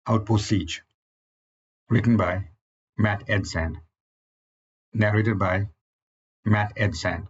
Outpost Siege. Written by Matt Edsand. Narrated by Matt Edsand.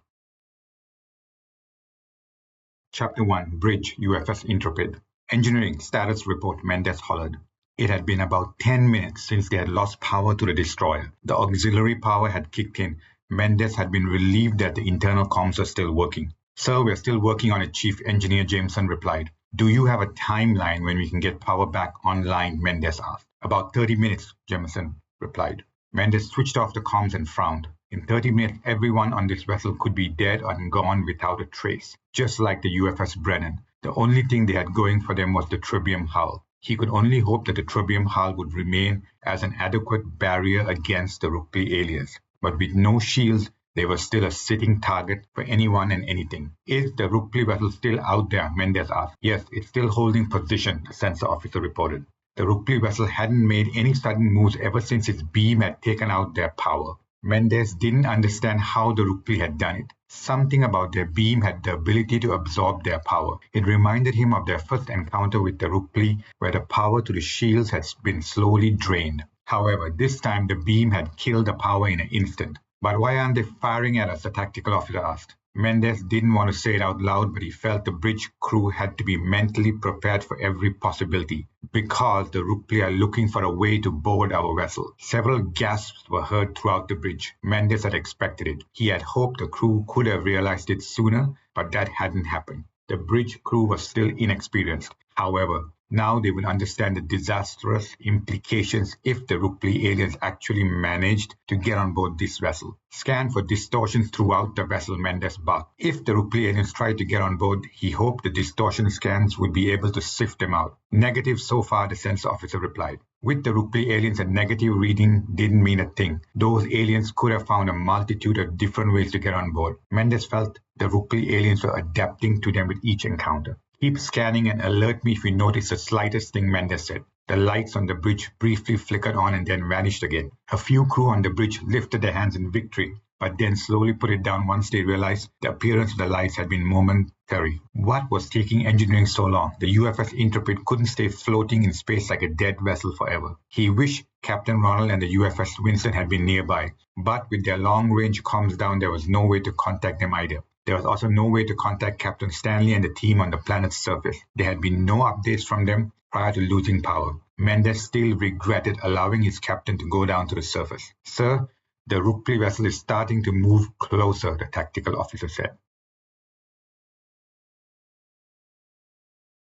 Chapter 1. Bridge UFS Intrepid. Engineering status report, Mendes hollered. It had been about 10 minutes since they had lost power to the destroyer. The auxiliary power had kicked in. Mendes had been relieved that the internal comms were still working. Sir, we're still working on it, Chief Engineer Jameson replied. Do you have a timeline when we can get power back online? Mendes asked. About 30 minutes, Jameson replied. Mendes switched off the comms and frowned. In 30 minutes, everyone on this vessel could be dead and gone without a trace, just like the UFS Brennan. The only thing they had going for them was the Trebium hull. He could only hope that the Trebium hull would remain as an adequate barrier against the Rukpli aliens. But with no shields, they were still a sitting target for anyone and anything. Is the Rukpli vessel still out there? Mendes asked. Yes, it's still holding position, the sensor officer reported. The Rukpli vessel hadn't made any sudden moves ever since its beam had taken out their power. Mendes didn't understand how the Rukpli had done it. Something about their beam had the ability to absorb their power. It reminded him of their first encounter with the Rukpli, where the power to the shields had been slowly drained. However, this time the beam had killed the power in an instant. But why aren't they firing at us? The tactical officer asked. Mendes didn't want to say it out loud, but he felt the bridge crew had to be mentally prepared for every possibility, because the Rukpli are looking for a way to board our vessel. Several gasps were heard throughout the bridge. Mendes had expected it. He had hoped the crew could have realized it sooner, but that hadn't happened. The bridge crew was still inexperienced. However, now they would understand the disastrous implications if the Rukpli aliens actually managed to get on board this vessel. Scan for distortions throughout the vessel, Mendes barked. If the Rukpli aliens tried to get on board, he hoped the distortion scans would be able to sift them out. Negative so far, the sensor officer replied. With the Rukpli aliens, a negative reading didn't mean a thing. Those aliens could have found a multitude of different ways to get on board. Mendes felt the Rukpli aliens were adapting to them with each encounter. Keep scanning and alert me if you notice the slightest thing, Mendes said. The lights on the bridge briefly flickered on and then vanished again. A few crew on the bridge lifted their hands in victory, but then slowly put it down once they realized the appearance of the lights had been momentary. What was taking engineering so long? The UFS Intrepid couldn't stay floating in space like a dead vessel forever. He wished Captain Ronald and the UFS Winston had been nearby, but with their long-range comms down, there was no way to contact them either. There was also no way to contact Captain Stanley and the team on the planet's surface. There had been no updates from them prior to losing power. Mendes still regretted allowing his captain to go down to the surface. Sir, the Rukpli vessel is starting to move closer, the tactical officer said.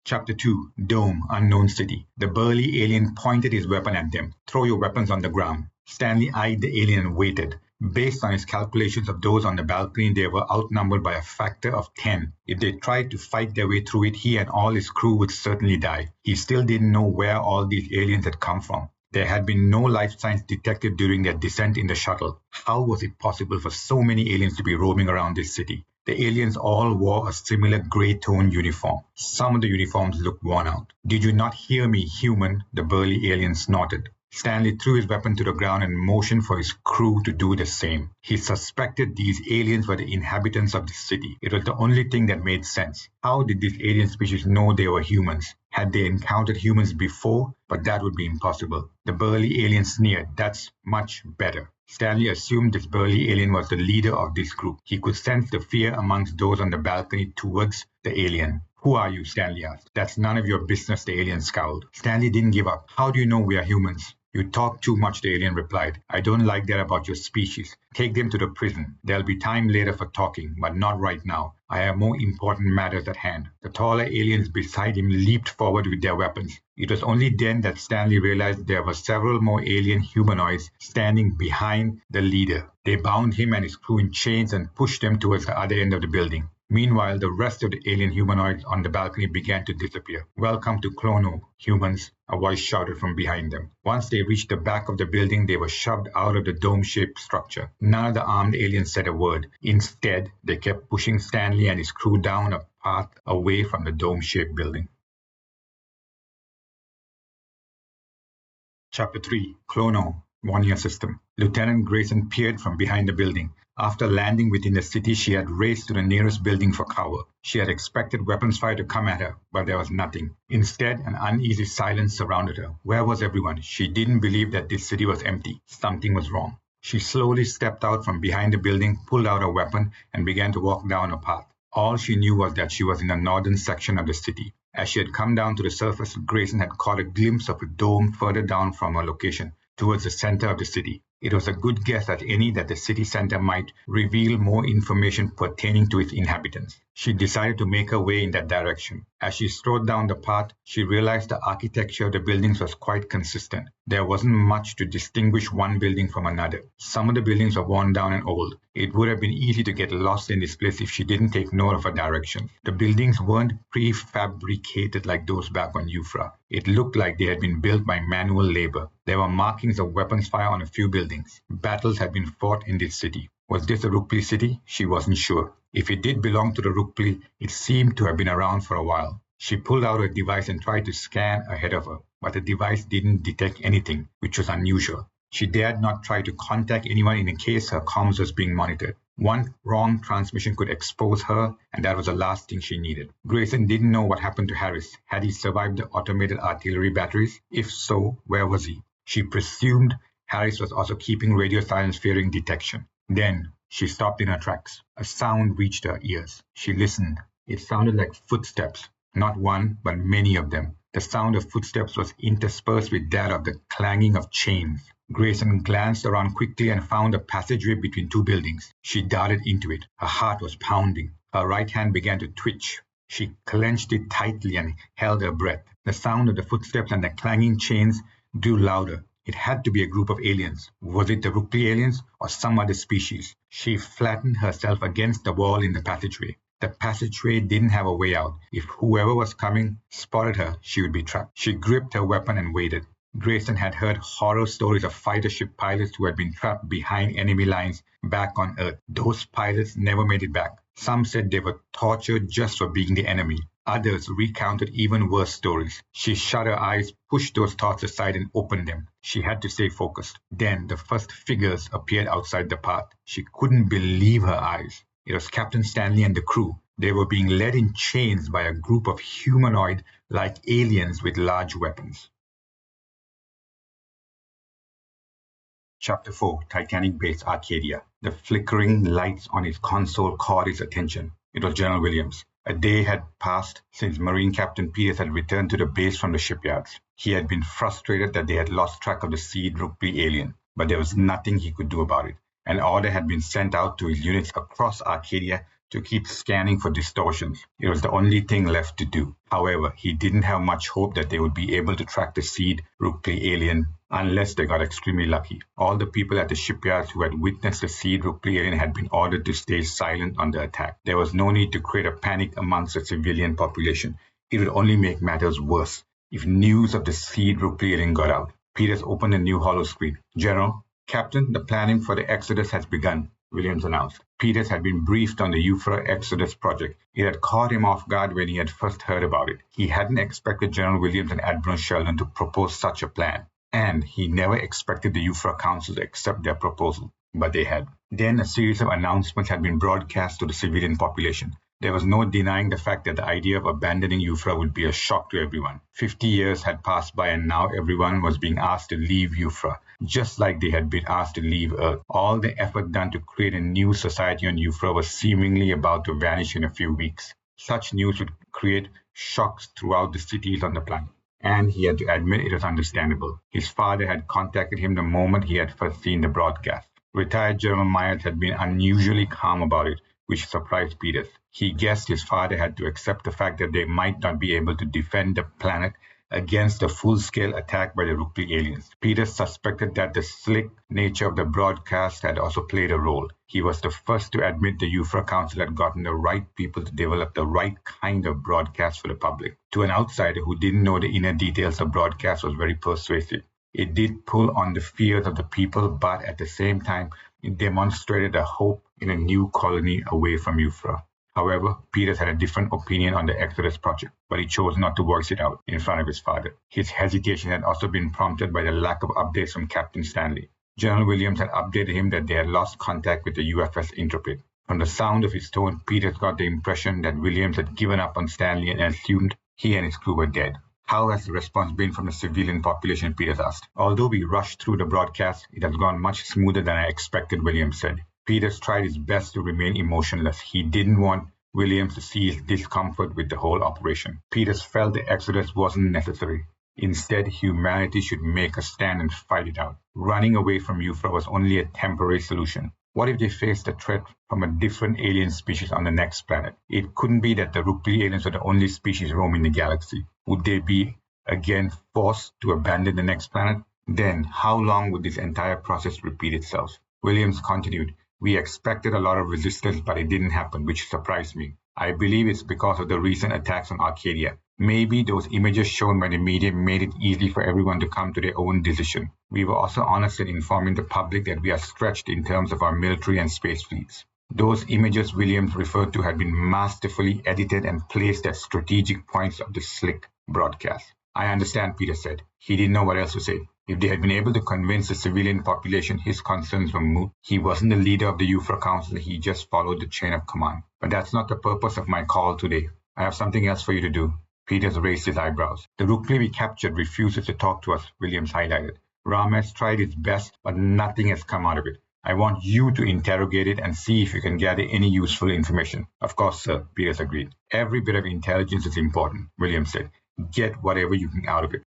Chapter 2. Dome, Unknown City. The burly alien pointed his weapon at them. Throw your weapons on the ground. Stanley eyed the alien and waited. Based on his calculations of those on the balcony, they were outnumbered by a factor of 10. If they tried to fight their way through it, he and all his crew would certainly die. He still didn't know where all these aliens had come from. There had been no life signs detected during their descent in the shuttle. How was it possible for so many aliens to be roaming around this city? The aliens all wore a similar grey-toned uniform. Some of the uniforms looked worn out. Did you not hear me, human? The burly alien snorted. Stanley threw his weapon to the ground and motioned for his crew to do the same. He suspected these aliens were the inhabitants of the city. It was the only thing that made sense. How did this alien species know they were humans? Had they encountered humans before? But that would be impossible. The burly alien sneered. That's much better. Stanley assumed this burly alien was the leader of this group. He could sense the fear amongst those on the balcony towards the alien. Who are you? Stanley asked. That's none of your business, the alien scowled. Stanley didn't give up. How do you know we are humans? You talk too much, the alien replied. I don't like that about your species. Take them to the prison. There'll be time later for talking, but not right now. I have more important matters at hand. The taller aliens beside him leaped forward with their weapons. It was only then that Stanley realized there were several more alien humanoids standing behind the leader. They bound him and his crew in chains and pushed them towards the other end of the building. Meanwhile, the rest of the alien humanoids on the balcony began to disappear. Welcome to Chrono, humans, a voice shouted from behind them. Once they reached the back of the building, they were shoved out of the dome-shaped structure. None of the armed aliens said a word. Instead, they kept pushing Stanley and his crew down a path away from the dome-shaped building. Chapter 3. Chrono, Warning System. Lieutenant Grayson peered from behind the building. After landing within the city, she had raced to the nearest building for cover. She had expected weapons fire to come at her, but there was nothing. Instead, an uneasy silence surrounded her. Where was everyone? She didn't believe that this city was empty. Something was wrong. She slowly stepped out from behind the building, pulled out her weapon, and began to walk down a path. All she knew was that she was in the northern section of the city. As she had come down to the surface, Grayson had caught a glimpse of a dome further down from her location, towards the center of the city. It was a good guess at any that the city center might reveal more information pertaining to its inhabitants. She decided to make her way in that direction. As she strode down the path, she realized the architecture of the buildings was quite consistent. There wasn't much to distinguish one building from another. Some of the buildings were worn down and old. It would have been easy to get lost in this place if she didn't take note of her direction. The buildings weren't prefabricated like those back on Euphra. It looked like they had been built by manual labor. There were markings of weapons fire on a few buildings. Battles had been fought in this city. Was this a Rukpli city? She wasn't sure. If it did belong to the Rukpli, it seemed to have been around for a while. She pulled out her device and tried to scan ahead of her, but the device didn't detect anything, which was unusual. She dared not try to contact anyone in case her comms was being monitored. One wrong transmission could expose her, and that was the last thing she needed. Grayson didn't know what happened to Harris. Had he survived the automated artillery batteries? If so, where was he? She presumed Harris was also keeping radio silence fearing detection. Then she stopped in her tracks. A sound reached her ears. She listened. It sounded like footsteps. Not one, but many of them. The sound of footsteps was interspersed with that of the clanging of chains. Grayson glanced around quickly and found a passageway between two buildings. She darted into it. Her heart was pounding. Her right hand began to twitch. She clenched it tightly and held her breath. The sound of the footsteps and the clanging chains grew louder. It had to be a group of aliens. Was it the Rukpli aliens or some other species? She flattened herself against the wall in the passageway. The passageway didn't have a way out. If whoever was coming spotted her, she would be trapped. She gripped her weapon and waited. Grayson had heard horror stories of fighter ship pilots who had been trapped behind enemy lines back on Earth. Those pilots never made it back. Some said they were tortured just for being the enemy. Others recounted even worse stories. She shut her eyes, pushed those thoughts aside and opened them. She had to stay focused. Then the first figures appeared outside the path. She couldn't believe her eyes. It was Captain Stanley and the crew. They were being led in chains by a group of humanoid-like aliens with large weapons. Chapter 4, Titanic Base, Arcadia. The flickering lights on his console caught his attention. It was General Williams. A day had passed since Marine Captain Peters had returned to the base from the shipyards. He had been frustrated that they had lost track of the seed Rukpli alien, but there was nothing he could do about it. An order had been sent out to his units across Arcadia to keep scanning for distortions. It was the only thing left to do. However, he didn't have much hope that they would be able to track the seed Rukpli alien unless they got extremely lucky. All the people at the shipyards who had witnessed the seed Rukpli alien had been ordered to stay silent on the attack. There was no need to create a panic amongst the civilian population. It would only make matters worse if news of the seed Rukpli alien got out. Peters opened a new hollow screen. General, Captain, the planning for the Exodus has begun, Williams announced. Peters had been briefed on the Euphra Exodus project. It had caught him off guard when he had first heard about it. He hadn't expected General Williams and Admiral Sheldon to propose such a plan, and he never expected the Euphra Council to accept their proposal, but they had. Then a series of announcements had been broadcast to the civilian population. There was no denying the fact that the idea of abandoning Euphra would be a shock to everyone. 50 years had passed by and now everyone was being asked to leave Euphra, just like they had been asked to leave Earth. All the effort done to create a new society on Euphra was seemingly about to vanish in a few weeks. Such news would create shocks throughout the cities on the planet. And he had to admit it was understandable. His father had contacted him the moment he had first seen the broadcast. Retired General Myers had been unusually calm about it, which surprised Peters. He guessed his father had to accept the fact that they might not be able to defend the planet against a full-scale attack by the Rukpli aliens. Peters suspected that the slick nature of the broadcast had also played a role. He was the first to admit the Euphra Council had gotten the right people to develop the right kind of broadcast for the public. To an outsider who didn't know the inner details, the broadcast was very persuasive. It did pull on the fears of the people, but at the same time, it demonstrated a hope in a new colony away from Euphra. However, Peters had a different opinion on the Exodus project, but he chose not to voice it out in front of his father. His hesitation had also been prompted by the lack of updates from Captain Stanley. General Williams had updated him that they had lost contact with the UFS Intrepid. From the sound of his tone, Peters got the impression that Williams had given up on Stanley and assumed he and his crew were dead. How has the response been from the civilian population? Peters asked. Although we rushed through the broadcast, it has gone much smoother than I expected, Williams said. Peters tried his best to remain emotionless. He didn't want Williams to see his discomfort with the whole operation. Peters felt the exodus wasn't necessary. Instead, humanity should make a stand and fight it out. Running away from Euphra was only a temporary solution. What if they faced a threat from a different alien species on the next planet? It couldn't be that the Rukpli aliens were the only species roaming the galaxy. Would they be again forced to abandon the next planet? Then, how long would this entire process repeat itself? Williams continued, we expected a lot of resistance, but it didn't happen, which surprised me. I believe it's because of the recent attacks on Arcadia. Maybe those images shown by the media made it easy for everyone to come to their own decision. We were also honest in informing the public that we are stretched in terms of our military and space fleets. Those images Williams referred to had been masterfully edited and placed at strategic points of the slick broadcast. I understand, Peter said. He didn't know what else to say. If they had been able to convince the civilian population his concerns were moot, he wasn't the leader of the Euphra Council, he just followed the chain of command. But that's not the purpose of my call today. I have something else for you to do. Peters raised his eyebrows. The Rukpli we captured refuses to talk to us, Williams highlighted. Rames tried his best, but nothing has come out of it. I want you to interrogate it and see if you can gather any useful information. Of course, sir, Peters agreed. Every bit of intelligence is important, Williams said. Get whatever you can out of it.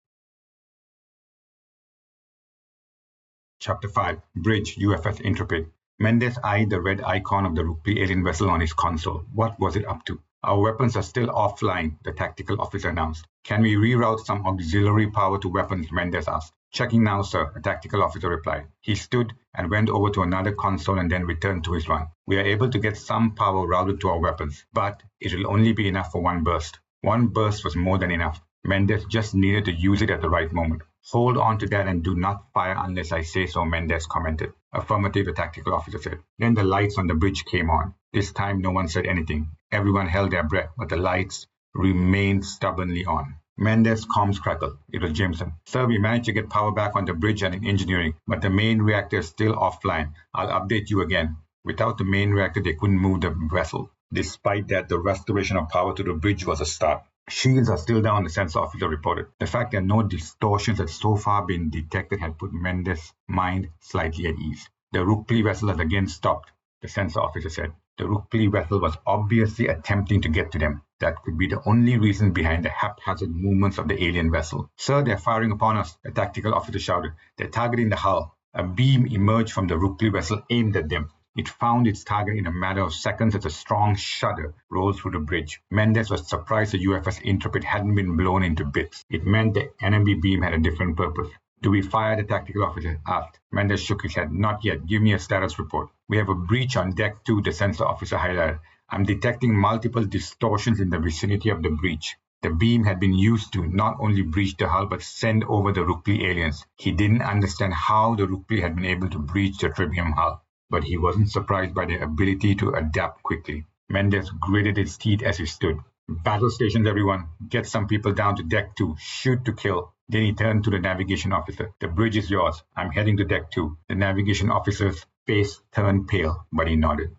Chapter 5. Bridge, UFS Intrepid. Mendes eyed the red icon of the Rukpli alien vessel on his console. What was it up to? Our weapons are still offline, the tactical officer announced. Can we reroute some auxiliary power to weapons? Mendes asked. Checking now, sir, a tactical officer replied. He stood and went over to another console and then returned to his run. We are able to get some power routed to our weapons, but it will only be enough for one burst. One burst was more than enough. Mendes just needed to use it at the right moment. Hold on to that and do not fire unless I say so, Mendes commented. Affirmative, the tactical officer said. Then the lights on the bridge came on. This time no one said anything. Everyone held their breath, but the lights remained stubbornly on. Mendes' comms crackled. It was Jameson. Sir, we managed to get power back on the bridge and in engineering, but the main reactor is still offline. I'll update you again. Without the main reactor, they couldn't move the vessel. Despite that, the restoration of power to the bridge was a start. Shields are still down, the sensor officer reported. The fact that no distortions had so far been detected had put Mendes' mind slightly at ease. The Rukpli vessel has again stopped, the sensor officer said. The Rukpli vessel was obviously attempting to get to them. That could be the only reason behind the haphazard movements of the alien vessel. Sir, they're firing upon us, the tactical officer shouted. They're targeting the hull. A beam emerged from the Rukpli vessel aimed at them. It found its target in a matter of seconds as a strong shudder rolled through the bridge. Mendes was surprised the UFS Intrepid hadn't been blown into bits. It meant the enemy beam had a different purpose. Do we fire? The tactical officer asked. Mendes shook his head. Not yet. Give me a status report. We have a breach on deck 2, the sensor officer highlighted. I'm detecting multiple distortions in the vicinity of the breach. The beam had been used to not only breach the hull but send over the Rukpli aliens. He didn't understand how the Rukpli had been able to breach the Trebium hull, but he wasn't surprised by their ability to adapt quickly. Mendes gritted his teeth as he stood. Battle stations, everyone. Get some people down to deck 2. Shoot to kill. Then he turned to the navigation officer. The bridge is yours. I'm heading to deck 2. The navigation officer's face turned pale, but he nodded.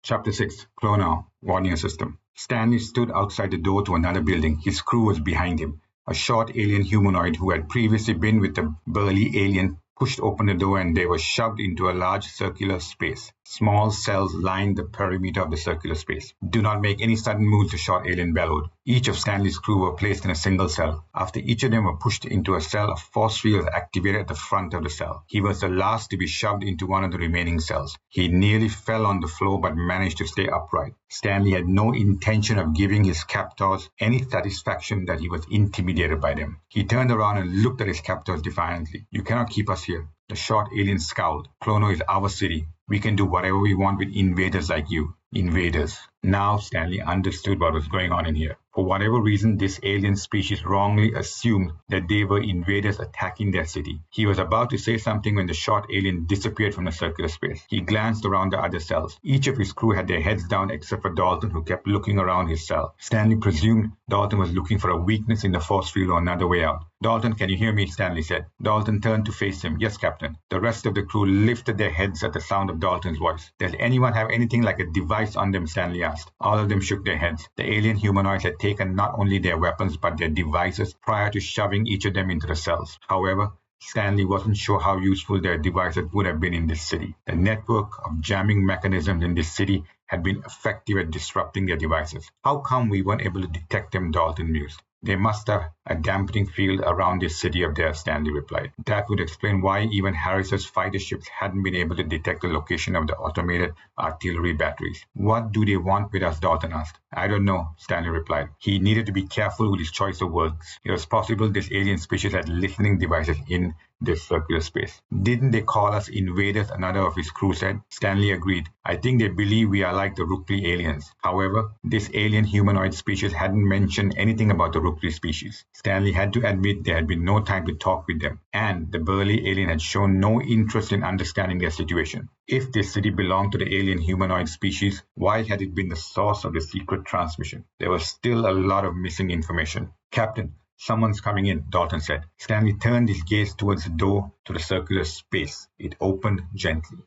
Chapter 6. Clonar, Warning System. Stanley stood outside the door to another building. His crew was behind him. A short alien humanoid who had previously been with the burly alien pushed open the door and they were shoved into a large circular space. Small cells lined the perimeter of the circular space. Do not make any sudden moves, the short alien bellowed. Each of Stanley's crew were placed in a single cell. After each of them were pushed into a cell, a force field was activated at the front of the cell. He was the last to be shoved into one of the remaining cells. He nearly fell on the floor but managed to stay upright. Stanley had no intention of giving his captors any satisfaction that he was intimidated by them. He turned around and looked at his captors defiantly. You cannot keep us here. The short alien scowled. Clonar is our city. We can do whatever we want with invaders like you. Invaders. Now Stanley understood what was going on in here. For whatever reason, this alien species wrongly assumed that they were invaders attacking their city. He was about to say something when the short alien disappeared from the circular space. He glanced around the other cells. Each of his crew had their heads down except for Dalton, who kept looking around his cell. Stanley presumed Dalton was looking for a weakness in the force field or another way out. "Dalton, can you hear me?" Stanley said. Dalton turned to face him. "Yes, Captain." The rest of the crew lifted their heads at the sound of Dalton's voice. "Does anyone have anything like a device on them?" Stanley asked. All of them shook their heads. The alien humanoids had taken not only their weapons but their devices prior to shoving each of them into the cells. However, Stanley wasn't sure how useful their devices would have been in this city. The network of jamming mechanisms in this city had been effective at disrupting their devices. "How come we weren't able to detect them?" Dalton mused. "They must have a dampening field around this city of theirs," Stanley replied. "That would explain why even Harris's fighter ships hadn't been able to detect the location of the automated artillery batteries." "What do they want with us?" Dalton asked. "I don't know," Stanley replied. He needed to be careful with his choice of words. It was possible this alien species had listening devices in this circular space. "Didn't they call us invaders?" another of his crew said. Stanley agreed. "I think they believe we are like the Rukpli aliens." However, this alien humanoid species hadn't mentioned anything about the Rukpli species. Stanley had to admit there had been no time to talk with them, and the burly alien had shown no interest in understanding their situation. If this city belonged to the alien humanoid species, why had it been the source of the secret transmission? There was still a lot of missing information. "Captain, someone's coming in," Dalton said. Stanley turned his gaze towards the door to the circular space. It opened gently.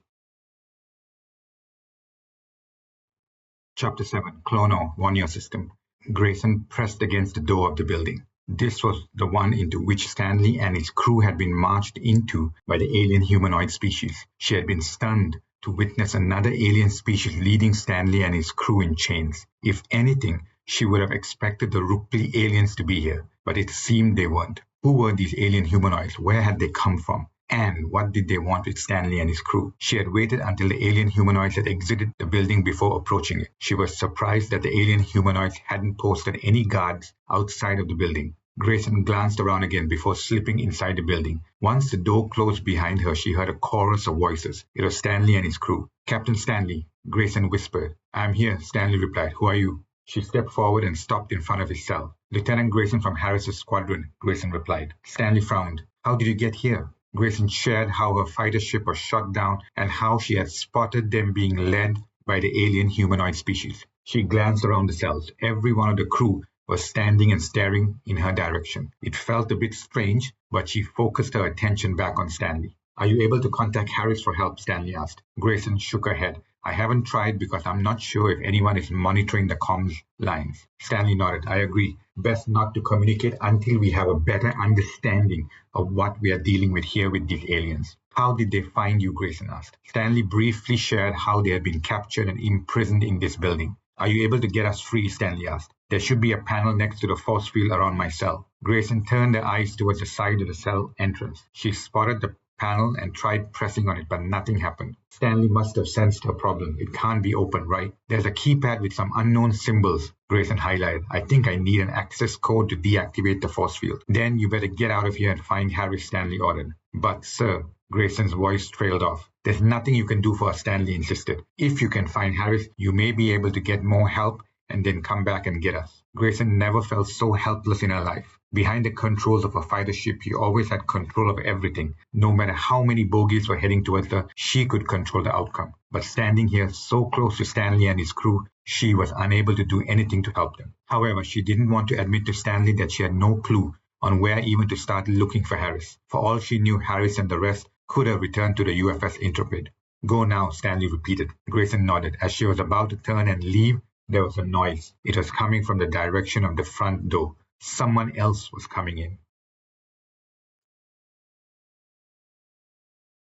Chapter 7, Clono, One-Year System. Grayson pressed against the door of the building. This was the one into which Stanley and his crew had been marched into by the alien humanoid species. She had been stunned to witness another alien species leading Stanley and his crew in chains. If anything, she would have expected the Rukpli aliens to be here, but it seemed they weren't. Who were these alien humanoids? Where had they come from? And what did they want with Stanley and his crew? She had waited until the alien humanoids had exited the building before approaching it. She was surprised that the alien humanoids hadn't posted any guards outside of the building. Grayson glanced around again before slipping inside the building. Once the door closed behind her, she heard a chorus of voices. It was Stanley and his crew. "Captain Stanley," Grayson whispered. "I'm here," Stanley replied. "Who are you?" She stepped forward and stopped in front of his cell. "Lieutenant Grayson from Harris's squadron," Grayson replied. Stanley frowned. "How did you get here?" Grayson shared how her fighter ship was shot down and how she had spotted them being led by the alien humanoid species. She glanced around the cells. Every one of the crew was standing and staring in her direction. It felt a bit strange, but she focused her attention back on Stanley. "Are you able to contact Harris for help?" Stanley asked. Grayson shook her head. "I haven't tried because I'm not sure if anyone is monitoring the comms lines." Stanley nodded. "I agree. Best not to communicate until we have a better understanding of what we are dealing with here with these aliens." "How did they find you?" Grayson asked. Stanley briefly shared how they had been captured and imprisoned in this building. "Are you able to get us free?" Stanley asked. "There should be a panel next to the force field around my cell." Grayson turned her eyes towards the side of the cell entrance. She spotted the panel and tried pressing on it, but nothing happened. Stanley must have sensed her problem. "It can't be open, right?" "There's a keypad with some unknown symbols," Grayson highlighted. "I think I need an access code to deactivate the force field." "Then you better get out of here and find Harris," Stanley ordered. "But, sir," Grayson's voice trailed off. "There's nothing you can do for us," Stanley insisted. "If you can find Harris, you may be able to get more help and then come back and get us." Grayson never felt so helpless in her life. Behind the controls of a fighter ship, she always had control of everything. No matter how many bogies were heading towards her, she could control the outcome. But standing here so close to Stanley and his crew, she was unable to do anything to help them. However, she didn't want to admit to Stanley that she had no clue on where even to start looking for Harris. For all she knew, Harris and the rest could have returned to the UFS Intrepid. "Go now," Stanley repeated. Grayson nodded. As she was about to turn and leave, there was a noise. It was coming from the direction of the front door. Someone else was coming in.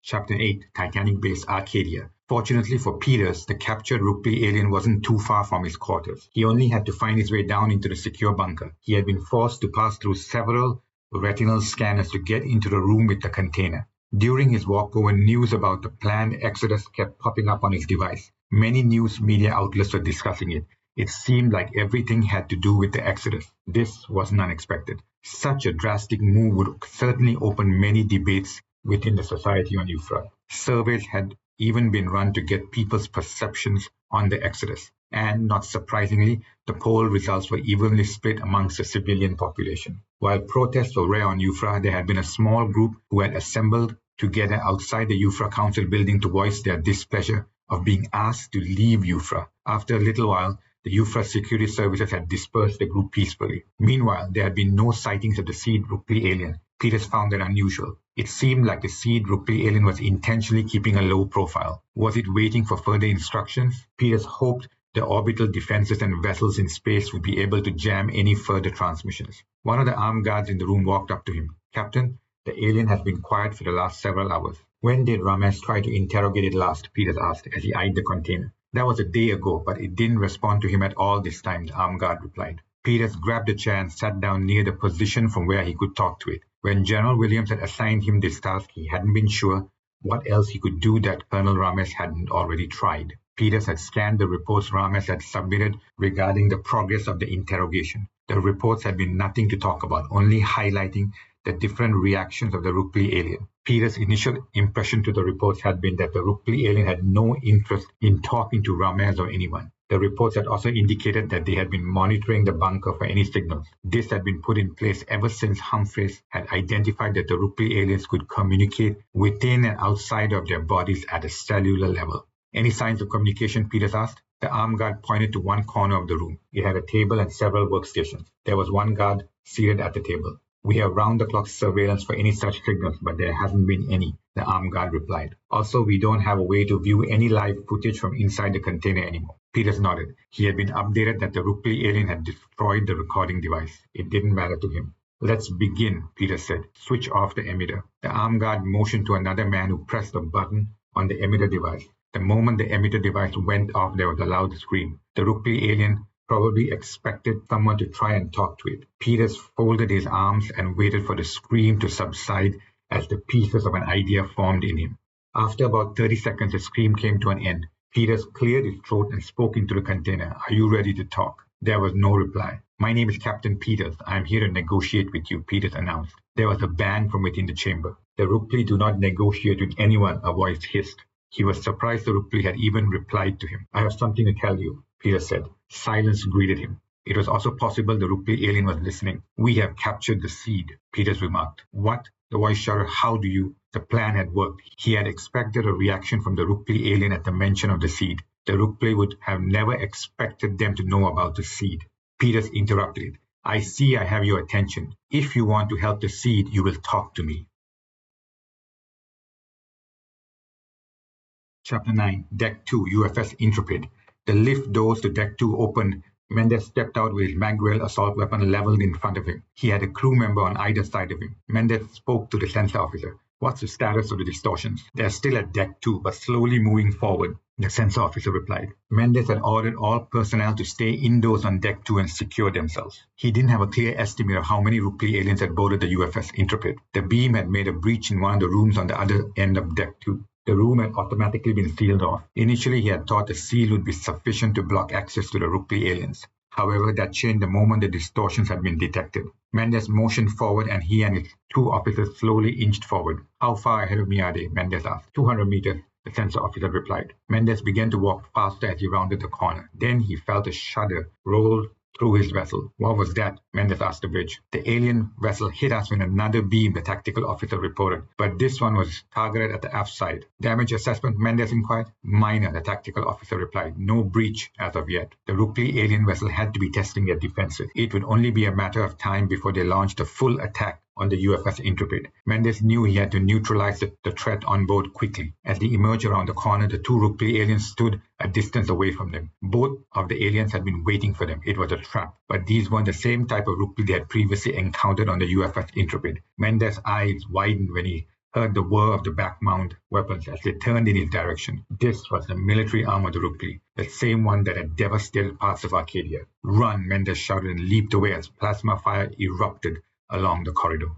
Chapter 8, Titanic Base, Arcadia. Fortunately for Peters, the captured Rukpli alien wasn't too far from his quarters. He only had to find his way down into the secure bunker. He had been forced to pass through several retinal scanners to get into the room with the container. During his walkover, news about the planned exodus kept popping up on his device. Many news media outlets were discussing it. It seemed like everything had to do with the exodus. This wasn't unexpected. Such a drastic move would certainly open many debates within the society on Euphra. Surveys had even been run to get people's perceptions on the exodus. And, not surprisingly, the poll results were evenly split amongst the civilian population. While protests were rare on Euphra, there had been a small group who had assembled together outside the Euphra Council building to voice their displeasure of being asked to leave Euphra. After a little while, the Euphra security services had dispersed the group peacefully. Meanwhile, there had been no sightings of the seed Rukpli alien. Peters found that unusual. It seemed like the seed Rukpli alien was intentionally keeping a low profile. Was it waiting for further instructions? Peters hoped the orbital defenses and vessels in space would be able to jam any further transmissions. One of the armed guards in the room walked up to him. "Captain, the alien has been quiet for the last several hours." "When did Ramesh try to interrogate it last?" Peters asked as he eyed the container. "That was a day ago, but it didn't respond to him at all this time," the armed guard replied. Peters grabbed a chair and sat down near the position from where he could talk to it. When General Williams had assigned him this task, he hadn't been sure what else he could do that Colonel Ramesh hadn't already tried. Peters had scanned the reports Ramesh had submitted regarding the progress of the interrogation. The reports had been nothing to talk about, only highlighting the different reactions of the Rukpli alien. Peters' initial impression to the reports had been that the Rukpli alien had no interest in talking to Ramesh or anyone. The reports had also indicated that they had been monitoring the bunker for any signals. This had been put in place ever since Humphreys had identified that the Rukpli aliens could communicate within and outside of their bodies at a cellular level. "Any signs of communication?" Peters asked. The armed guard pointed to one corner of the room. It had a table and several workstations. There was one guard seated at the table. "We have round-the-clock surveillance for any such signals, but there hasn't been any," the armed guard replied. "Also, we don't have a way to view any live footage from inside the container anymore." Peters nodded. He had been updated that the Rukpli alien had destroyed the recording device. It didn't matter to him. "Let's begin," Peters said. "Switch off the emitter." The armed guard motioned to another man who pressed a button on the emitter device. The moment the emitter device went off, there was a loud scream. The Rukpli alien probably expected someone to try and talk to it. Peters folded his arms and waited for the scream to subside as the pieces of an idea formed in him. After about 30 seconds, the scream came to an end. Peters cleared his throat and spoke into the container. "Are you ready to talk?" There was no reply. "My name is Captain Peters. I am here to negotiate with you," Peters announced. There was a bang from within the chamber. "The Rukpli do not negotiate with anyone," a voice hissed. He was surprised the Rukpli had even replied to him. "I have something to tell you," Peters said. Silence greeted him. It was also possible the Rukpli alien was listening. "We have captured the seed," Peters remarked. "What?" The voice shouted. "How do you?" The plan had worked. He had expected a reaction from the Rukpli alien at the mention of the seed. The Rukpli would have never expected them to know about the seed. Peters interrupted. "I see I have your attention. If you want to help the seed, you will talk to me." Chapter 9, Deck 2, UFS Intrepid. The lift doors to Deck 2 opened. Mendez stepped out with his mag-rail assault weapon leveled in front of him. He had a crew member on either side of him. Mendez spoke to the sensor officer. "What's the status of the distortions?" "They're still at Deck 2, but slowly moving forward," the sensor officer replied. Mendez had ordered all personnel to stay indoors on Deck 2 and secure themselves. He didn't have a clear estimate of how many Rukpli aliens had boarded the UFS Intrepid. The beam had made a breach in one of the rooms on the other end of Deck 2. The room had automatically been sealed off. Initially, he had thought the seal would be sufficient to block access to the Rukpli aliens. However, that changed the moment the distortions had been detected. Mendez motioned forward and he and his two officers slowly inched forward. "How far ahead of me are they?" Mendez asked. 200 meters, the sensor officer replied. Mendez began to walk faster as he rounded the corner. Then he felt a shudder roll through his vessel. "What was that?" Mendez asked the bridge. "The alien vessel hit us with another beam," the tactical officer reported. "But this one was targeted at the aft side." "Damage assessment?" Mendez inquired. "Minor," the tactical officer replied. "No breach as of yet." The Rukpli alien vessel had to be testing their defenses. It would only be a matter of time before they launched a full attack on the UFS Intrepid. Mendez knew he had to neutralize the threat on board quickly. As they emerged around the corner, the two Rukpli aliens stood a distance away from them. Both of the aliens had been waiting for them. It was a trap. But these weren't the same type of Rukpli they had previously encountered on the UFS Intrepid. Mendez's eyes widened when he heard the whir of the back-mount weapons as they turned in his direction. This was the military arm of the Rukpli, the same one that had devastated parts of Arcadia. "Run!" Mendez shouted and leaped away as plasma fire erupted along the corridor.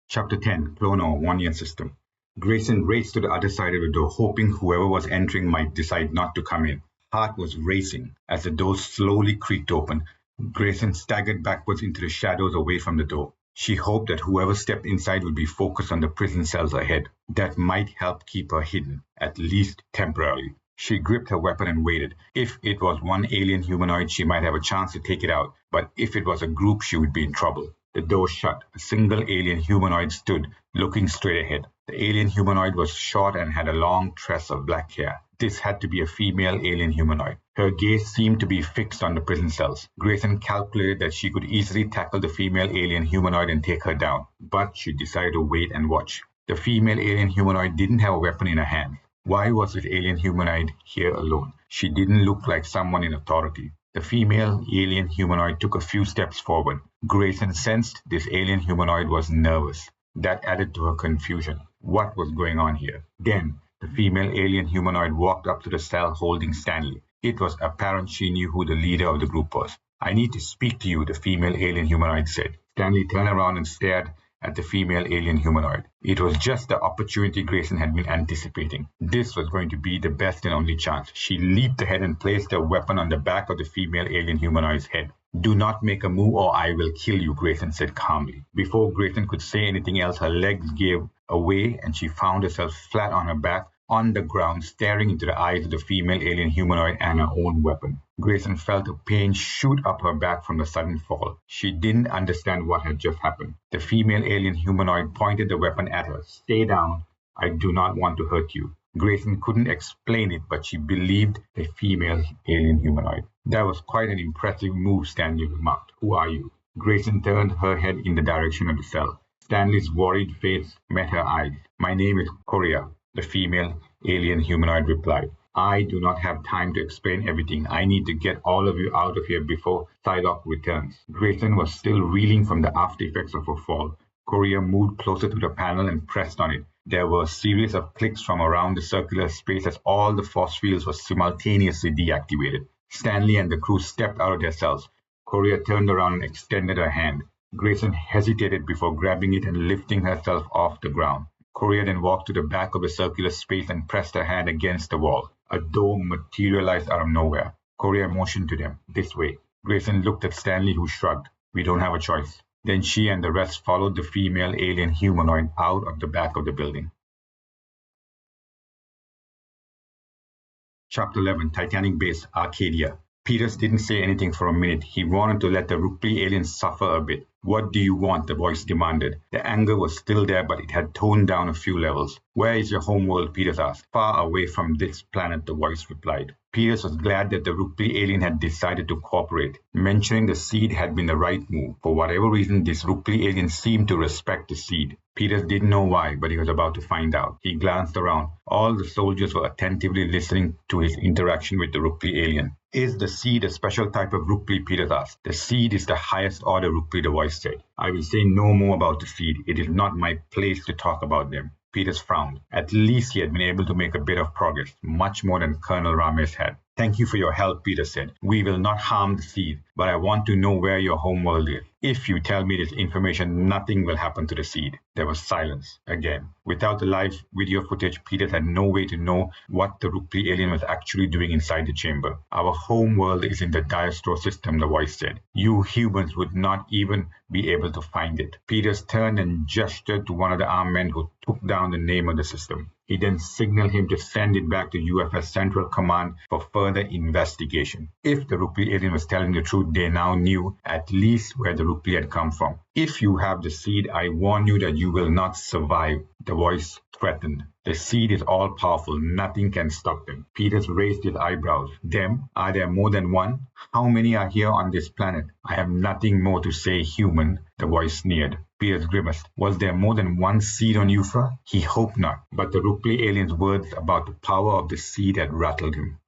Chapter 10, Clono, One-Year System. Grayson raced to the other side of the door, hoping whoever was entering might decide not to come in. Heart was racing as the door slowly creaked open. Grayson staggered backwards into the shadows away from the door. She hoped that whoever stepped inside would be focused on the prison cells ahead. That might help keep her hidden, at least temporarily. She gripped her weapon and waited. If it was one alien humanoid, she might have a chance to take it out, but if it was a group, she would be in trouble. The door shut. A single alien humanoid stood, looking straight ahead. The alien humanoid was short and had a long tress of black hair. This had to be a female alien humanoid. Her gaze seemed to be fixed on the prison cells. Grayson calculated that she could easily tackle the female alien humanoid and take her down, but she decided to wait and watch. The female alien humanoid didn't have a weapon in her hand. Why was this alien humanoid here alone? She didn't look like someone in authority. The female alien humanoid took a few steps forward. Grayson sensed this alien humanoid was nervous. That added to her confusion. What was going on here? Then, the female alien humanoid walked up to the cell holding Stanley. It was apparent she knew who the leader of the group was. "I need to speak to you," the female alien humanoid said. Stanley turned around and stared at the female alien humanoid. It was just the opportunity Grayson had been anticipating. This was going to be the best and only chance. She leaped ahead and placed her weapon on the back of the female alien humanoid's head. "Do not make a move or I will kill you," Grayson said calmly. Before Grayson could say anything else, her legs gave away and she found herself flat on her back on the ground, staring into the eyes of the female alien humanoid and her own weapon. Grayson felt a pain shoot up her back from the sudden fall. She didn't understand what had just happened. The female alien humanoid pointed the weapon at her. "Stay down. I do not want to hurt you." Grayson couldn't explain it, but she believed the female alien humanoid. "That was quite an impressive move," Stanley remarked. "Who are you?" Grayson turned her head in the direction of the cell. Stanley's worried face met her eyes. "My name is Korea," the female alien humanoid replied. "I do not have time to explain everything. I need to get all of you out of here before Psylocke returns." Grayson was still reeling from the after effects of her fall. Korea moved closer to the panel and pressed on it. There were a series of clicks from around the circular space as all the force fields were simultaneously deactivated. Stanley and the crew stepped out of their cells. Korea turned around and extended her hand. Grayson hesitated before grabbing it and lifting herself off the ground. Korea then walked to the back of the circular space and pressed her hand against the wall. A door materialized out of nowhere. Korea motioned to them, "This way." Grayson looked at Stanley, who shrugged. "We don't have a choice." Then she and the rest followed the female alien humanoid out of the back of the building. Chapter 11, Titanic Base, Arcadia. Peters didn't say anything for a minute. He wanted to let the Rukpli aliens suffer a bit. "What do you want?" the voice demanded. The anger was still there, but it had toned down a few levels. "Where is your homeworld?" Peters asked. "Far away from this planet," the voice replied. Peters was glad that the Rukpli alien had decided to cooperate. Mentioning the seed had been the right move. For whatever reason, this Rukpli alien seemed to respect the seed. Peters didn't know why, but he was about to find out. He glanced around. All the soldiers were attentively listening to his interaction with the Rukpli alien. "Is the seed a special type of Rukpli?" Peters asked. "The seed is the highest order Rukpli," the voice said. "I will say no more about the seed. It is not my place to talk about them." Peters frowned. At least he had been able to make a bit of progress, much more than Colonel Ramirez had. "Thank you for your help," Peters said. "We will not harm the seed, but I want to know where your homeworld is. If you tell me this information, nothing will happen to the seed." There was silence again. Without the live video footage, Peters had no way to know what the Rukpli alien was actually doing inside the chamber. "Our homeworld is in the diastro system," the voice said. "You humans would not even be able to find it." Peters turned and gestured to one of the armed men who took down the name of the system. He then signaled him to send it back to UFS Central Command for further investigation. If the Rukpli alien was telling the truth, they now knew at least where the Rukpli had come from. "If you have the seed, I warn you that you will not survive," the voice threatened. "The seed is all-powerful. Nothing can stop them." Peters raised his eyebrows. "Them? Are there more than one? How many are here on this planet?" "I have nothing more to say, human," the voice sneered. Peters grimaced. Was there more than one seed on Euphra? He hoped not, but the Rukpli alien's words about the power of the seed had rattled him.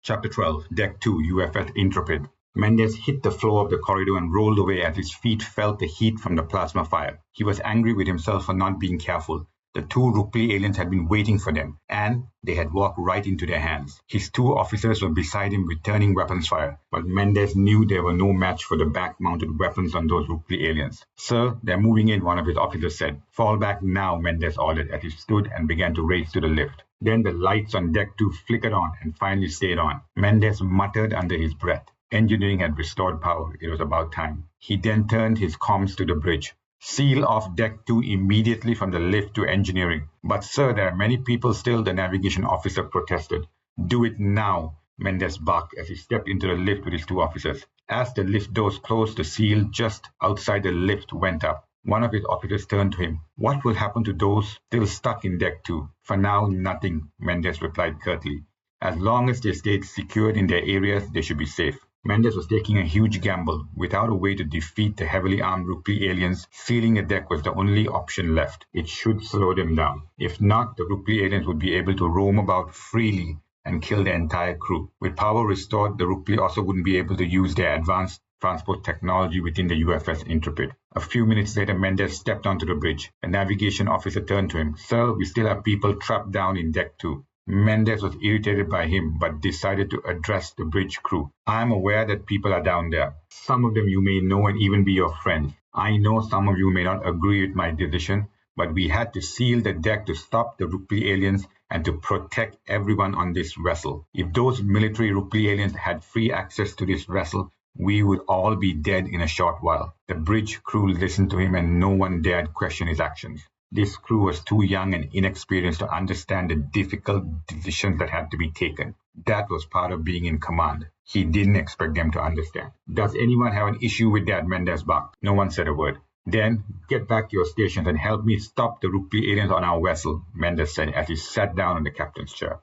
Chapter 12, Deck 2, UFS Intrepid. Mendez hit the floor of the corridor and rolled away as his feet felt the heat from the plasma fire. He was angry with himself for not being careful. The two Rukpli aliens had been waiting for them, and they had walked right into their hands. His two officers were beside him returning weapons fire, but Mendez knew they were no match for the back-mounted weapons on those Rukpli aliens. "Sir, they're moving in," one of his officers said. "Fall back now," Mendez ordered as he stood and began to race to the lift. Then the lights on Deck 2 flickered on and finally stayed on. Mendez muttered under his breath. Engineering had restored power. It was about time. He then turned his comms to the bridge. Seal off Deck 2 immediately from the lift to engineering. But sir, there are many people still, the navigation officer protested. Do it now, Mendes barked as he stepped into the lift with his two officers. As the lift doors closed, the seal just outside the lift went up. One of his officers turned to him. What will happen to those still stuck in Deck 2? For now, nothing, Mendes replied curtly. As long as they stayed secured in their areas, they should be safe. Mendes was taking a huge gamble. Without a way to defeat the heavily armed Rukpli aliens, sealing the deck was the only option left. It should slow them down. If not, the Rukpli aliens would be able to roam about freely and kill the entire crew. With power restored, the Rukpli also wouldn't be able to use their advanced transport technology within the UFS Intrepid. A few minutes later, Mendes stepped onto the bridge. A navigation officer turned to him. Sir, we still have people trapped down in Deck 2. Mendes was irritated by him, but decided to address the bridge crew. I'm aware that people are down there. Some of them you may know and even be your friends. I know some of you may not agree with my decision, but we had to seal the deck to stop the Rukpli aliens and to protect everyone on this vessel. If those military Rukpli aliens had free access to this vessel, we would all be dead in a short while. The bridge crew listened to him and no one dared question his actions. This crew was too young and inexperienced to understand the difficult decisions that had to be taken. That was part of being in command. He didn't expect them to understand. Does anyone have an issue with that? Mendes barked. No one said a word. Then get back to your stations and help me stop the Rukpli aliens on our vessel, Mendes said as he sat down in the captain's chair.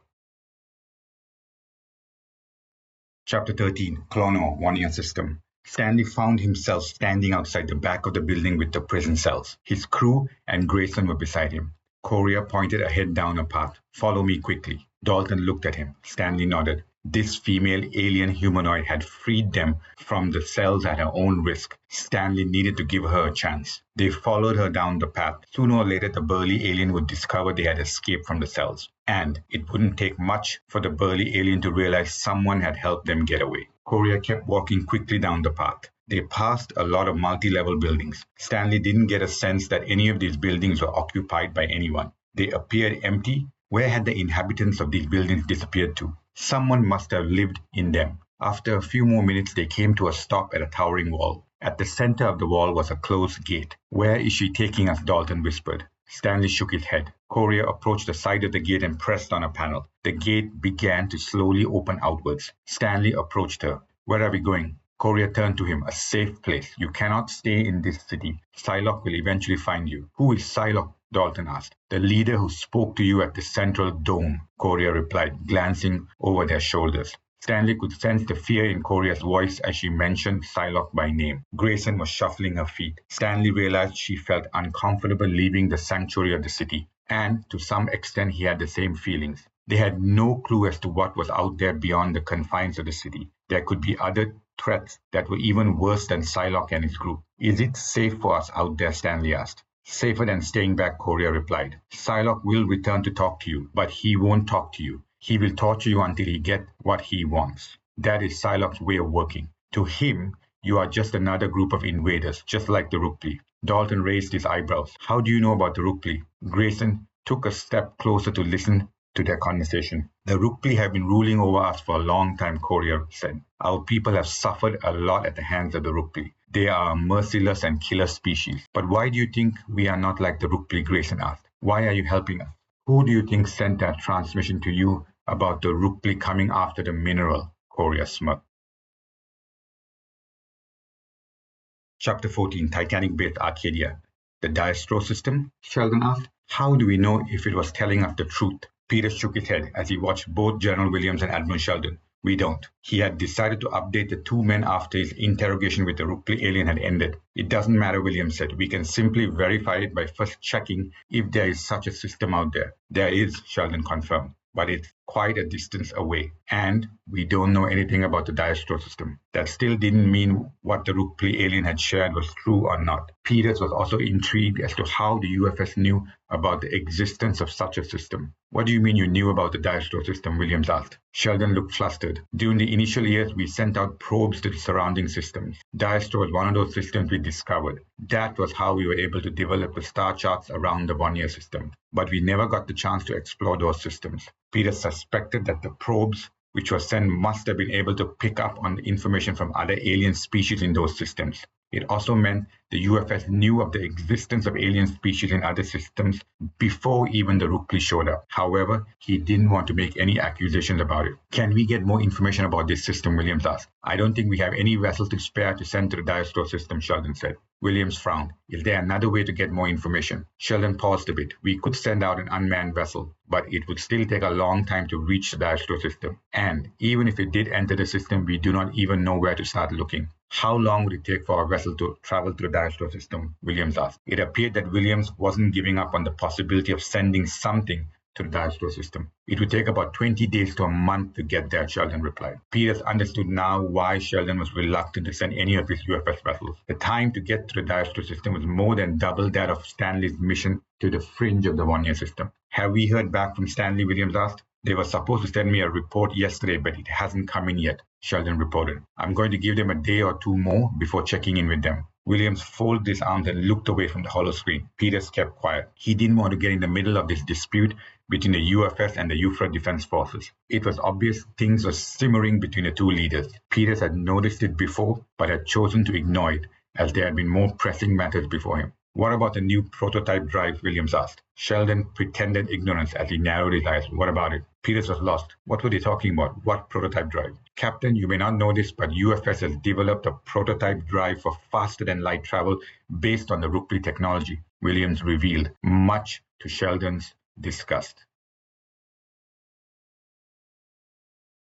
Chapter 13, Clono, Warning System. Stanley found himself standing outside the back of the building with the prison cells. His crew and Grayson were beside him. Courier pointed ahead down a path. Follow me quickly. Dalton looked at him. Stanley nodded. This female alien humanoid had freed them from the cells at her own risk. Stanley needed to give her a chance. They followed her down the path. Sooner or later, the burly alien would discover they had escaped from the cells. And it wouldn't take much for the burly alien to realize someone had helped them get away. Courier kept walking quickly down the path. They passed a lot of multi-level buildings. Stanley didn't get a sense that any of these buildings were occupied by anyone. They appeared empty. Where had the inhabitants of these buildings disappeared to? Someone must have lived in them. After a few more minutes, they came to a stop at a towering wall. At the center of the wall was a closed gate. Where is she taking us? Dalton whispered. Stanley shook his head. Courier approached the side of the gate and pressed on a panel. The gate began to slowly open outwards. Stanley approached her. Where are we going? Courier turned to him. A safe place. You cannot stay in this city. Psylocke will eventually find you. Who is Psylocke? Dalton asked. The leader who spoke to you at the central dome, Courier replied, glancing over their shoulders. Stanley could sense the fear in Courier's voice as she mentioned Psylocke by name. Grayson was shuffling her feet. Stanley realized she felt uncomfortable leaving the sanctuary of the city, and to some extent he had the same feelings. They had no clue as to what was out there beyond the confines of the city. There could be other threats that were even worse than Psylocke and his group. Is it safe for us out there? Stanley asked. Safer than staying back, Courier replied. Psylocke will return to talk to you, but he won't talk to you. He will torture you until he gets what he wants. That is Psylocke's way of working. To him, you are just another group of invaders, just like the Rukpli. Dalton raised his eyebrows. How do you know about the Rukpli? Grayson took a step closer to listen to their conversation. The Rukpli have been ruling over us for a long time, Courier said. Our people have suffered a lot at the hands of the Rukpli. They are a merciless and killer species. But why do you think we are not like the Rukpli? Grayson asked. Why are you helping us? Who do you think sent that transmission to you about the Rukpli coming after the mineral? Courier smirked. Chapter 14, Titanic-based Arcadia. The Diastro system? Sheldon asked. How do we know if it was telling us the truth? Peter shook his head as he watched both General Williams and Admiral Sheldon. We don't. He had decided to update the two men after his interrogation with the Rukpli alien had ended. It doesn't matter, Williams said. We can simply verify it by first checking if there is such a system out there. There is, Sheldon confirmed, but it's quite a distance away. And we don't know anything about the Diastro system. That still didn't mean what the Rukpli alien had shared was true or not. Peters was also intrigued as to how the UFS knew about the existence of such a system. What do you mean you knew about the Diastro system? Williams asked. Sheldon looked flustered. During the initial years, we sent out probes to the surrounding systems. Diastro was one of those systems we discovered. That was how we were able to develop the star charts around the Bonnier system. But we never got the chance to explore those systems. Peters suspected that the probes which was sent must have been able to pick up on the information from other alien species in those systems. It also meant the UFS knew of the existence of alien species in other systems before even the Rukpli showed up. However, he didn't want to make any accusations about it. Can we get more information about this system? Williams asked. I don't think we have any vessels to spare to send to the Diastore system, Sheldon said. Williams frowned. Is there another way to get more information? Sheldon paused a bit. We could send out an unmanned vessel, but it would still take a long time to reach the Diastore system. And even if it did enter the system, we do not even know where to start looking. How long would it take for a vessel to travel to the Diastore system? Williams asked. It appeared that Williams wasn't giving up on the possibility of sending something to the Diastore system. It would take about 20 days to a month to get there, Sheldon replied. Peters understood now why Sheldon was reluctant to send any of his UFS vessels. The time to get to the Diastore system was more than double that of Stanley's mission to the fringe of the One-Year system. Have we heard back from Stanley? Williams asked. They were supposed to send me a report yesterday, but it hasn't come in yet, Sheldon reported. I'm going to give them a day or two more before checking in with them. Williams folded his arms and looked away from the hollow screen. Peters kept quiet. He didn't want to get in the middle of this dispute between the UFS and the Euphra Defense Forces. It was obvious things were simmering between the two leaders. Peters had noticed it before, but had chosen to ignore it, as there had been more pressing matters before him. What about the new prototype drive? Williams asked. Sheldon pretended ignorance as he narrowed his eyes. What about it? Peters was lost. What were they talking about? What prototype drive? Captain, you may not know this, but UFS has developed a prototype drive for faster-than-light travel based on the Rukpli technology, Williams revealed, much to Sheldon's disgust.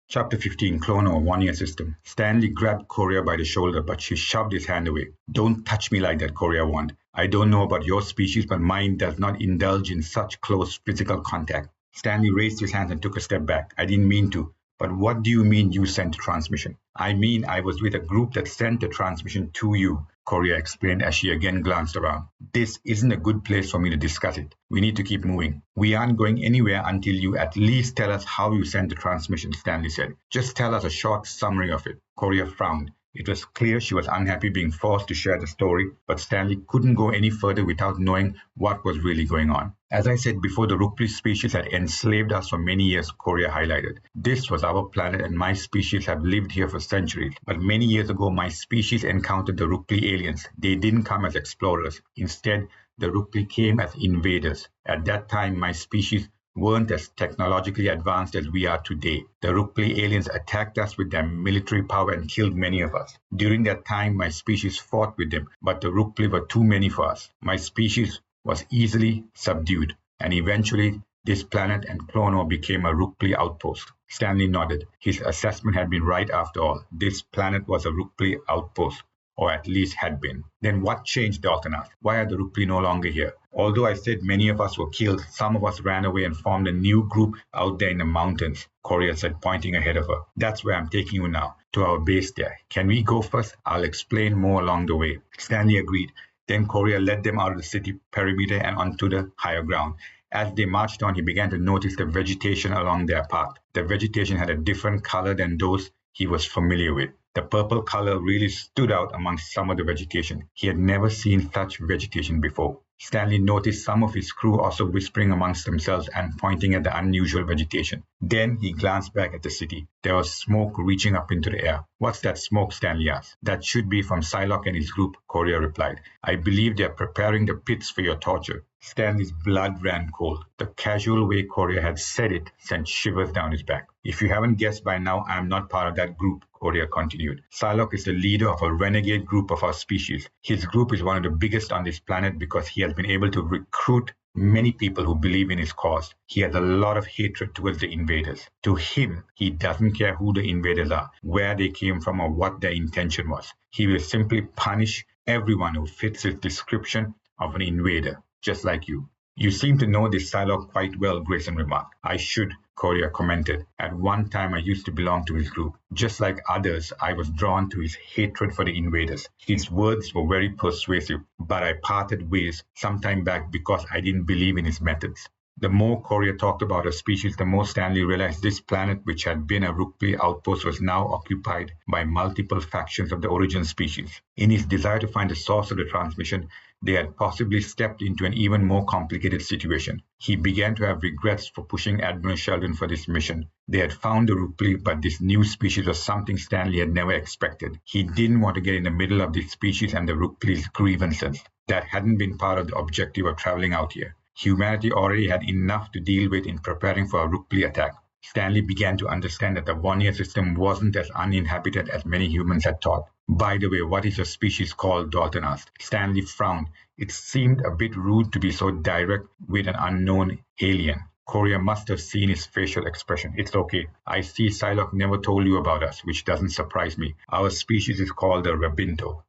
Chapter 15, Clono, One-Year System. Stanley grabbed Korea by the shoulder, but she shoved his hand away. Don't touch me like that, Korea warned. I don't know about your species, but mine does not indulge in such close physical contact. Stanley raised his hands and took a step back. I didn't mean to. But what do you mean you sent a transmission? I mean I was with a group that sent a transmission to you, Korea explained as she again glanced around. This isn't a good place for me to discuss it. We need to keep moving. We aren't going anywhere until you at least tell us how you sent the transmission, Stanley said. Just tell us a short summary of it. Korea frowned. It was clear she was unhappy being forced to share the story, but Stanley couldn't go any further without knowing what was really going on. As I said before, the Rukpli species had enslaved us for many years, Korea highlighted. This was our planet and my species have lived here for centuries. But many years ago, my species encountered the Rukpli aliens. They didn't come as explorers. Instead, the Rukpli came as invaders. At that time, my species weren't as technologically advanced as we are today. The Rukpli aliens attacked us with their military power and killed many of us. During that time, my species fought with them, but the Rukpli were too many for us. My species was easily subdued, and eventually this planet and Clono became a Rukpli outpost. Stanley nodded. His assessment had been right after all. This planet was a Rukpli outpost, or at least had been. Then what changed, Dalton asked. Why are the Rukpli no longer here? Although I said many of us were killed, some of us ran away and formed a new group out there in the mountains, Korea said, pointing ahead of her. That's where I'm taking you now, to our base there. Can we go first? I'll explain more along the way. Stanley agreed. Then Korea led them out of the city perimeter and onto the higher ground. As they marched on, he began to notice the vegetation along their path. The vegetation had a different color than those he was familiar with. The purple color really stood out amongst some of the vegetation. He had never seen such vegetation before. Stanley noticed some of his crew also whispering amongst themselves and pointing at the unusual vegetation. Then he glanced back at the city. There was smoke reaching up into the air. What's that smoke? Stanley asked. That should be from Psylocke and his group, Korea replied. I believe they're preparing the pits for your torture. Stanley's blood ran cold. The casual way Korea had said it sent shivers down his back. If you haven't guessed by now, I'm not part of that group, Korea continued. Psylocke is the leader of a renegade group of our species. His group is one of the biggest on this planet because he has been able to recruit many people who believe in his cause. He has a lot of hatred towards the invaders. To him, he doesn't care who the invaders are, where they came from, or what their intention was. He will simply punish everyone who fits his description of an invader, just like you. You seem to know this Psylocke quite well, Grayson remarked. I should, Korea commented. At one time I used to belong to his group. Just like others, I was drawn to his hatred for the invaders. His words were very persuasive, but I parted ways some time back because I didn't believe in his methods. The more Korea talked about her species, the more Stanley realized this planet, which had been a Rukpli outpost, was now occupied by multiple factions of the origin species. In his desire to find the source of the transmission, they had possibly stepped into an even more complicated situation. He began to have regrets for pushing Admiral Sheldon for this mission. They had found the Rukpli, but this new species was something Stanley had never expected. He didn't want to get in the middle of this species and the Rukpli's grievances. That hadn't been part of the objective of traveling out here. Humanity already had enough to deal with in preparing for a Rukpli attack. Stanley began to understand that the Vonnier system wasn't as uninhabited as many humans had thought. By the way, what is your species called? Dalton asked. Stanley frowned. It seemed a bit rude to be so direct with an unknown alien. Korea must have seen his facial expression. It's okay. I see Psylocke never told you about us, which doesn't surprise me. Our species is called the Rabinto.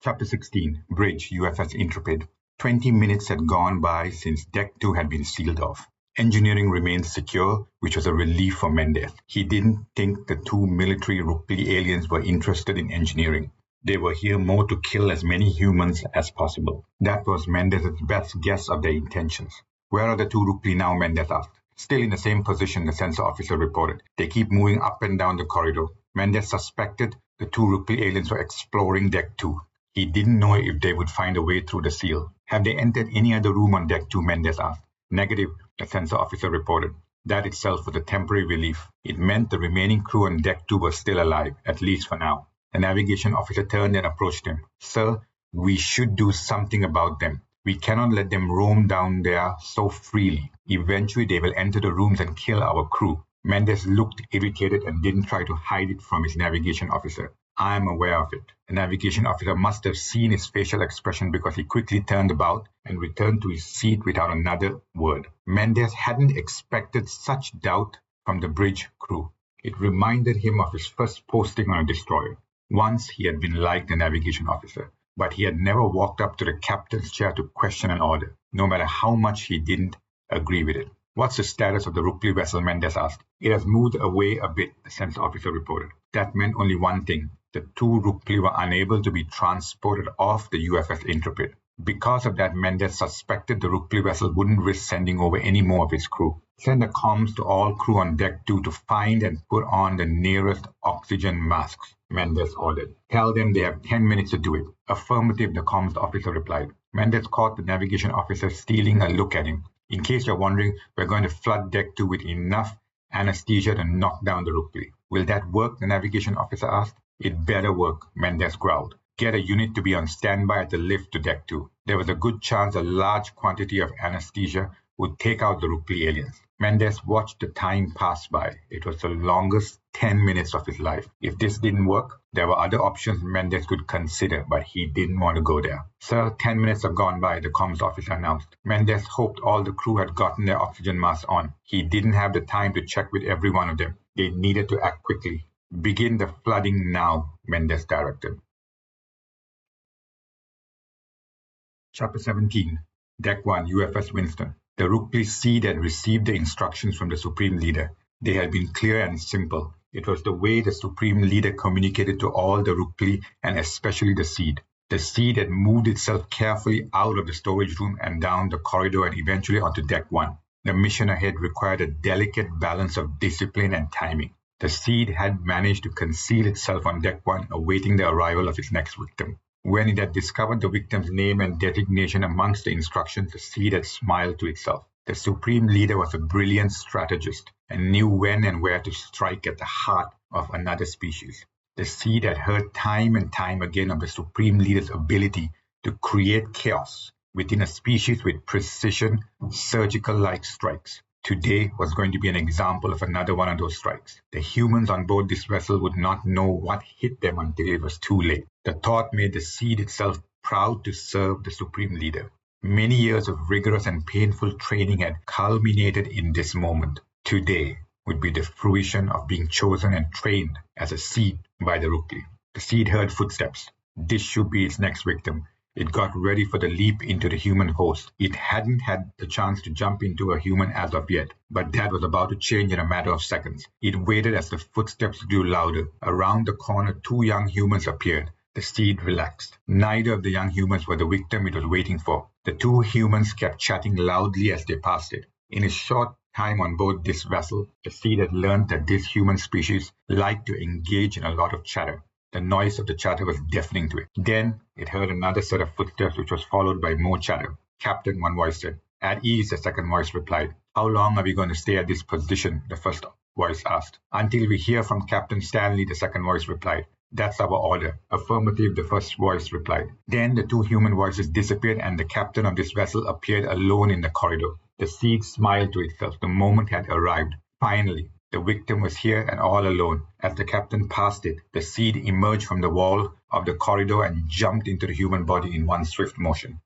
Chapter 16. Bridge, UFS Intrepid. 20 minutes had gone by since Deck 2 had been sealed off. Engineering remained secure, which was a relief for Mendez. He didn't think the two military Rukpli aliens were interested in engineering. They were here more to kill as many humans as possible. That was Mendez's best guess of their intentions. Where are the two Rukpli now? Mendez asked. Still in the same position, the sensor officer reported. They keep moving up and down the corridor. Mendez suspected the two Rukpli aliens were exploring Deck 2. He didn't know if they would find a way through the seal. Have they entered any other room on Deck 2? Mendez asked. Negative, the sensor officer reported. That itself was a temporary relief. It meant the remaining crew on Deck 2 was still alive, at least for now. The navigation officer turned and approached him. Sir, we should do something about them. We cannot let them roam down there so freely. Eventually they will enter the rooms and kill our crew. Mendez looked irritated and didn't try to hide it from his navigation officer. I am aware of it. The navigation officer must have seen his facial expression because he quickly turned about and returned to his seat without another word. Mendez hadn't expected such doubt from the bridge crew. It reminded him of his first posting on a destroyer. Once he had been like the navigation officer, but he had never walked up to the captain's chair to question an order, no matter how much he didn't agree with it. What's the status of the Rukpli vessel? Mendez asked. It has moved away a bit, the sensor officer reported. That meant only one thing. The two Rukpli were unable to be transported off the UFS Intrepid. Because of that, Mendez suspected the Rukpli vessel wouldn't risk sending over any more of its crew. Send the comms to all crew on Deck 2 to find and put on the nearest oxygen masks, Mendez ordered. Tell them they have 10 minutes to do it. Affirmative, the comms officer replied. Mendez caught the navigation officer stealing a look at him. In case you're wondering, we're going to flood Deck 2 with enough anesthesia to knock down the Rukpli. Will that work? The navigation officer asked. It better work, Mendez growled. Get a unit to be on standby at the lift to Deck 2. There was a good chance a large quantity of anesthesia would take out the Rukpli aliens. Mendez watched the time pass by. It was the longest 10 minutes of his life. If this didn't work, there were other options Mendez could consider, but he didn't want to go there. Sir, 10 minutes have gone by, the comms officer announced. Mendez hoped all the crew had gotten their oxygen masks on. He didn't have the time to check with every one of them. They needed to act quickly. Begin the flooding now, Mendez directed. Chapter 17. Deck 1, UFS Winston. The Rukpli Seed had received the instructions from the Supreme Leader. They had been clear and simple. It was the way the Supreme Leader communicated to all the Rukpli and especially the Seed. The Seed had moved itself carefully out of the storage room and down the corridor and eventually onto Deck 1. The mission ahead required a delicate balance of discipline and timing. The Seed had managed to conceal itself on Deck 1, awaiting the arrival of its next victim. When it had discovered the victim's name and designation amongst the instructions, the Seed had smiled to itself. The Supreme Leader was a brilliant strategist and knew when and where to strike at the heart of another species. The Seed had heard time and time again of the Supreme Leader's ability to create chaos within a species with precision, surgical-like strikes. Today was going to be an example of another one of those strikes. The humans on board this vessel would not know what hit them until it was too late. The thought made the Seed itself proud to serve the Supreme Leader. Many years of rigorous and painful training had culminated in this moment. Today would be the fruition of being chosen and trained as a Seed by the Rukpli. The Seed heard footsteps. This should be its next victim. It got ready for the leap into the human host. It hadn't had the chance to jump into a human as of yet, but that was about to change in a matter of seconds. It waited as the footsteps grew louder. Around the corner, two young humans appeared. The Seige relaxed. Neither of the young humans were the victim it was waiting for. The two humans kept chatting loudly as they passed it. In a short time on board this vessel, the Seige had learned that this human species liked to engage in a lot of chatter. The noise of the chatter was deafening to it. Then it heard another set of footsteps, which was followed by more chatter. "Captain," one voice said. "At ease," the second voice replied. "How long are we going to stay at this position?" the first voice asked. "Until we hear from Captain Stanley," the second voice replied. "That's our order." "Affirmative," the first voice replied. Then the two human voices disappeared and the captain of this vessel appeared alone in the corridor. The Seige smiled to itself. The moment had arrived. Finally, the victim was here and all alone. As the captain passed it, the Seige emerged from the wall of the corridor and jumped into the human body in one swift motion.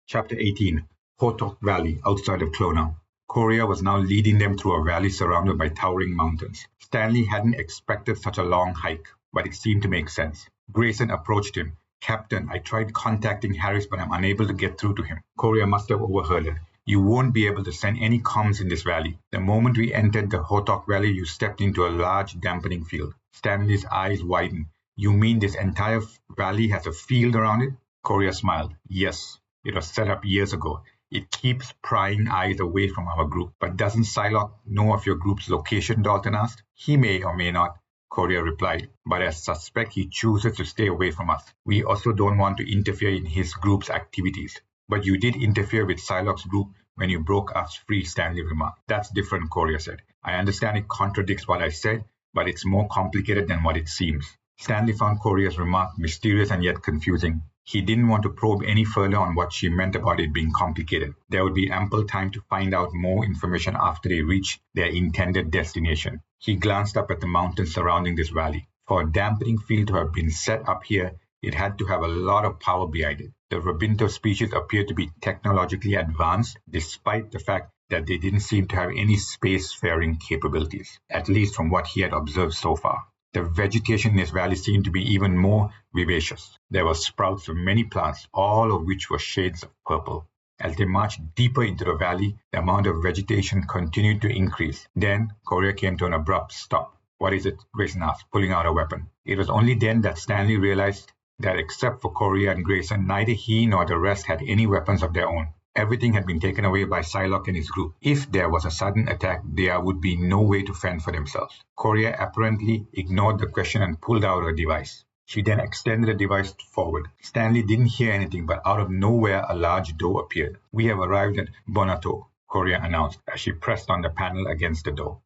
Chapter 18. Hotok Valley, outside of Clonau. Korea was now leading them through a valley surrounded by towering mountains. Stanley hadn't expected such a long hike, but it seemed to make sense. Grayson approached him. "Captain, I tried contacting Harris, but I'm unable to get through to him." Korea must have overheard it. "You won't be able to send any comms in this valley. The moment we entered the Hotok Valley, you stepped into a large dampening field." Stanley's eyes widened. "You mean this entire valley has a field around it?" Korea smiled. "Yes. It was set up years ago. It keeps prying eyes away from our group." "But doesn't Psylocke know of your group's location?" Dalton asked. "He may or may not," Korea replied, "but I suspect he chooses to stay away from us. We also don't want to interfere in his group's activities." "But you did interfere with Psylocke's group when you broke us free," Stanley remarked. "That's different," Korea said. "I understand it contradicts what I said, but it's more complicated than what it seems." Stanley found Korea's remark mysterious and yet confusing. He didn't want to probe any further on what she meant about it being complicated. There would be ample time to find out more information after they reached their intended destination. He glanced up at the mountains surrounding this valley. For a dampening field to have been set up here, it had to have a lot of power behind it. The Robinto species appeared to be technologically advanced, despite the fact that they didn't seem to have any spacefaring capabilities, at least from what he had observed so far. The vegetation in this valley seemed to be even more vivacious. There were sprouts of many plants, all of which were shades of purple. As they marched deeper into the valley, the amount of vegetation continued to increase. Then, Korea came to an abrupt stop. "What is it?" Grayson asked, pulling out a weapon. It was only then that Stanley realized that except for Korea and Grayson, neither he nor the rest had any weapons of their own. Everything had been taken away by Psylocke and his group. If there was a sudden attack, there would be no way to fend for themselves. Korea apparently ignored the question and pulled out her device. She then extended the device forward. Stanley didn't hear anything, but out of nowhere a large door appeared. "We have arrived at Bonato," Korea announced as she pressed on the panel against the door.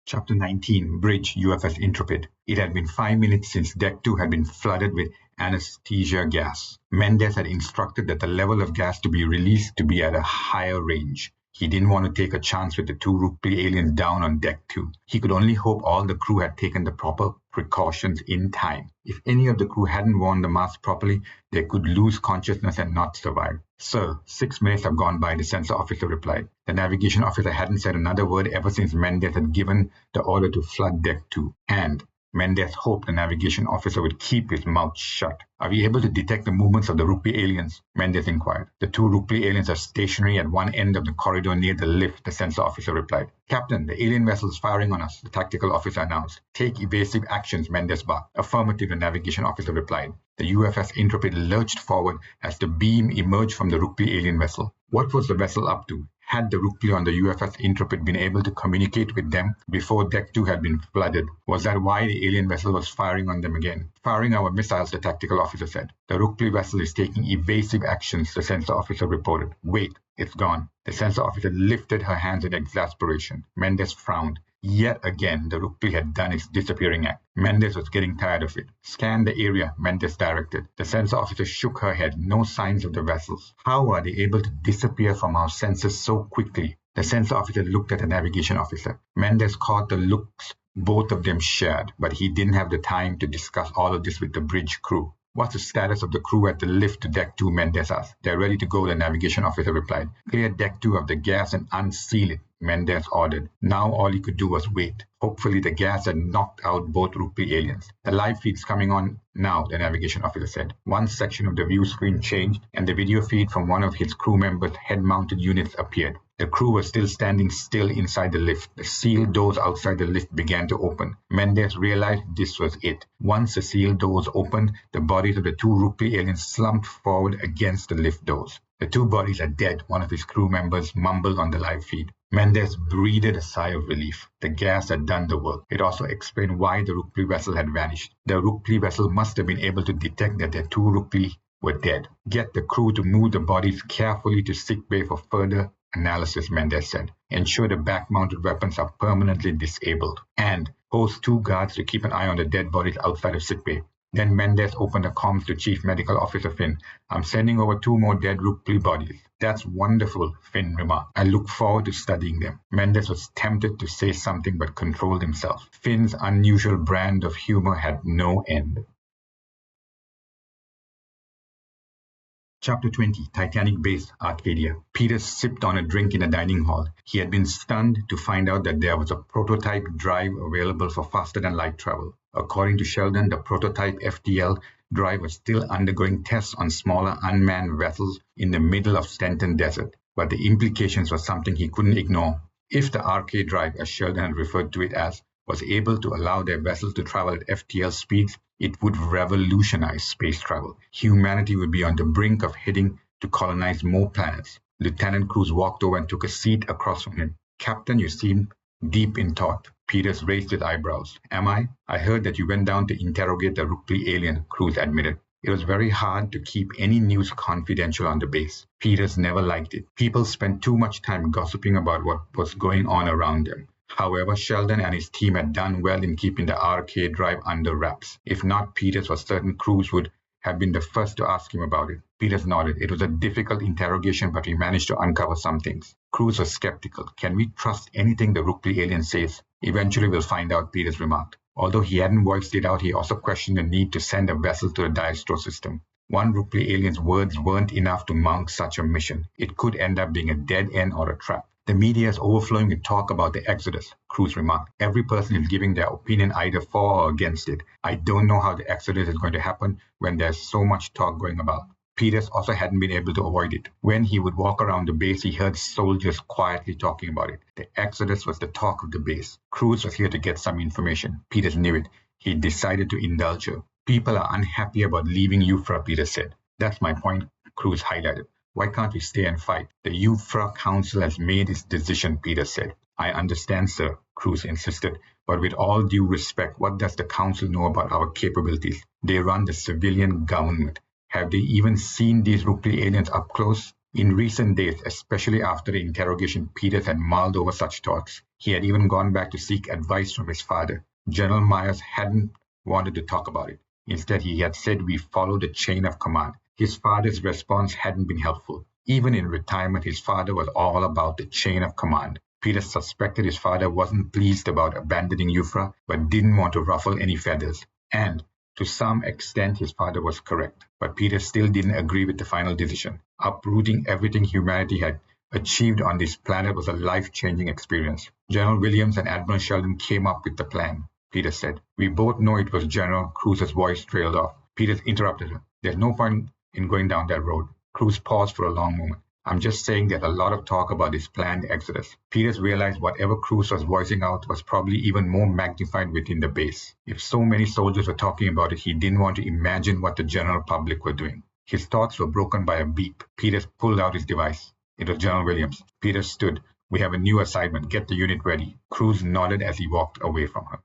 Chapter 19. Bridge, UFS Intrepid. It had been 5 minutes since Deck 2 had been flooded with anesthesia gas. Mendez had instructed that the level of gas to be released to be at a higher range. He didn't want to take a chance with the two Rukpli aliens down on Deck 2. He could only hope all the crew had taken the proper precautions in time. If any of the crew hadn't worn the mask properly, they could lose consciousness and not survive. "Sir, 6 minutes have gone by," the sensor officer replied. The navigation officer hadn't said another word ever since Mendez had given the order to flood Deck 2. And Mendez hoped the navigation officer would keep his mouth shut. "Are we able to detect the movements of the Rukpli aliens?" Mendez inquired. "The two Rukpli aliens are stationary at one end of the corridor near the lift," the sensor officer replied. "Captain, the alien vessel is firing on us," the tactical officer announced. "Take evasive actions," Mendez barked. "Affirmative," the navigation officer replied. The UFS Intrepid lurched forward as the beam emerged from the Rukpli alien vessel. What was the vessel up to? Had the Rukpli on the UFS Intrepid been able to communicate with them before Deck 2 had been flooded? Was that why the alien vessel was firing on them again? "Firing our missiles," the tactical officer said. "The Rukpli vessel is taking evasive actions," the sensor officer reported. "Wait, it's gone." The sensor officer lifted her hands in exasperation. Mendez frowned. Yet again, the Rukpli had done its disappearing act. Mendez was getting tired of it. "Scan the area," Mendez directed. The sensor officer shook her head. No signs of the vessels. How are they able to disappear from our senses so quickly? The sensor officer looked at the navigation officer. Mendez caught the looks both of them shared, but he didn't have the time to discuss all of this with the bridge crew. "What's the status of the crew at the lift to Deck 2, Mendez asked. "They're ready to go," the navigation officer replied. "Clear Deck 2 of the gas and unseal it," Mendez ordered. Now all he could do was wait. Hopefully the gas had knocked out both Rukpli aliens. "The live feed's coming on now," the navigation officer said. One section of the view screen changed, and the video feed from one of his crew members' head-mounted units appeared. The crew was still standing still inside the lift. The sealed doors outside the lift began to open. Mendes realized this was it. Once the sealed doors opened, the bodies of the two Rukpli aliens slumped forward against the lift doors. "The two bodies are dead," one of his crew members mumbled on the live feed. Mendes breathed a sigh of relief. The gas had done the work. It also explained why the Rukpli vessel had vanished. The Rukpli vessel must have been able to detect that their two Rukpli were dead. "Get the crew to move the bodies carefully to sickbay for further analysis," Mendes said. "Ensure the back-mounted weapons are permanently disabled. And post 2 guards to keep an eye on the dead bodies outside of sickbay." Then Mendes opened the comms to Chief Medical Officer Finn. "I'm sending over 2 more dead Rukpli bodies." "That's wonderful," Finn remarked. "I look forward to studying them." Mendes was tempted to say something but controlled himself. Finn's unusual brand of humor had no end. Chapter 20, Titanic Base, Arcadia. Peter sipped on a drink in the dining hall. He had been stunned to find out that there was a prototype drive available for faster-than-light travel. According to Sheldon, the prototype FTL drive was still undergoing tests on smaller unmanned vessels in the middle of Stanton Desert, but the implications were something he couldn't ignore. If the RK drive, as Sheldon had referred to it as, was able to allow their vessels to travel at FTL speeds, it would revolutionize space travel. Humanity would be on the brink of heading to colonize more planets. Lieutenant Cruz walked over and took a seat across from him. "Captain, you seem deep in thought." Peters raised his eyebrows. "Am I? I heard that you went down to interrogate the Rukpli alien," Cruz admitted. "It was very hard to keep any news confidential on the base." Peters never liked it. People spent too much time gossiping about what was going on around them. However, Sheldon and his team had done well in keeping the RK drive under wraps. If not, Peters was certain Cruz would have been the first to ask him about it. Peters nodded. "It was a difficult interrogation, but we managed to uncover some things." Cruz was skeptical. "Can we trust anything the Rukpli alien says?" "Eventually we'll find out," Peters remarked. Although he hadn't voiced it out, he also questioned the need to send a vessel to the Diastro system. One Rukpli alien's words weren't enough to mount such a mission. It could end up being a dead end or a trap. "The media is overflowing with talk about the Exodus," Cruz remarked. "Every person is giving their opinion either for or against it. I don't know how the Exodus is going to happen when there's so much talk going about." Peters also hadn't been able to avoid it. When he would walk around the base, he heard soldiers quietly talking about it. The Exodus was the talk of the base. Cruz was here to get some information. Peters knew it. He decided to indulge her. "People are unhappy about leaving Euphra," Peters said. "That's my point," Cruz highlighted. "Why can't we stay and fight?" "The Euphra Council has made its decision," Peters said. "I understand, sir," Cruz insisted. "But with all due respect, what does the Council know about our capabilities? They run the civilian government. Have they even seen these Rukpli aliens up close?" In recent days, especially after the interrogation, Peters had mulled over such thoughts. He had even gone back to seek advice from his father. General Myers hadn't wanted to talk about it. Instead, he had said, "We follow the chain of command." His father's response hadn't been helpful. Even in retirement, his father was all about the chain of command. Peter suspected his father wasn't pleased about abandoning Euphra, but didn't want to ruffle any feathers. And, to some extent, his father was correct. But Peter still didn't agree with the final decision. Uprooting everything humanity had achieved on this planet was a life-changing experience. "General Williams and Admiral Sheldon came up with the plan," Peter said. "We both know it was General." Cruz's voice trailed off. Peters interrupted her. "There's no point in going down that road." Cruz paused for a long moment. "I'm just saying there's a lot of talk about this planned exodus." Peters realized whatever Cruz was voicing out was probably even more magnified within the base. If so many soldiers were talking about it, he didn't want to imagine what the general public were doing. His thoughts were broken by a beep. Peters pulled out his device. It was General Williams. Peters stood. "We have a new assignment. Get the unit ready." Cruz nodded as he walked away from her.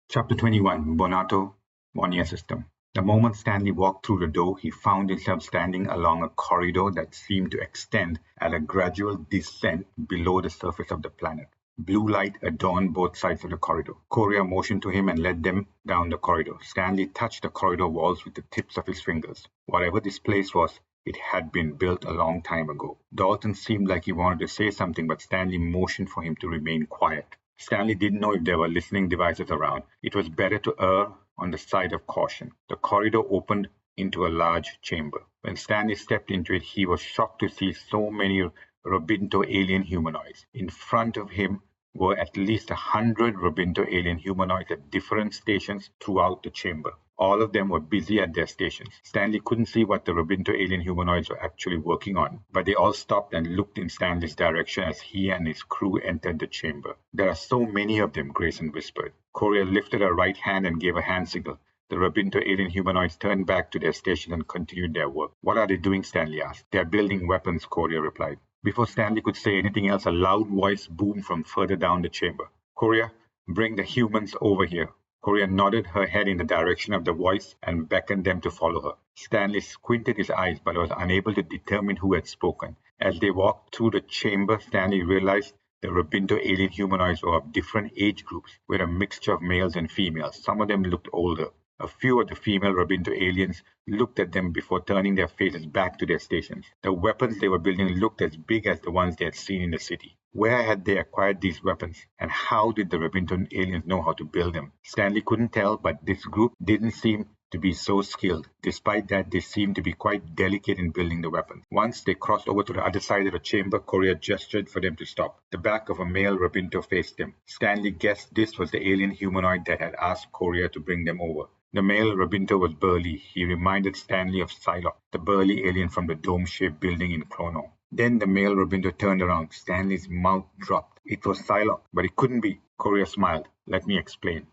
Chapter 21, Bonato, Monia System. The moment Stanley walked through the door, he found himself standing along a corridor that seemed to extend at a gradual descent below the surface of the planet. Blue light adorned both sides of the corridor. Korea motioned to him and led them down the corridor. Stanley touched the corridor walls with the tips of his fingers. Whatever this place was, it had been built a long time ago. Dalton seemed like he wanted to say something, but Stanley motioned for him to remain quiet. Stanley didn't know if there were listening devices around. It was better to err on the side of caution. The corridor opened into a large chamber. When Stanley stepped into it, he was shocked to see so many Robinto alien humanoids. In front of him were at least 100 Robinto alien humanoids at different stations throughout the chamber. All of them were busy at their stations. Stanley couldn't see what the Robinto alien humanoids were actually working on, but they all stopped and looked in Stanley's direction as he and his crew entered the chamber. "There are so many of them," Grayson whispered. Korea lifted her right hand and gave a hand signal. The Robinto alien humanoids turned back to their station and continued their work. "What are they doing?" Stanley asked. "They are building weapons," Korea replied. Before Stanley could say anything else, a loud voice boomed from further down the chamber. "Korea, bring the humans over here." Korea nodded her head in the direction of the voice and beckoned them to follow her. Stanley squinted his eyes but was unable to determine who had spoken. As they walked through the chamber, Stanley realized the Robinto alien humanoids were of different age groups, with a mixture of males and females. Some of them looked older. A few of the female Robinto aliens looked at them before turning their faces back to their stations. The weapons they were building looked as big as the ones they had seen in the city. Where had they acquired these weapons, and how did the Robinto aliens know how to build them? Stanley couldn't tell, but this group didn't seem to be so skilled. Despite that, they seemed to be quite delicate in building the weapons. Once they crossed over to the other side of the chamber, Korea gestured for them to stop. The back of a male Robinto faced them. Stanley guessed this was the alien humanoid that had asked Korea to bring them over. The male Robinto was burly. He reminded Stanley of Psylocke, the burly alien from the dome-shaped building in Chrono. Then the male Robinto turned around. Stanley's mouth dropped. It was Psylocke, but it couldn't be. Korea smiled. "Let me explain."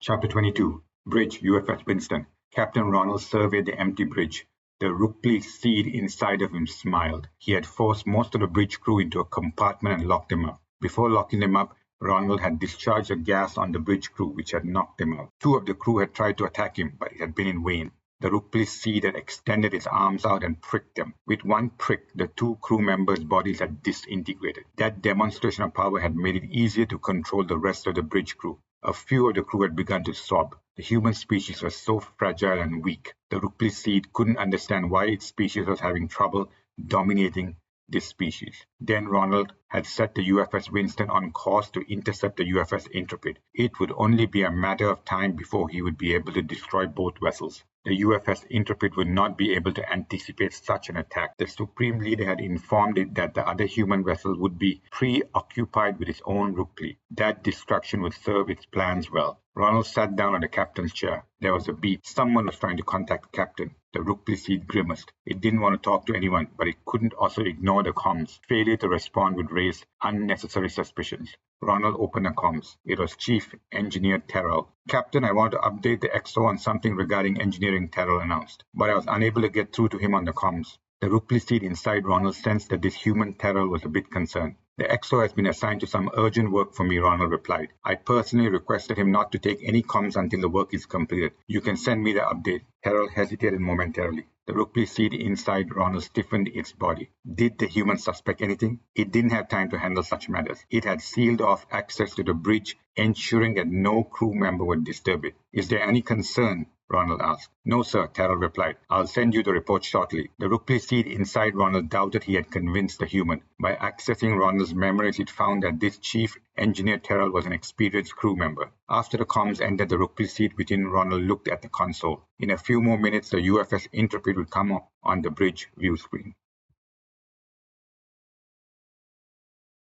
Chapter 22. Bridge, UFS Winston. Captain Ronald surveyed the empty bridge. The Rukpli seed inside of him smiled. He had forced most of the bridge crew into a compartment and locked them up. Before locking them up, Ronald had discharged a gas on the bridge crew, which had knocked them out. Two of the crew had tried to attack him, but it had been in vain. The Rukpli seed had extended its arms out and pricked them. With one prick, the two crew members' bodies had disintegrated. That demonstration of power had made it easier to control the rest of the bridge crew. A few of the crew had begun to sob. The human species was so fragile and weak. The Rukpli seed couldn't understand why its species was having trouble dominating this species. Then Ronald had set the UFS Winston on course to intercept the UFS Intrepid. It would only be a matter of time before he would be able to destroy both vessels. The UFS Intrepid would not be able to anticipate such an attack. The Supreme Leader had informed it that the other human vessel would be preoccupied with its own Rukpli. That destruction would serve its plans well. Ronald sat down on the captain's chair. There was a beep. Someone was trying to contact the captain. The Rukpli seed grimaced. It didn't want to talk to anyone, but it couldn't also ignore the comms. Failure to respond would raise unnecessary suspicions. Ronald opened the comms. It was Chief Engineer Terrell. "Captain, I want to update the XO on something regarding engineering," Terrell announced, but I was unable to get through to him on the comms. The Rukpli seed inside Ronald sensed that this human Terrell was a bit concerned. "The XO has been assigned to some urgent work for me," Ronald replied. "I personally requested him not to take any comms until the work is completed. You can send me the update." Terrell hesitated momentarily. The Rukpli seed inside Ronald stiffened its body. Did the human suspect anything? It didn't have time to handle such matters. It had sealed off access to the bridge, ensuring that no crew member would disturb it. "Is there any concern?" Ronald asked. "No, sir," Terrell replied. "I'll send you the report shortly." The Rukpli seed inside Ronald doubted he had convinced the human. By accessing Ronald's memories, it found that this Chief Engineer Terrell was an experienced crew member. After the comms ended, the Rukpli seed within Ronald looked at the console. In a few more minutes, the UFS Intrepid would come up on the bridge view screen.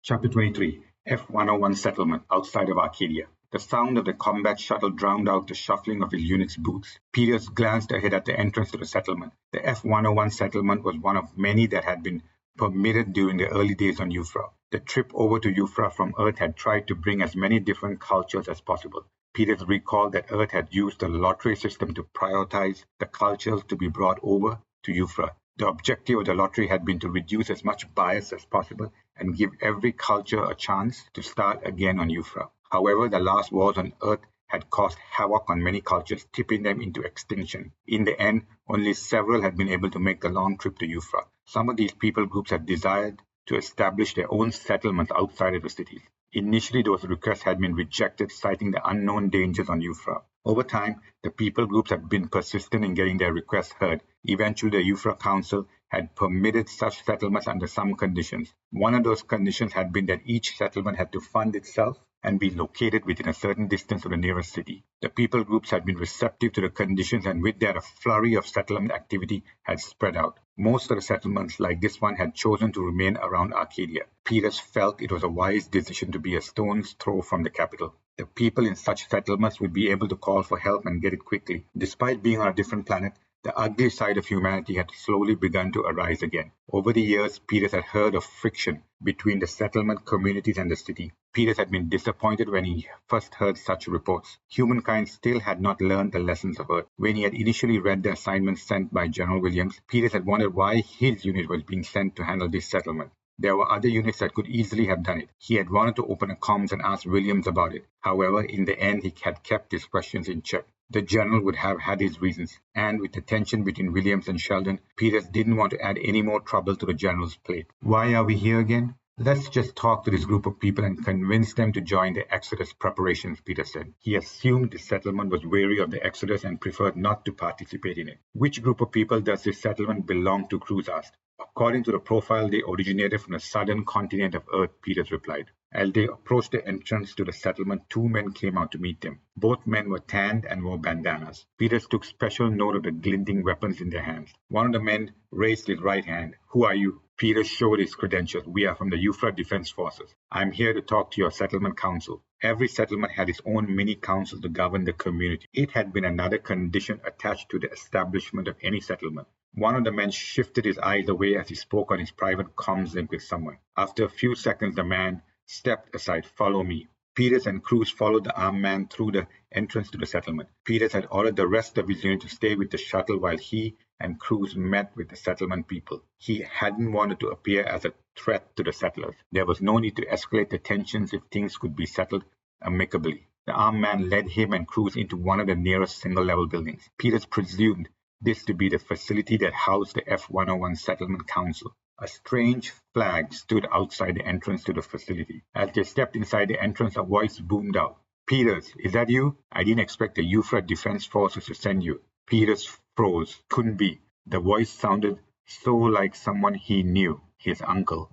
Chapter 23. F-101 Settlement outside of Arcadia. The sound of the combat shuttle drowned out the shuffling of his unit's boots. Peters glanced ahead at the entrance to the settlement. The F-101 settlement was one of many that had been permitted during the early days on Euphra. The trip over to Euphra from Earth had tried to bring as many different cultures as possible. Peters recalled that Earth had used the lottery system to prioritize the cultures to be brought over to Euphra. The objective of the lottery had been to reduce as much bias as possible and give every culture a chance to start again on Euphra. However, the last wars on Earth had caused havoc on many cultures, tipping them into extinction. In the end, only several had been able to make the long trip to Euphra. Some of these people groups had desired to establish their own settlements outside of the cities. Initially, those requests had been rejected, citing the unknown dangers on Euphra. Over time, the people groups had been persistent in getting their requests heard. Eventually, the Euphra Council had permitted such settlements under some conditions. One of those conditions had been that each settlement had to fund itself and be located within a certain distance of the nearest city. The people groups had been receptive to the conditions, and with that, a flurry of settlement activity had spread out. Most of the settlements, like this one, had chosen to remain around Arcadia. Peters felt it was a wise decision to be a stone's throw from the capital. The people in such settlements would be able to call for help and get it quickly. Despite being on a different planet, the ugly side of humanity had slowly begun to arise again. Over the years, Peters had heard of friction between the settlement communities and the city. Peters had been disappointed when he first heard such reports. Humankind still had not learned the lessons of Earth. When he had initially read the assignment sent by General Williams, Peters had wondered why his unit was being sent to handle this settlement. There were other units that could easily have done it. He had wanted to open a comms and ask Williams about it. However, in the end, he had kept his questions in check. The general would have had his reasons, and with the tension between Williams and Sheldon, Peters didn't want to add any more trouble to the general's plate. Why are we here again? Let's just talk to this group of people and convince them to join the Exodus preparations, Peters said. He assumed the settlement was wary of the Exodus and preferred not to participate in it. Which group of people does this settlement belong to? Cruz asked. According to the profile, they originated from the southern continent of Earth, Peters replied. As they approached the entrance to the settlement, two men came out to meet them. Both men were tanned and wore bandanas. Peters took special note of the glinting weapons in their hands. One of the men raised his right hand. Who are you? Peters showed his credentials. We are from the Euphra Defense Forces. I'm here to talk to your settlement council. Every settlement had its own mini-council to govern the community. It had been another condition attached to the establishment of any settlement. One of the men shifted his eyes away as he spoke on his private comms link with someone. After a few seconds, the man stepped aside. Follow me. Peters and Cruz followed the armed man through the entrance to the settlement. Peters had ordered the rest of his unit to stay with the shuttle while he and Cruz met with the settlement people. He hadn't wanted to appear as a threat to the settlers. There was no need to escalate the tensions if things could be settled amicably. The armed man led him and Cruz into one of the nearest single-level buildings. Peters presumed this to be the facility that housed the F-101 Settlement Council. A strange flag stood outside the entrance to the facility. As they stepped inside the entrance, a voice boomed out. Peters, is that you? I didn't expect the Euphra Defense Forces to send you. Peters froze. Couldn't be. The voice sounded so like someone he knew, his uncle.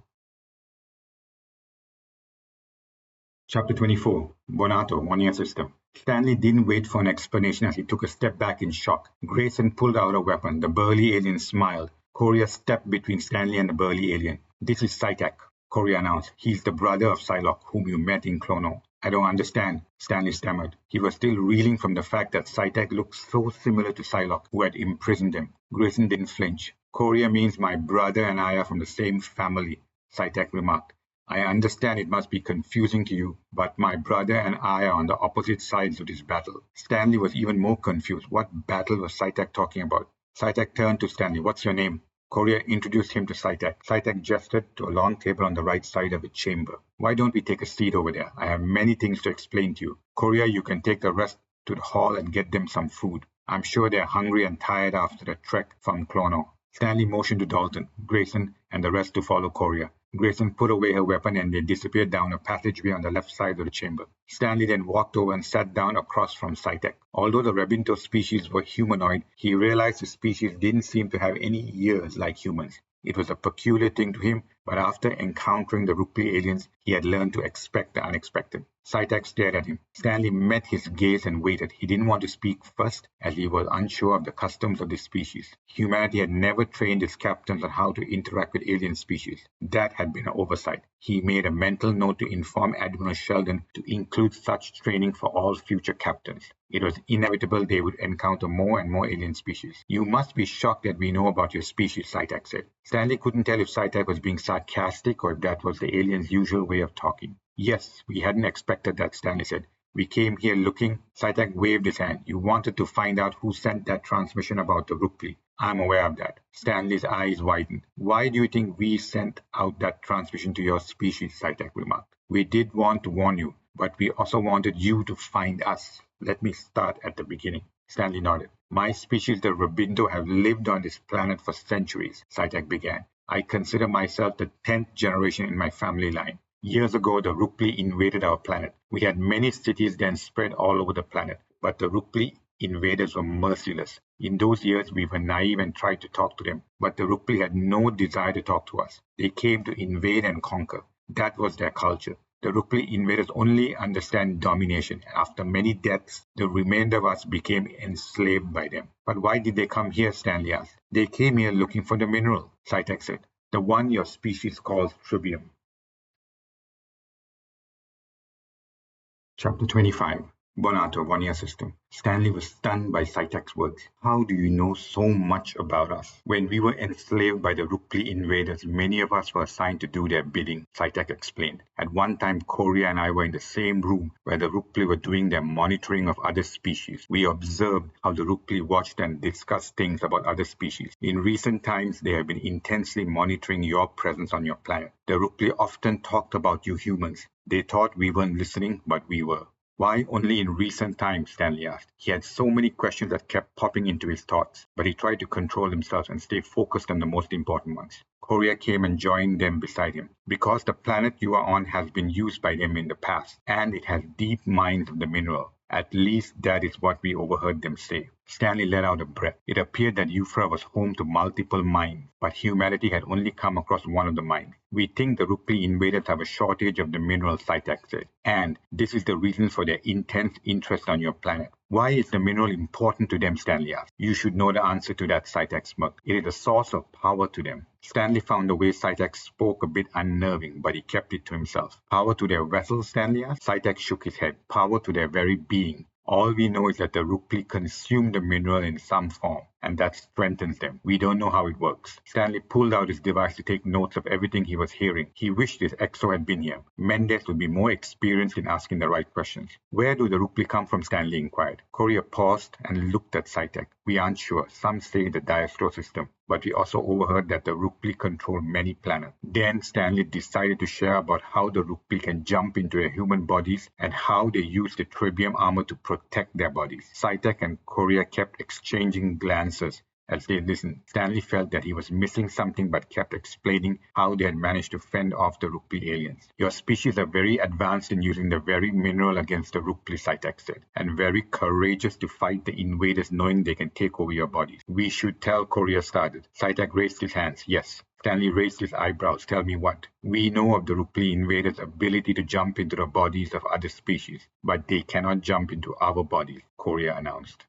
Chapter 24. Bonato, 1 year system. Stanley didn't wait for an explanation as he took a step back in shock. Grayson pulled out a weapon. The burly alien smiled. Korea stepped between Stanley and the burly alien. This is Seige, Korea announced. He's the brother of Psylocke, whom you met in Clono. I don't understand, Stanley stammered. He was still reeling from the fact that Seige looked so similar to Psylocke, who had imprisoned him. Grayson didn't flinch. Korea means my brother and I are from the same family, Seige remarked. I understand it must be confusing to you, but my brother and I are on the opposite sides of this battle. Stanley was even more confused. What battle was Seige talking about? Seige turned to Stanley. What's your name? Korea introduced him to Seige. Seige gestured to a long table on the right side of the chamber. Why don't we take a seat over there? I have many things to explain to you. Korea, you can take the rest to the hall and get them some food. I'm sure they're hungry and tired after the trek from Clono. Stanley motioned to Dalton, Grayson, and the rest to follow Korea. Grayson put away her weapon and they disappeared down a passageway on the left side of the chamber. Stanley then walked over and sat down across from Seige. Although the Rebinto species were humanoid, he realized the species didn't seem to have any ears like humans. It was a peculiar thing to him, but after encountering the Rukpli aliens, he had learned to expect the unexpected. Seige stared at him. Stanley met his gaze and waited. He didn't want to speak first, as he was unsure of the customs of this species. Humanity had never trained its captains on how to interact with alien species. That had been an oversight. He made a mental note to inform Admiral Sheldon to include such training for all future captains. It was inevitable they would encounter more and more alien species. You must be shocked that we know about your species, Seige said. Stanley couldn't tell if Seige was being sarcastic or if that was the alien's usual way of talking. Yes, we hadn't expected that, Stanley said. We came here looking. Seige waved his hand. You wanted to find out who sent that transmission about the Rukpli. I'm aware of that. Stanley's eyes widened. Why do you think we sent out that transmission to your species? Seige remarked. We did want to warn you, but we also wanted you to find us. Let me start at the beginning. Stanley nodded. My species, the Rebinto, have lived on this planet for centuries, Seige began. I consider myself the 10th generation in my family line. Years ago, the Rukpli invaded our planet. We had many cities then spread all over the planet, but the Rukpli invaders were merciless. In those years, we were naive and tried to talk to them, but the Rukpli had no desire to talk to us. They came to invade and conquer. That was their culture. The Rukpli invaders only understand domination. After many deaths, the remainder of us became enslaved by them. But why did they come here? Stanley asked. They came here looking for the mineral, Seige said. The one your species calls Trebium. Chapter 25. Bonato, Vonia System. Stanley was stunned by Saitek's words. How do you know so much about us? When we were enslaved by the Rukpli invaders, many of us were assigned to do their bidding, Saitek explained. At one time, Korea and I were in the same room where the Rukpli were doing their monitoring of other species. We observed how the Rukpli watched and discussed things about other species. In recent times, they have been intensely monitoring your presence on your planet. The Rukpli often talked about you humans. They thought we weren't listening, but we were. Why only in recent times? Stanley asked. He had so many questions that kept popping into his thoughts, but he tried to control himself and stay focused on the most important ones. Korea came and joined them beside him. Because the planet you are on has been used by them in the past, and it has deep mines of the mineral. At least that is what we overheard them say. Stanley let out a breath. It appeared that Euphra was home to multiple mines, but humanity had only come across one of the mines. We think the Rukpli invaders have a shortage of the mineral, Saitek said, and this is the reason for their intense interest on your planet. Why is the mineral important to them? Stanley asked. You should know the answer to that, Saitek smirked. It is a source of power to them. Stanley found the way Saitek spoke a bit unnerving, but he kept it to himself. Power to their vessels? Stanley asked. Saitek shook his head. Power to their very being. All we know is that the Rukpli consume the mineral in some form, and that strengthens them. We don't know how it works. Stanley pulled out his device to take notes of everything he was hearing. He wished his XO had been here. Mendes would be more experienced in asking the right questions. Where do the Rukpli come from? Stanley inquired. Korea paused and looked at Saitek. We aren't sure. Some say the Diastro system, but we also overheard that the Rukpli control many planets. Then Stanley decided to share about how the Rukpli can jump into their human bodies and how they use the Trebium armor to protect their bodies. Saitek and Korea kept exchanging glances as they listened. Stanley felt that he was missing something but kept explaining how they had managed to fend off the Rukpli aliens. Your species are very advanced in using the very mineral against the Rukpli, Saitek said, and very courageous to fight the invaders knowing they can take over your bodies. We should tell, Korea started. Saitek raised his hands. Yes. Stanley raised his eyebrows. Tell me what? We know of the Rukpli invaders' ability to jump into the bodies of other species, but they cannot jump into our bodies, Korea announced.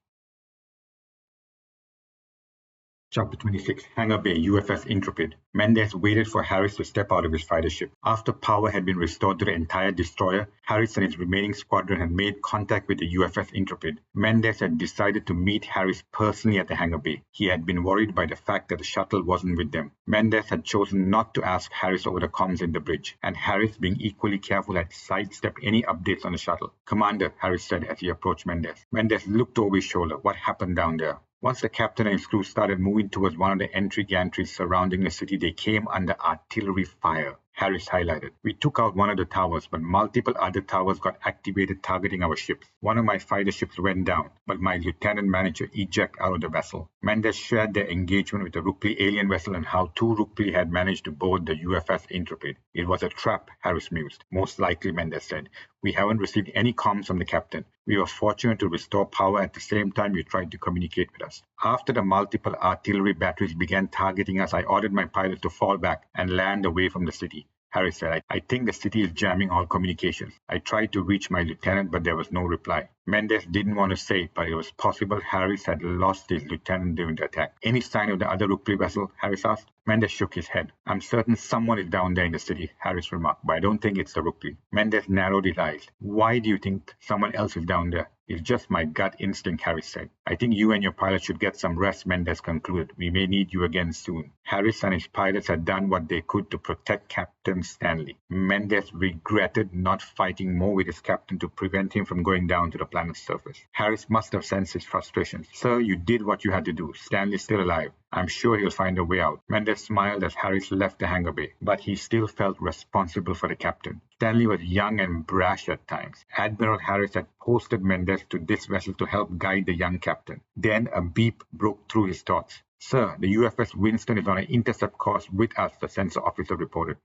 Chapter 26. Hangar Bay, UFS Intrepid. Mendes waited for Harris to step out of his fighter ship. After power had been restored to the entire destroyer, Harris and his remaining squadron had made contact with the UFS Intrepid. Mendes had decided to meet Harris personally at the hangar bay. He had been worried by the fact that the shuttle wasn't with them. Mendes had chosen not to ask Harris over the comms in the bridge, and Harris, being equally careful, had sidestepped any updates on the shuttle. Commander, Harris said as he approached Mendes. Mendes looked over his shoulder. What happened down there? Once the captain and his crew started moving towards one of the entry gantries surrounding the city, they came under artillery fire. Harris highlighted. We took out one of the towers, but multiple other towers got activated targeting our ships. One of my fighter ships went down, but my lieutenant managed to eject out of the vessel. Mendes shared their engagement with the Rukpli alien vessel and how two Rukpli had managed to board the UFS Intrepid. It was a trap, Harris mused. Most likely, Mendes said. We haven't received any comms from the captain. We were fortunate to restore power at the same time you tried to communicate with us. After the multiple artillery batteries began targeting us, I ordered my pilot to fall back and land away from the city. Harris said, I think the city is jamming all communications. I tried to reach my lieutenant, but there was no reply. Mendes didn't want to say it, but it was possible Harris had lost his lieutenant during the attack. Any sign of the other Rukpli vessel? Harris asked. Mendes shook his head. I'm certain someone is down there in the city, Harris remarked, but I don't think it's the Rukpli. Mendes narrowed his eyes. Why do you think someone else is down there? It's just my gut instinct, Harris said. I think you and your pilot should get some rest, Mendes concluded. We may need you again soon. Harris and his pilots had done what they could to protect Captain Stanley. Mendes regretted not fighting more with his captain to prevent him from going down to the planet's surface. Harris must have sensed his frustration. Sir, you did what you had to do. Stanley's still alive. I'm sure he'll find a way out. Mendes smiled as Harris left the hangar bay, but he still felt responsible for the captain. Stanley was young and brash at times. Admiral Harris had posted Mendes to this vessel to help guide the young captain. Then a beep broke through his thoughts. Sir, the UFS Winston is on an intercept course with us, the sensor officer reported.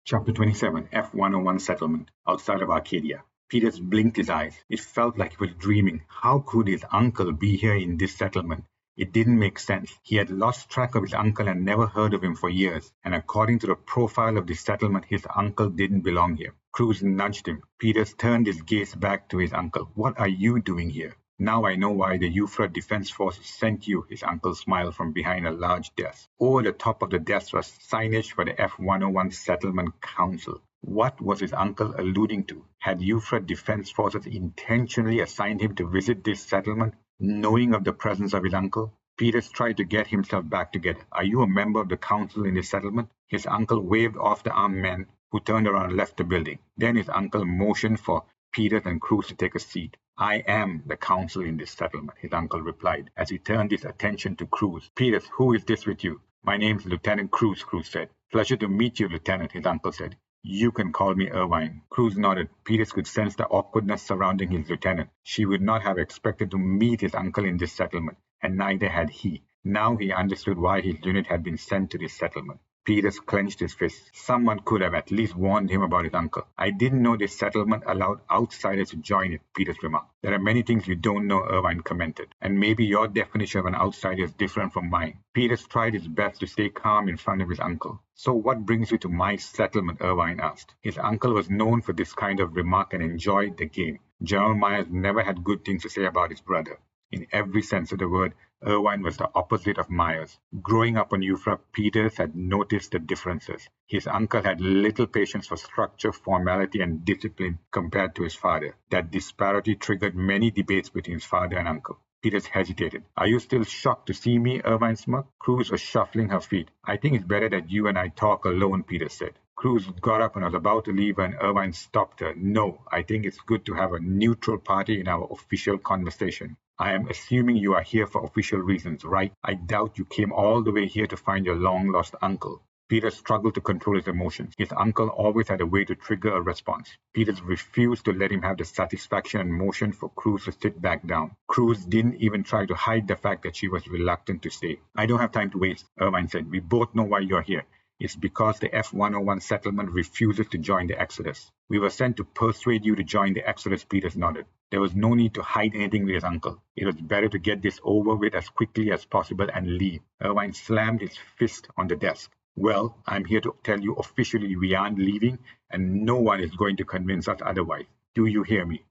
Chapter 27, F-101 Settlement, outside of Arcadia. Peters blinked his eyes. It felt like he was dreaming. How could his uncle be here in this settlement? It didn't make sense. He had lost track of his uncle and never heard of him for years. And according to the profile of the settlement, his uncle didn't belong here. Cruz nudged him. Peters turned his gaze back to his uncle. What are you doing here? Now I know why the Euphra Defense Forces sent you, his uncle smiled from behind a large desk. Over the top of the desk was signage for the F-101 Settlement Council. What was his uncle alluding to? Had Euphra Defense Forces intentionally assigned him to visit this settlement, knowing of the presence of his uncle? Peters tried to get himself back together. Are you a member of the council in this settlement? His uncle waved off the armed men, who turned around and left the building. Then his uncle motioned for Peters and Cruz to take a seat. I am the council in this settlement, his uncle replied, as he turned his attention to Cruz. Peters, who is this with you? My name's Lieutenant Cruz, Cruz said. Pleasure to meet you, Lieutenant, his uncle said. You can call me Irvine. Cruz nodded. Peters could sense the awkwardness surrounding his lieutenant. She would not have expected to meet his uncle in this settlement, and neither had he. Now he understood why his unit had been sent to this settlement. Peters clenched his fist. Someone could have at least warned him about his uncle. I didn't know this settlement allowed outsiders to join it, Peters remarked. There are many things you don't know, Irvine commented, and maybe your definition of an outsider is different from mine. Peters tried his best to stay calm in front of his uncle. So what brings you to my settlement, Irvine asked. His uncle was known for this kind of remark and enjoyed the game. General Myers never had good things to say about his brother. In every sense of the word, Irvine was the opposite of Myers. Growing up on Euphra, Peters had noticed the differences. His uncle had little patience for structure, formality, and discipline compared to his father. That disparity triggered many debates between his father and uncle. Peters hesitated. Are you still shocked to see me? Irvine smirked. Cruz was shuffling her feet. I think it's better that you and I talk alone, Peters said. Cruz got up and was about to leave when Irvine stopped her. No, I think it's good to have a neutral party in our official conversation. I am assuming you are here for official reasons, right? I doubt you came all the way here to find your long-lost uncle. Peters struggled to control his emotions. His uncle always had a way to trigger a response. Peters refused to let him have the satisfaction and motioned for Cruz to sit back down. Cruz didn't even try to hide the fact that she was reluctant to stay. I don't have time to waste, Irvine said. We both know why you're here. It's because the F-101 settlement refuses to join the Exodus. We were sent to persuade you to join the Exodus, Peters nodded. There was no need to hide anything with his uncle. It was better to get this over with as quickly as possible and leave. Irvine slammed his fist on the desk. Well, I'm here to tell you officially we aren't leaving, and no one is going to convince us otherwise. Do you hear me?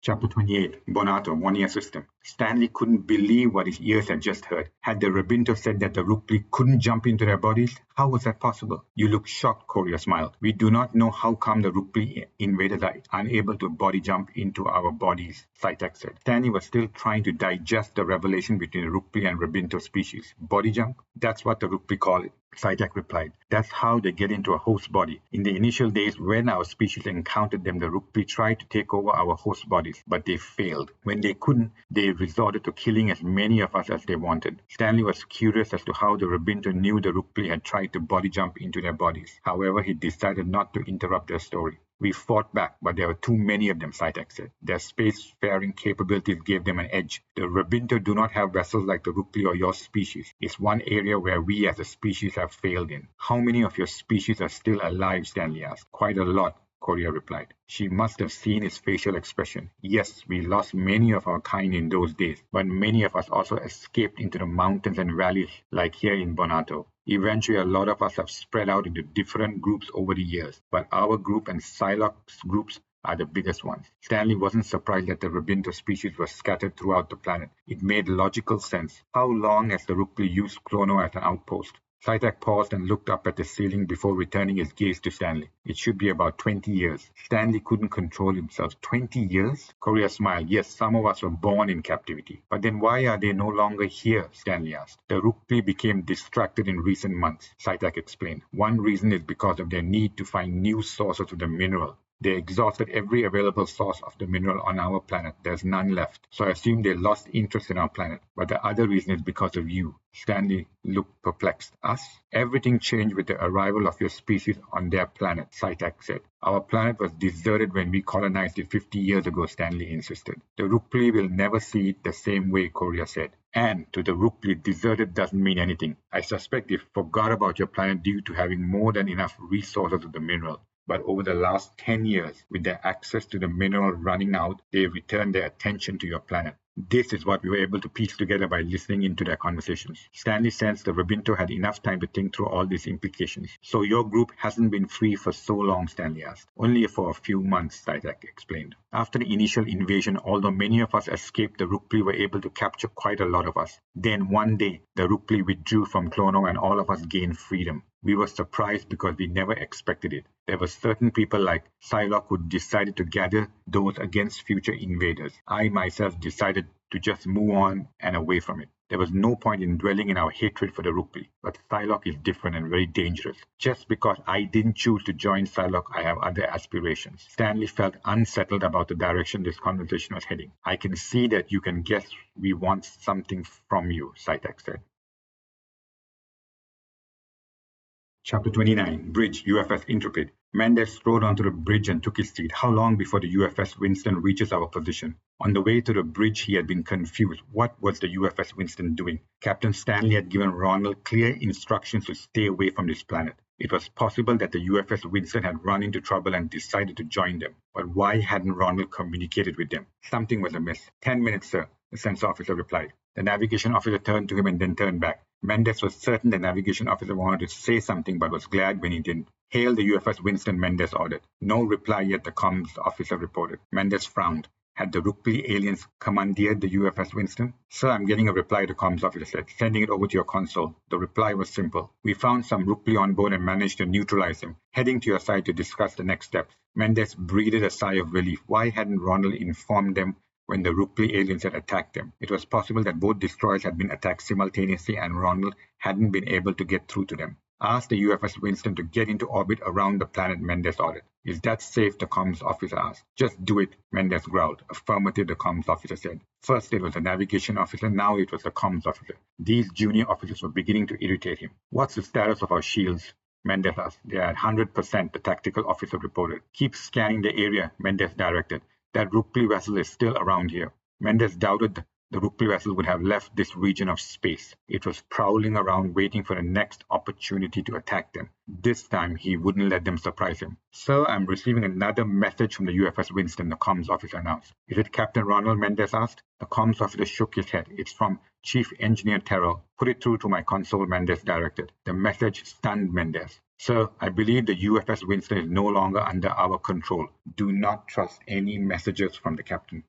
Chapter 28, Bonato, one-year system. Stanley couldn't believe what his ears had just heard. Had the Rabinto said that the Rukpli couldn't jump into their bodies? How was that possible? You look shocked, Korea smiled. We do not know how come the Rukpli invaders are unable to body jump into our bodies, Seige said. Stanley was still trying to digest the revelation between the Rukpli and Rabinto species. Body jump? That's what the Rukpli call it. Seige replied. That's how they get into a host body. In the initial days when our species encountered them, the Rukpli tried to take over our host bodies, but they failed. When they couldn't, they resorted to killing as many of us as they wanted. Stanley was curious as to how the Rabinto knew the Rukpli had tried to body jump into their bodies. However, he decided not to interrupt their story. We fought back, but there were too many of them, Seige said. Their spacefaring capabilities gave them an edge. The Rabinto do not have vessels like the Rukpli or your species. It's one area where we as a species have failed in. How many of your species are still alive, Stanley asked. Quite a lot, Korea replied. She must have seen his facial expression. Yes, we lost many of our kind in those days, but many of us also escaped into the mountains and valleys like here in Bonato. Eventually, a lot of us have spread out into different groups over the years, but our group and Psylocke's groups are the biggest ones. Stanley wasn't surprised that the Rabinto species were scattered throughout the planet. It made logical sense. How long has the Rukpli used Chrono as an outpost? Seige paused and looked up at the ceiling before returning his gaze to Stanley. It should be about 20 years. Stanley couldn't control himself. 20 years? Korea smiled. Yes, some of us were born in captivity. But then why are they no longer here? Stanley asked. The Rukpli became distracted in recent months, Seige explained. One reason is because of their need to find new sources of the mineral. They exhausted every available source of the mineral on our planet. There's none left. So I assume they lost interest in our planet. But the other reason is because of you. Stanley looked perplexed. Us? Everything changed with the arrival of your species on their planet, Seige said. Our planet was deserted when we colonized it 50 years ago, Stanley insisted. The Rukpli will never see it the same way, Korea said. And to the Rukpli, deserted doesn't mean anything. I suspect they forgot about your planet due to having more than enough resources of the mineral. But over the last 10 years, with their access to the mineral running out, they returned their attention to your planet. This is what we were able to piece together by listening into their conversations. Stanley sensed the Rabinto had enough time to think through all these implications. So your group hasn't been free for so long, Stanley asked. Only for a few months, Seige explained. After the initial invasion, although many of us escaped, the Rukpli were able to capture quite a lot of us. Then one day, the Rukpli withdrew from Chrono and all of us gained freedom. We were surprised because we never expected it. There were certain people like Seige who decided to gather those against future invaders. I myself decided to just move on and away from it. There was no point in dwelling in our hatred for the Rukpli, but Seige is different and very dangerous. Just because I didn't choose to join Seige, I have other aspirations. Stanley felt unsettled about the direction this conversation was heading. I can see that you can guess we want something from you, Seige said. Chapter 29, Bridge, UFS Intrepid. Mendes strode onto the bridge and took his seat. How long before the UFS Winston reaches our position? On the way to the bridge, he had been confused. What was the UFS Winston doing? Captain Stanley had given Ronald clear instructions to stay away from this planet. It was possible that the UFS Winston had run into trouble and decided to join them. But why hadn't Ronald communicated with them? Something was amiss. 10 minutes, sir, the sensor officer replied. The navigation officer turned to him and then turned back. Mendes was certain the navigation officer wanted to say something but was glad when he didn't. Hail the UFS Winston, Mendes ordered. No reply yet, the comms officer reported. Mendes frowned. Had the Rukpli aliens commandeered the UFS Winston? Sir, I'm getting a reply, the comms officer said. Sending it over to your console. The reply was simple. We found some Rukpli on board and managed to neutralize him. Heading to your side to discuss the next steps. Mendes breathed a sigh of relief. Why hadn't Ronald informed them when the Rukpli aliens had attacked them? It was possible that both destroyers had been attacked simultaneously and Ronald hadn't been able to get through to them. Ask the UFS Winston to get into orbit around the planet, Mendes ordered. Is that safe? The comms officer asked. Just do it, Mendes growled. Affirmative, the comms officer said. First it was the navigation officer, now it was the comms officer. These junior officers were beginning to irritate him. What's the status of our shields? Mendes asked. They are at 100%, the tactical officer reported. Keep scanning the area, Mendes directed. That Rukpli vessel is still around here. Mendes doubted the Rukpli vessel would have left this region of space. It was prowling around waiting for the next opportunity to attack them. This time he wouldn't let them surprise him. Sir, I'm receiving another message from the UFS Winston, the comms officer announced. Is it Captain Ronald? Mendes asked. The comms officer shook his head. It's from Chief Engineer Terrell. Put it through to my console, Mendes directed. The message stunned Mendes. Sir, I believe the UFS Winston is no longer under our control. Do not trust any messages from the captain.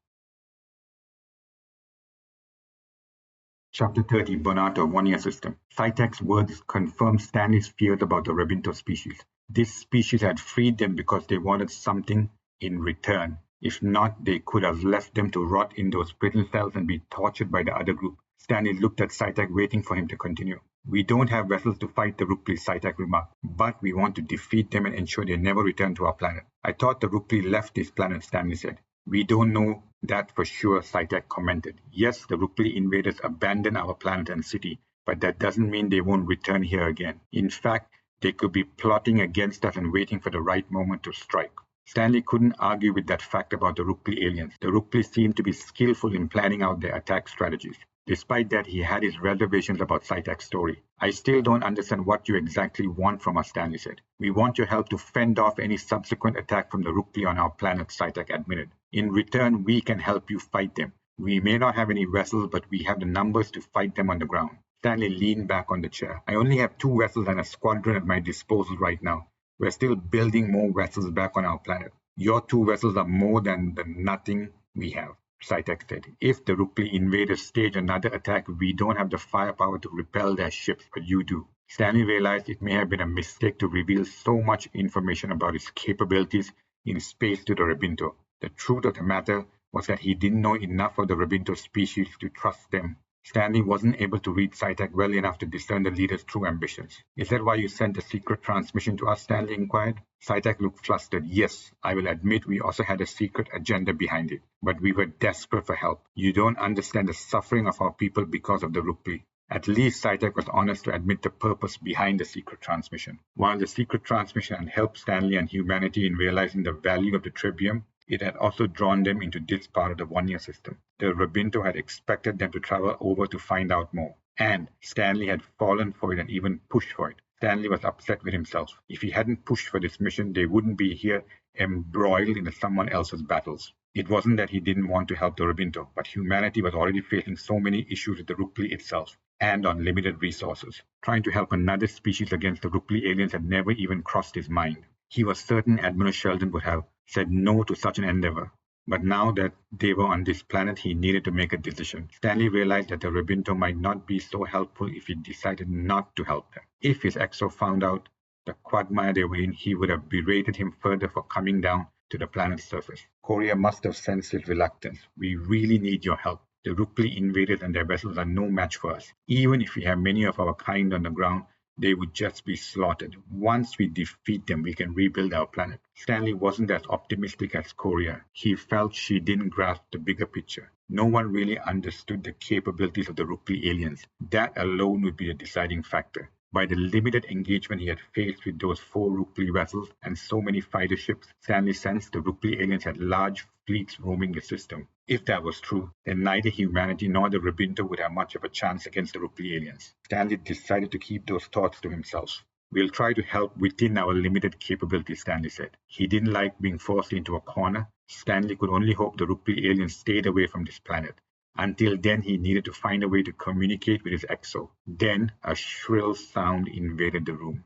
Chapter 30, Bonato, one-year system. Saitek's words confirmed Stanley's fears about the Rebinto species. This species had freed them because they wanted something in return. If not, they could have left them to rot in those prison cells and be tortured by the other group. Stanley looked at Saitek, waiting for him to continue. We don't have vessels to fight the Rukpli, Saitek remarked, but we want to defeat them and ensure they never return to our planet. I thought the Rukpli left this planet, Stanley said. We don't know that for sure, Saitek commented. Yes, the Rukpli invaders abandoned our planet and city, but that doesn't mean they won't return here again. In fact, they could be plotting against us and waiting for the right moment to strike. Stanley couldn't argue with that fact about the Rukpli aliens. The Rukpli seemed to be skillful in planning out their attack strategies. Despite that, he had his reservations about Saitek's story. I still don't understand what you exactly want from us, Stanley said. We want your help to fend off any subsequent attack from the Rukpli on our planet, Saitek admitted. In return, we can help you fight them. We may not have any vessels, but we have the numbers to fight them on the ground. Stanley leaned back on the chair. I only have 2 vessels and a squadron at my disposal right now. We're still building more vessels back on our planet. Your 2 vessels are more than the nothing we have, Saitek said. If the Rukpli invaders stage another attack, we don't have the firepower to repel their ships, but you do. Stanley realized it may have been a mistake to reveal so much information about his capabilities in space to the Rebinto. The truth of the matter was that he didn't know enough of the Rebinto species to trust them. Stanley wasn't able to read Saitek well enough to discern the leader's true ambitions. Is that why you sent a secret transmission to us? Stanley inquired. Saitek looked flustered. Yes, I will admit we also had a secret agenda behind it, but we were desperate for help. You don't understand the suffering of our people because of the Rukpli. At least Saitek was honest to admit the purpose behind the secret transmission. While the secret transmission had helped Stanley and humanity in realizing the value of the Trebium, it had also drawn them into this part of the one-year system. The Rebinto had expected them to travel over to find out more, and Stanley had fallen for it and even pushed for it. Stanley was upset with himself. If he hadn't pushed for this mission, they wouldn't be here embroiled in someone else's battles. It wasn't that he didn't want to help the Rebinto, but humanity was already facing so many issues with the Rukpli itself, and on limited resources. Trying to help another species against the Rukpli aliens had never even crossed his mind. He was certain Admiral Sheldon would have said no to such an endeavor. But now that they were on this planet, he needed to make a decision. Stanley realized that the Rebinto might not be so helpful if he decided not to help them. If his exo found out the quagmire they were in, he would have berated him further for coming down to the planet's surface. Korea must have sensed his reluctance. We really need your help. The Rukpli invaders and their vessels are no match for us. Even if we have many of our kind on the ground, they would just be slaughtered. Once we defeat them, we can rebuild our planet. Stanley wasn't as optimistic as Korea. He felt she didn't grasp the bigger picture. No one really understood the capabilities of the Rukpli aliens. That alone would be a deciding factor. By the limited engagement he had faced with those 4 Rukpli vessels and so many fighter ships, Stanley sensed the Rukpli aliens had large fleets roaming the system. If that was true, then neither humanity nor the Rebinto would have much of a chance against the Rukpli aliens. Stanley decided to keep those thoughts to himself. We'll try to help within our limited capabilities, Stanley said. He didn't like being forced into a corner. Stanley could only hope the Rukpli aliens stayed away from this planet. Until then, he needed to find a way to communicate with his exo. Then, a shrill sound invaded the room.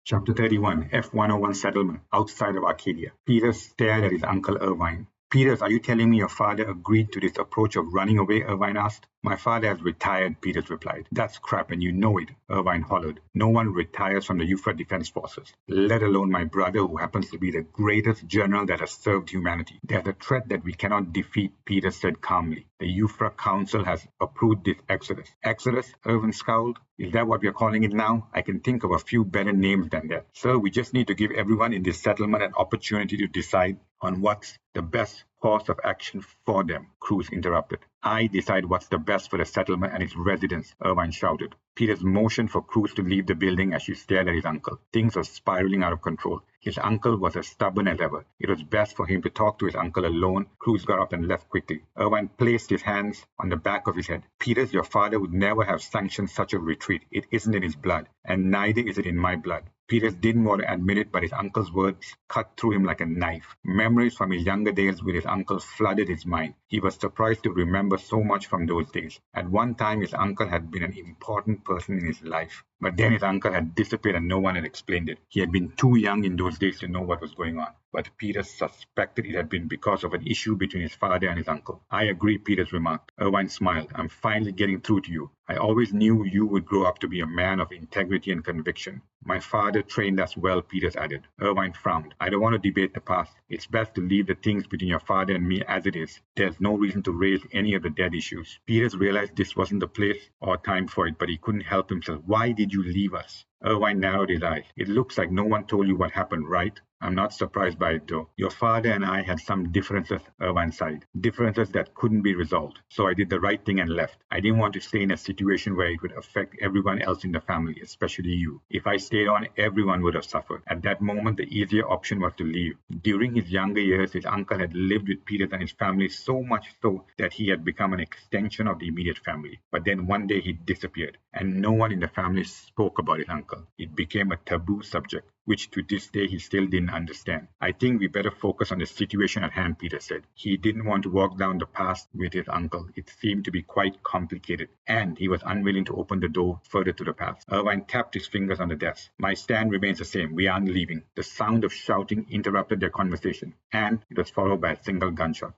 Chapter 31, F-101 Settlement, outside of Arcadia. Peter stared at his uncle Irvine. Peters, are you telling me your father agreed to this approach of running away? Irvine asked. My father has retired, Peters replied. That's crap and you know it, Irvine hollered. No one retires from the Euphra Defense Forces, let alone my brother who happens to be the greatest general that has served humanity. There's a threat that we cannot defeat, Peters said calmly. The Euphra Council has approved this exodus. Exodus? Irvine scowled. Is that what we are calling it now? I can think of a few better names than that. Sir, we just need to give everyone in this settlement an opportunity to decide on what's the best course of action for them, Cruz interrupted. I decide what's the best for the settlement and its residents, Irvine shouted. Peters motioned for Cruz to leave the building as she stared at his uncle. Things were spiraling out of control. His uncle was as stubborn as ever. It was best for him to talk to his uncle alone. Cruz got up and left quickly. Irvine placed his hands on the back of his head. Peters, your father would never have sanctioned such a retreat. It isn't in his blood, and neither is it in my blood. Peters didn't want to admit it, but his uncle's words cut through him like a knife. Memories from his younger days with his uncle flooded his mind. He was surprised to remember so much from those days. At one time, his uncle had been an important person in his life. But then his uncle had disappeared and no one had explained it. He had been too young in those days to know what was going on. But Peters suspected it had been because of an issue between his father and his uncle. I agree, Peters remarked. Irvine smiled. I'm finally getting through to you. I always knew you would grow up to be a man of integrity and conviction. My father trained us well, Peters added. Irvine frowned. I don't want to debate the past. It's best to leave the things between your father and me as it is. There's no reason to raise any of the dead issues. Peters realized this wasn't the place or time for it, but he couldn't help himself. Why did you leave us? Irvine narrowed his eyes. It looks like no one told you what happened, right? I'm not surprised by it though. Your father and I had some differences, Irvine sighed. Differences that couldn't be resolved. So I did the right thing and left. I didn't want to stay in a situation where it would affect everyone else in the family, especially you. If I stayed on, everyone would have suffered. At that moment, the easier option was to leave. During his younger years, his uncle had lived with Peters and his family so much so that he had become an extension of the immediate family. But then one day he disappeared, and no one in the family spoke about his uncle. It became a taboo subject, which to this day he still didn't understand. I think we better focus on the situation at hand, Peter said. He didn't want to walk down the path with his uncle. It seemed to be quite complicated, and he was unwilling to open the door further to the path. Irvine tapped his fingers on the desk. My stand remains the same. We aren't leaving. The sound of shouting interrupted their conversation, and it was followed by a single gunshot.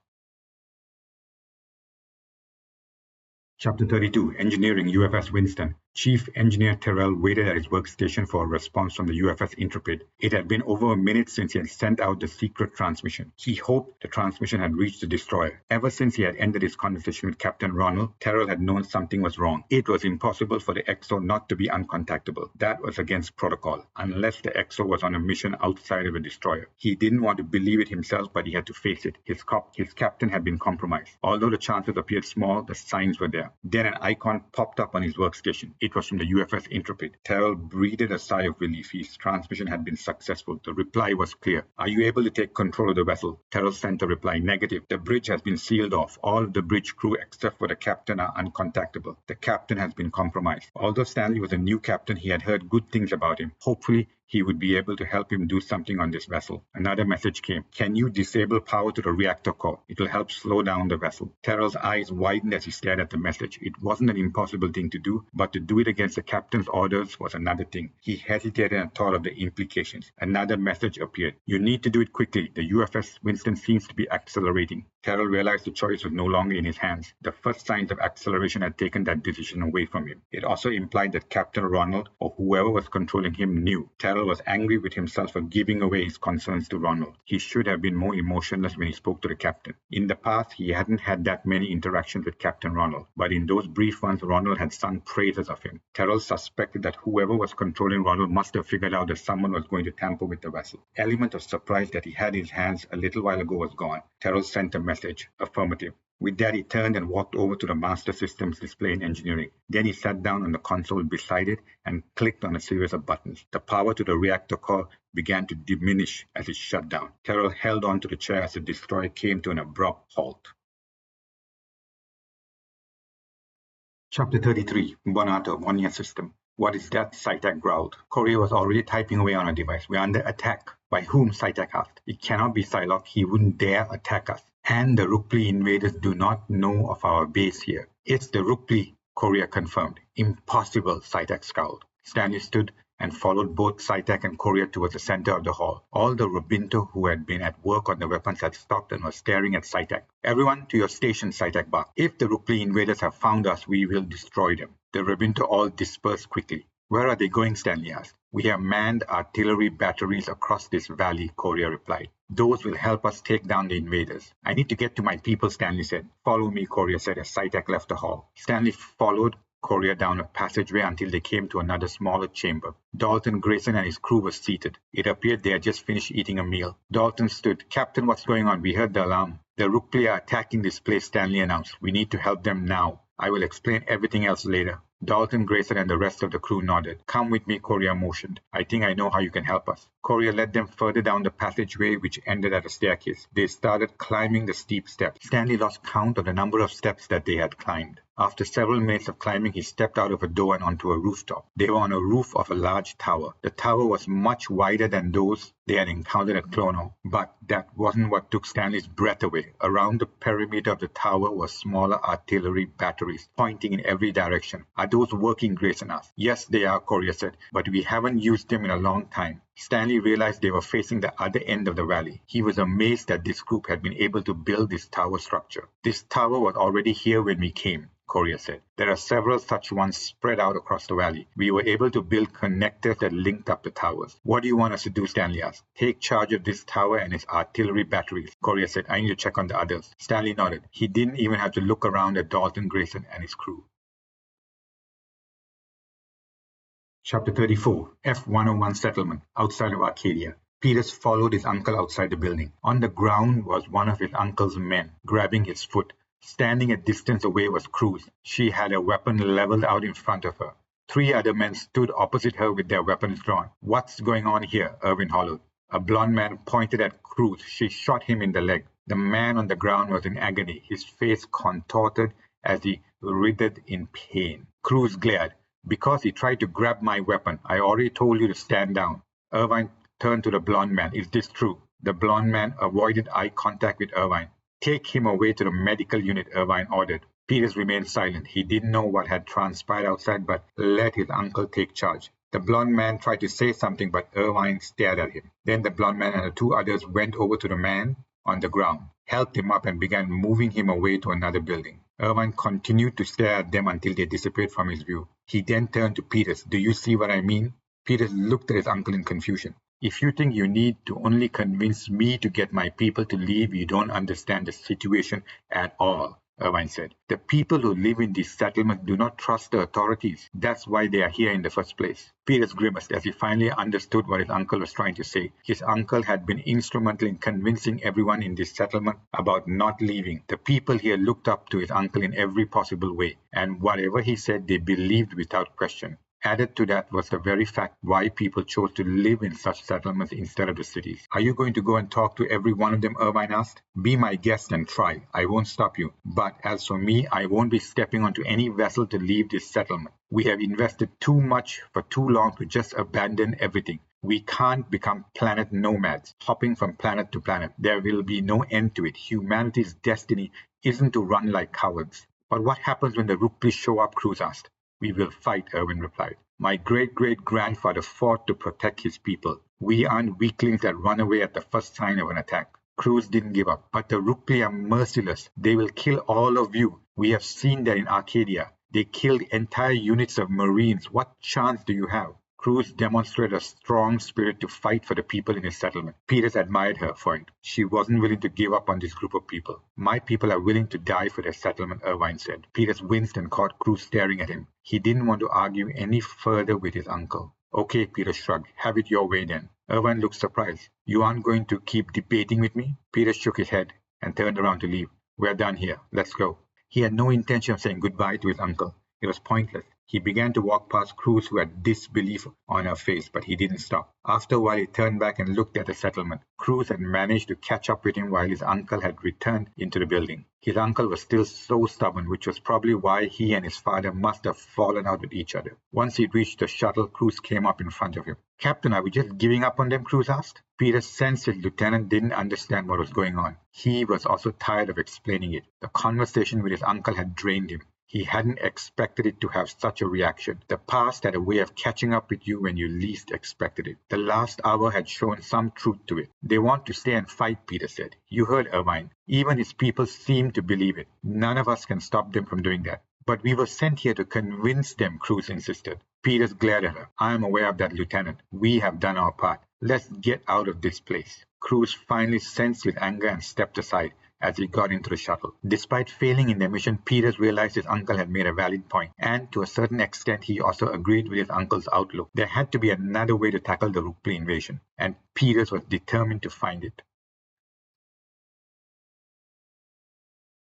Chapter 32, Engineering, UFS Winston. Chief Engineer Terrell waited at his workstation for a response from the UFS Intrepid. It had been over a minute since he had sent out the secret transmission. He hoped the transmission had reached the destroyer. Ever since he had ended his conversation with Captain Ronald, Terrell had known something was wrong. It was impossible for the XO not to be uncontactable. That was against protocol, unless the XO was on a mission outside of the destroyer. He didn't want to believe it himself, but he had to face it. His captain had been compromised. Although the chances appeared small, the signs were there. Then an icon popped up on his workstation. It was from the UFS Intrepid. Terrell breathed a sigh of relief. His transmission had been successful. The reply was clear. Are you able to take control of the vessel? Terrell sent a reply. Negative. The bridge has been sealed off. All of the bridge crew except for the captain are uncontactable. The captain has been compromised. Although Stanley was a new captain, he had heard good things about him. Hopefully, he would be able to help him do something on this vessel. Another message came. Can you disable power to the reactor core? It will help slow down the vessel. Terrell's eyes widened as he stared at the message. It wasn't an impossible thing to do, but to do it against the captain's orders was another thing. He hesitated and thought of the implications. Another message appeared. You need to do it quickly. The UFS Winston seems to be accelerating. Terrell realized the choice was no longer in his hands. The first signs of acceleration had taken that decision away from him. It also implied that Captain Ronald, or whoever was controlling him, knew. Terrell was angry with himself for giving away his concerns to Ronald. He should have been more emotionless when he spoke to the captain. In the past, he hadn't had that many interactions with Captain Ronald, but in those brief ones, Ronald had sung praises of him. Terrell suspected that whoever was controlling Ronald must have figured out that someone was going to tamper with the vessel. The element of surprise that he had in his hands a little while ago was gone. Terrell sent a message. Affirmative. With that, he turned and walked over to the master systems display in engineering. Then he sat down on the console beside it and clicked on a series of buttons. The power to the reactor core began to diminish as it shut down. Terrell held on to the chair as the destroyer came to an abrupt halt. Chapter 33. Bonato, 1 year system. What is that? Sytag growled. Korea was already typing away on her device. We're under attack. By whom? Sytag asked. It cannot be Psylocke. He wouldn't dare attack us. And the Rukpli invaders do not know of our base here. It's the Rukpli, Korea confirmed. Impossible, Sytag scowled. Stanley stood and followed both Sytag and Korea towards the center of the hall. All the Robinto who had been at work on the weapons had stopped and were staring at Sytag. Everyone to your station, Sytag barked. If the Rukpli invaders have found us, we will destroy them. The Robinto all dispersed quickly. Where are they going? Stanley asked. We have manned artillery batteries across this valley, Korea replied. Those will help us take down the invaders. I need to get to my people, Stanley said. Follow me, Korea said as Sytag left the hall. Stanley followed Korea down a passageway until they came to another smaller chamber. Dalton Grayson and his crew were seated. It appeared they had just finished eating a meal. Dalton stood. Captain, what's going on? We heard the alarm. The Rukpli are attacking this place, Stanley announced. We need to help them now. I will explain everything else later. Dalton, Grayson, and the rest of the crew nodded. Come with me, Korea motioned. I think I know how you can help us. Korea led them further down the passageway, which ended at a staircase. They started climbing the steep steps. Stanley lost count of the number of steps that they had climbed. After several minutes of climbing, he stepped out of a door and onto a rooftop. They were on a roof of a large tower. The tower was much wider than those they had encountered at Clono, but that wasn't what took Stanley's breath away. Around the perimeter of the tower were smaller artillery batteries, pointing in every direction. Are those working? Grayson asked. Yes, they are, Korea said, but we haven't used them in a long time. Stanley realized they were facing the other end of the valley. He was amazed that this group had been able to build this tower structure. This tower was already here when we came, Korea said. There are several such ones spread out across the valley. We were able to build connectors that linked up the towers. What do you want us to do? Stanley asked. Take charge of this tower and its artillery batteries, Korea said. I need to check on the others. Stanley nodded. He didn't even have to look around at Dalton Grayson and his crew. Chapter 34. F-101 Settlement, outside of Arcadia. Peters followed his uncle outside the building. On the ground was one of his uncle's men, grabbing his foot. Standing a distance away was Cruz. She had a weapon leveled out in front of her. 3 other men stood opposite her with their weapons drawn. What's going on here? Irwin hollered. A blond man pointed at Cruz. She shot him in the leg. The man on the ground was in agony, his face contorted as he writhed in pain. Cruz glared. Because he tried to grab my weapon. I already told you to stand down. Irvine turned to the blond man. Is this true? The blond man avoided eye contact with Irvine. Take him away to the medical unit, Irvine ordered. Peters remained silent. He didn't know what had transpired outside, but let his uncle take charge. The blond man tried to say something, but Irvine stared at him. Then the blond man and the 2 others went over to the man on the ground, helped him up, and began moving him away to another building. Irvine continued to stare at them until they disappeared from his view. He then turned to Peters. Do you see what I mean? Peters looked at his uncle in confusion. If you think you need to only convince me to get my people to leave, you don't understand the situation at all, Irvine said. The people who live in these settlements do not trust the authorities. That's why they are here in the first place. Peters grimaced as he finally understood what his uncle was trying to say. His uncle had been instrumental in convincing everyone in this settlement about not leaving. The people here looked up to his uncle in every possible way, and whatever he said they believed without question. Added to that was the very fact why people chose to live in such settlements instead of the cities. Are you going to go and talk to every one of them? Irvine asked. Be my guest and try. I won't stop you. But as for me, I won't be stepping onto any vessel to leave this settlement. We have invested too much for too long to just abandon everything. We can't become planet nomads, hopping from planet to planet. There will be no end to it. Humanity's destiny isn't to run like cowards. But what happens when the Rukpli show up? Cruz asked. We will fight, Irwin replied. My great-great-grandfather fought to protect his people. We aren't weaklings that run away at the first sign of an attack. Cruz didn't give up. But the Rukpli are merciless. They will kill all of you. We have seen that in Arcadia. They killed entire units of Marines. What chance do you have? Cruz demonstrated a strong spirit to fight for the people in his settlement. Peters admired her for it. She wasn't willing to give up on this group of people. My people are willing to die for their settlement, Irvine said. Peters winced and caught Cruz staring at him. He didn't want to argue any further with his uncle. Okay, Peters shrugged. Have it your way then. Irvine looked surprised. You aren't going to keep debating with me? Peters shook his head and turned around to leave. We're done here. Let's go. He had no intention of saying goodbye to his uncle. It was pointless. He began to walk past Cruz, who had disbelief on her face, but he didn't stop. After a while, he turned back and looked at the settlement. Cruz had managed to catch up with him while his uncle had returned into the building. His uncle was still so stubborn, which was probably why he and his father must have fallen out with each other. Once he reached the shuttle, Cruz came up in front of him. Captain, are we just giving up on them? Cruz asked. Peter sensed his lieutenant didn't understand what was going on. He was also tired of explaining it. The conversation with his uncle had drained him. He hadn't expected it to have such a reaction. The past had a way of catching up with you when you least expected it. The last hour had shown some truth to it. They want to stay and fight, Peter said. You heard Irvine. Even his people seem to believe it. None of us can stop them from doing that. But we were sent here to convince them, Cruz insisted. Peters glared at her. I am aware of that, Lieutenant. We have done our part. Let's get out of this place. Cruz finally sensed his anger and stepped aside as he got into the shuttle. Despite failing in their mission, Peters realized his uncle had made a valid point, and to a certain extent he also agreed with his uncle's outlook. There had to be another way to tackle the Rukpli invasion, and Peters was determined to find it.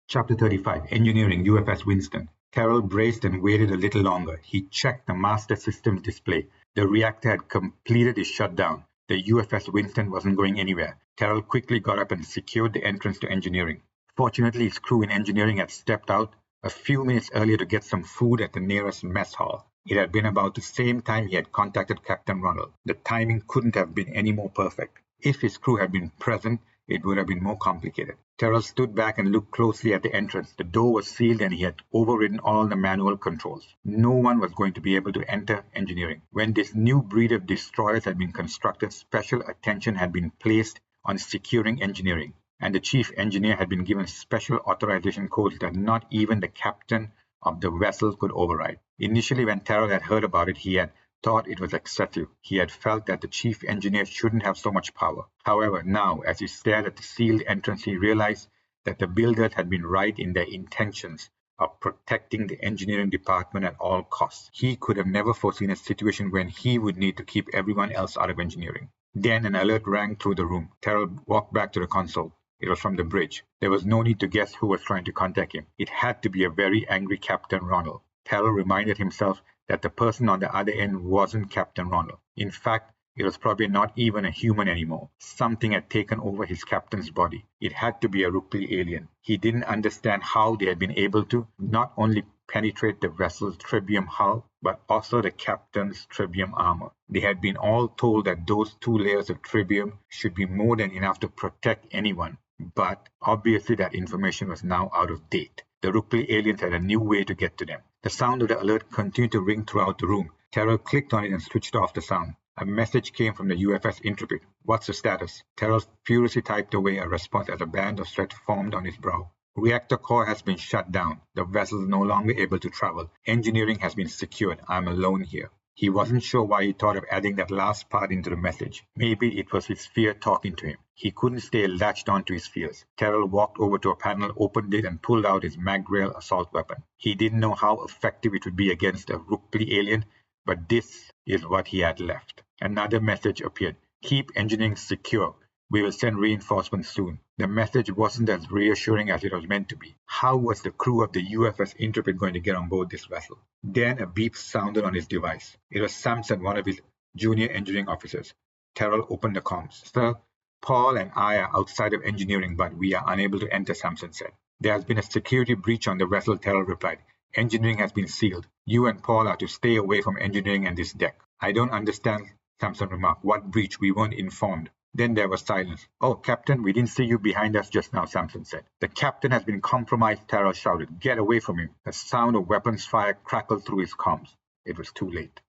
Chapter 35. Engineering, UFS Winston. Terrell braced and waited a little longer. He checked the master systems display. The reactor had completed its shutdown. The UFS Winston wasn't going anywhere. Terrell quickly got up and secured the entrance to engineering. Fortunately, his crew in engineering had stepped out a few minutes earlier to get some food at the nearest mess hall. It had been about the same time he had contacted Captain Ronald. The timing couldn't have been any more perfect. If his crew had been present, it would have been more complicated. Terrell stood back and looked closely at the entrance. The door was sealed and he had overridden all the manual controls. No one was going to be able to enter engineering. When this new breed of destroyers had been constructed, special attention had been placed on securing engineering, and the chief engineer had been given special authorization codes that not even the captain of the vessel could override. Initially, when Terrell had heard about it, he had thought it was excessive. He had felt that the chief engineer shouldn't have so much power. However, now, as he stared at the sealed entrance, he realized that the builders had been right in their intentions of protecting the engineering department at all costs. He could have never foreseen a situation when he would need to keep everyone else out of engineering. Then an alert rang through the room. Terrell walked back to the console. It was from the bridge. There was no need to guess who was trying to contact him. It had to be a very angry Captain Ronald. Terrell reminded himself that the person on the other end wasn't Captain Ronald. In fact, it was probably not even a human anymore. Something had taken over his captain's body. It had to be a Rukpli alien. He didn't understand how they had been able to not only penetrate the vessel's Trebium hull, but also the captain's Trebium armor. They had been all told that those 2 layers of Trebium should be more than enough to protect anyone. But obviously that information was now out of date. The Rukpli aliens had a new way to get to them. The sound of the alert continued to ring throughout the room. Terrell clicked on it and switched off the sound. A message came from the UFS Intrepid. What's the status? Terrell furiously typed away a response as a band of sweat formed on his brow. Reactor core has been shut down. The vessel is no longer able to travel. Engineering has been secured. I'm alone here. He wasn't sure why he thought of adding that last part into the message. Maybe it was his fear talking to him. He couldn't stay latched onto his fears. Terrell walked over to a panel, opened it, and pulled out his mag-rail assault weapon. He didn't know how effective it would be against a Rukpli alien, but this is what he had left. Another message appeared. Keep engineering secure. We will send reinforcements soon. The message wasn't as reassuring as it was meant to be. How was the crew of the UFS Intrepid going to get on board this vessel? Then a beep sounded on his device. It was Samson, one of his junior engineering officers. Terrell opened the comms. Sir, Paul and I are outside of engineering, but we are unable to enter, Samson said. There has been a security breach on the vessel, Terrell replied. Engineering has been sealed. You and Paul are to stay away from engineering and this deck. I don't understand, Sampson remarked. What breach? We weren't informed. Then there was silence. Oh, Captain, we didn't see you behind us just now, Sampson said. The captain has been compromised, Terrell shouted. Get away from him. The sound of weapons fire crackled through his comms. It was too late.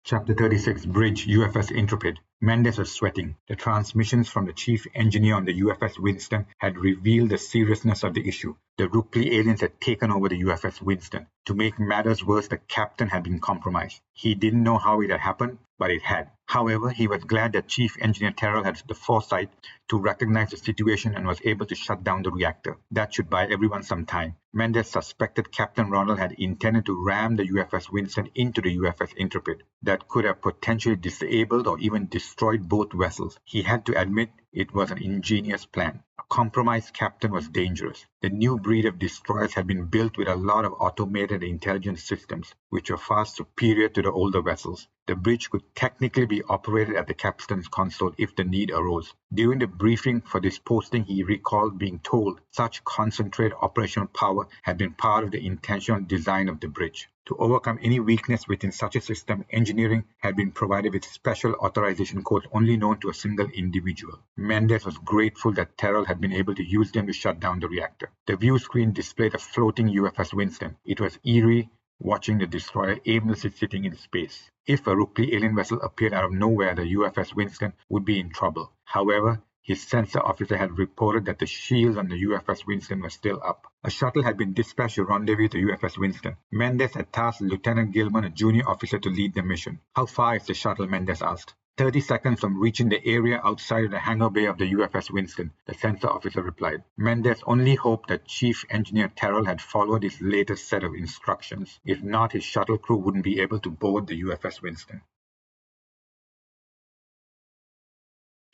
Chapter 36, Bridge, UFS Intrepid. Mendes was sweating. The transmissions from the chief engineer on the UFS Winston had revealed the seriousness of the issue. The Rukpli aliens had taken over the UFS Winston. To make matters worse, the captain had been compromised. He didn't know how it had happened, but it had. However, he was glad that Chief Engineer Terrell had the foresight to recognize the situation and was able to shut down the reactor. That should buy everyone some time. Mendes suspected Captain Ronald had intended to ram the UFS Winston into the UFS Intrepid. That could have potentially disabled or even destroyed both vessels. He had to admit it was an ingenious plan. A compromised captain was dangerous. The new breed of destroyers had been built with a lot of automated intelligence systems, which were far superior to the older vessels. The bridge could technically be operated at the captain's console if the need arose. During the briefing for this posting, he recalled being told such concentrated operational power had been part of the intentional design of the bridge. To overcome any weakness within such a system, engineering had been provided with special authorization codes only known to a single individual. Mendes was grateful that Terrell had been able to use them to shut down the reactor. The view screen displayed a floating UFS Winston. It was eerie watching the destroyer aimlessly sitting in space. If a Rukpli alien vessel appeared out of nowhere, the UFS Winston would be in trouble. However, his sensor officer had reported that the shields on the UFS Winston were still up. A shuttle had been dispatched to rendezvous the UFS Winston. Mendes had tasked Lieutenant Gilman, a junior officer, to lead the mission. How far is the shuttle? Mendes asked. 30 seconds from reaching the area outside of the hangar bay of the UFS Winston, the sensor officer replied. Mendes only hoped that Chief Engineer Terrell had followed his latest set of instructions. If not, his shuttle crew wouldn't be able to board the UFS Winston.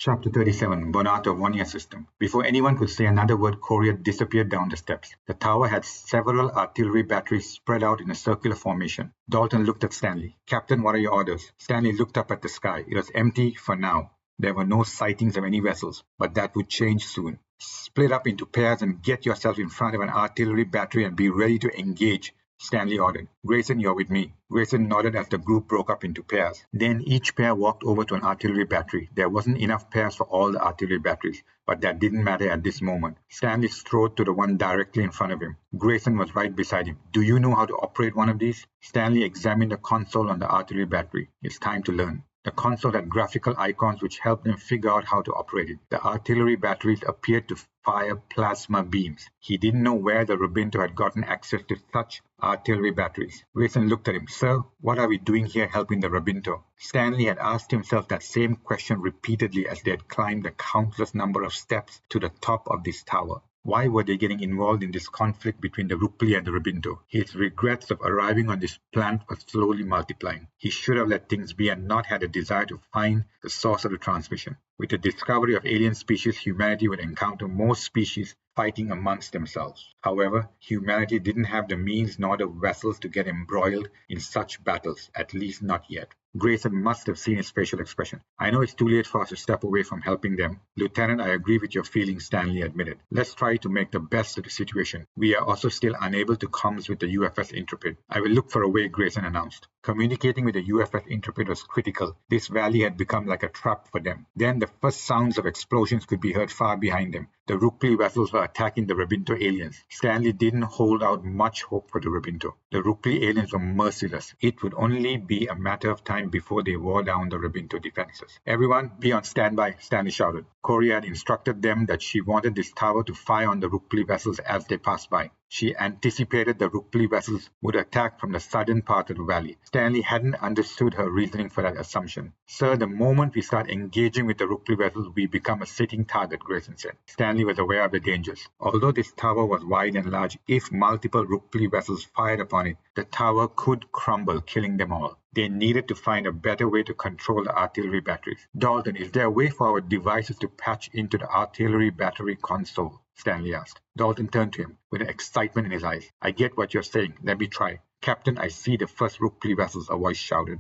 Chapter 37, Bonato One-Year System. Before anyone could say another word, Courier disappeared down the steps. The tower had several artillery batteries spread out in a circular formation. Dalton looked at Stanley. Captain, what are your orders? Stanley looked up at the sky. It was empty for now. There were no sightings of any vessels, but that would change soon. Split up into pairs and get yourself in front of an artillery battery and be ready to engage, Stanley ordered. Grayson, you're with me. Grayson nodded as the group broke up into pairs. Then each pair walked over to an artillery battery. There wasn't enough pairs for all the artillery batteries, but that didn't matter at this moment. Stanley strode to the one directly in front of him. Grayson was right beside him. Do you know how to operate one of these? Stanley examined the console on the artillery battery. It's time to learn. The console had graphical icons which helped them figure out how to operate it. The artillery batteries appeared to fire plasma beams. He didn't know where the Robinto had gotten access to such artillery batteries. Grayson looked at him. Sir, what are we doing here helping the Robinto? Stanley had asked himself that same question repeatedly as they had climbed the countless number of steps to the top of this tower. Why were they getting involved in this conflict between the Rukpli and the Robinto? His regrets of arriving on this planet were slowly multiplying. He should have let things be and not had a desire to find the source of the transmission. With the discovery of alien species, humanity would encounter more species fighting amongst themselves. However, humanity didn't have the means nor the vessels to get embroiled in such battles, at least not yet. Grayson must have seen his facial expression. I know it's too late for us to step away from helping them. Lieutenant, I agree with your feelings, Stanley admitted. Let's try to make the best of the situation. We are also still unable to comms with the UFS Intrepid. I will look for a way, Grayson announced. Communicating with the UFS Intrepid was critical. This valley had become like a trap for them. Then the first sounds of explosions could be heard far behind them. The Rukpli vessels were attacking the Robinto aliens. Stanley didn't hold out much hope for the Robinto. The Rukpli aliens were merciless. It would only be a matter of time before they wore down the Robinto defenses. Everyone, be on standby, Stanley shouted. Courier had instructed them that she wanted this tower to fire on the Rukpli vessels as they passed by. She anticipated the Rukpli vessels would attack from the southern part of the valley. Stanley hadn't understood her reasoning for that assumption. Sir, the moment we start engaging with the Rukpli vessels, we become a sitting target, Grayson said. Stanley was aware of the dangers. Although this tower was wide and large, if multiple Rukpli vessels fired upon it, the tower could crumble, killing them all. They needed to find a better way to control the artillery batteries. Dalton, is there a way for our devices to patch into the artillery battery console? Stanley asked. Dalton turned to him with excitement in his eyes. I get what you're saying. Let me try. Captain, I see the first Rukpli vessels, a voice shouted.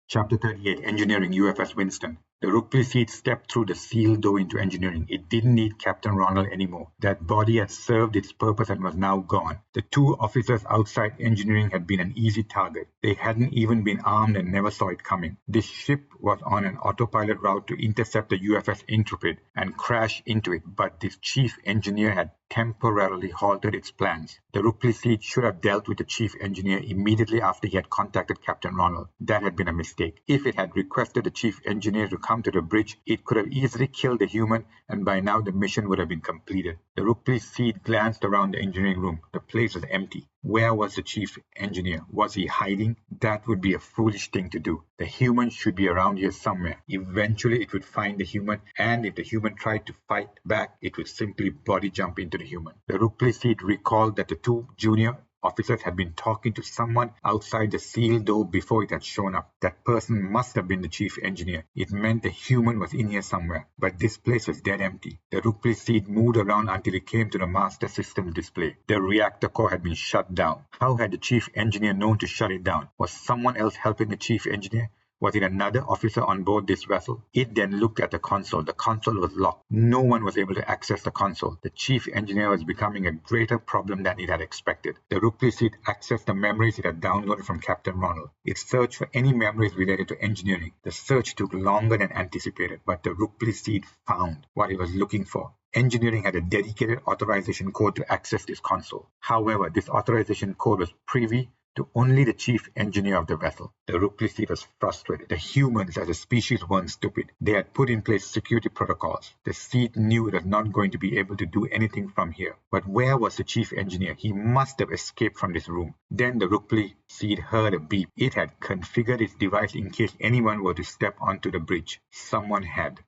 Chapter 38, Engineering, UFS Winston. The Rukpli seat stepped through the sealed door into engineering. It didn't need Captain Ronald anymore. That body had served its purpose and was now gone. The two officers outside engineering had been an easy target. They hadn't even been armed and never saw it coming. This ship was on an autopilot route to intercept the UFS Intrepid and crash into it, but this chief engineer had temporarily halted its plans. The Rukpli seat should have dealt with the chief engineer immediately after he had contacted Captain Ronald. That had been a mistake. If it had requested the chief engineer to come to the bridge, it could have easily killed the human, and by now the mission would have been completed. The Rukpli seat glanced around the engineering room. The place was empty. Where was the chief engineer? Was he hiding? That would be a foolish thing to do. The human should be around here somewhere. Eventually it would find the human, and if the human tried to fight back, it would simply body jump into the human. The Rukpli seat recalled that the two junior officers had been talking to someone outside the sealed door before it had shown up. That person must have been the chief engineer. It meant the human was in here somewhere, but this place was dead empty. The Rukpli seat moved around until it came to the master system display. The reactor core had been shut down. How had the chief engineer known to shut it down? Was someone else helping the chief engineer? Was it another officer on board this vessel? It then looked at the console. The console was locked. No one was able to access the console. The chief engineer was becoming a greater problem than it had expected. The Rukpli seat accessed the memories it had downloaded from Captain Ronald. It searched for any memories related to engineering. The search took longer than anticipated, but the Rukpli seat found what it was looking for. Engineering had a dedicated authorization code to access this console. However, this authorization code was privy to only the chief engineer of the vessel. The Rukpli seat was frustrated. The humans as a species weren't stupid. They had put in place security protocols. The seat knew it was not going to be able to do anything from here. But where was the chief engineer? He must have escaped from this room. Then the Rukpli seat heard a beep. It had configured its device in case anyone were to step onto the bridge. Someone had.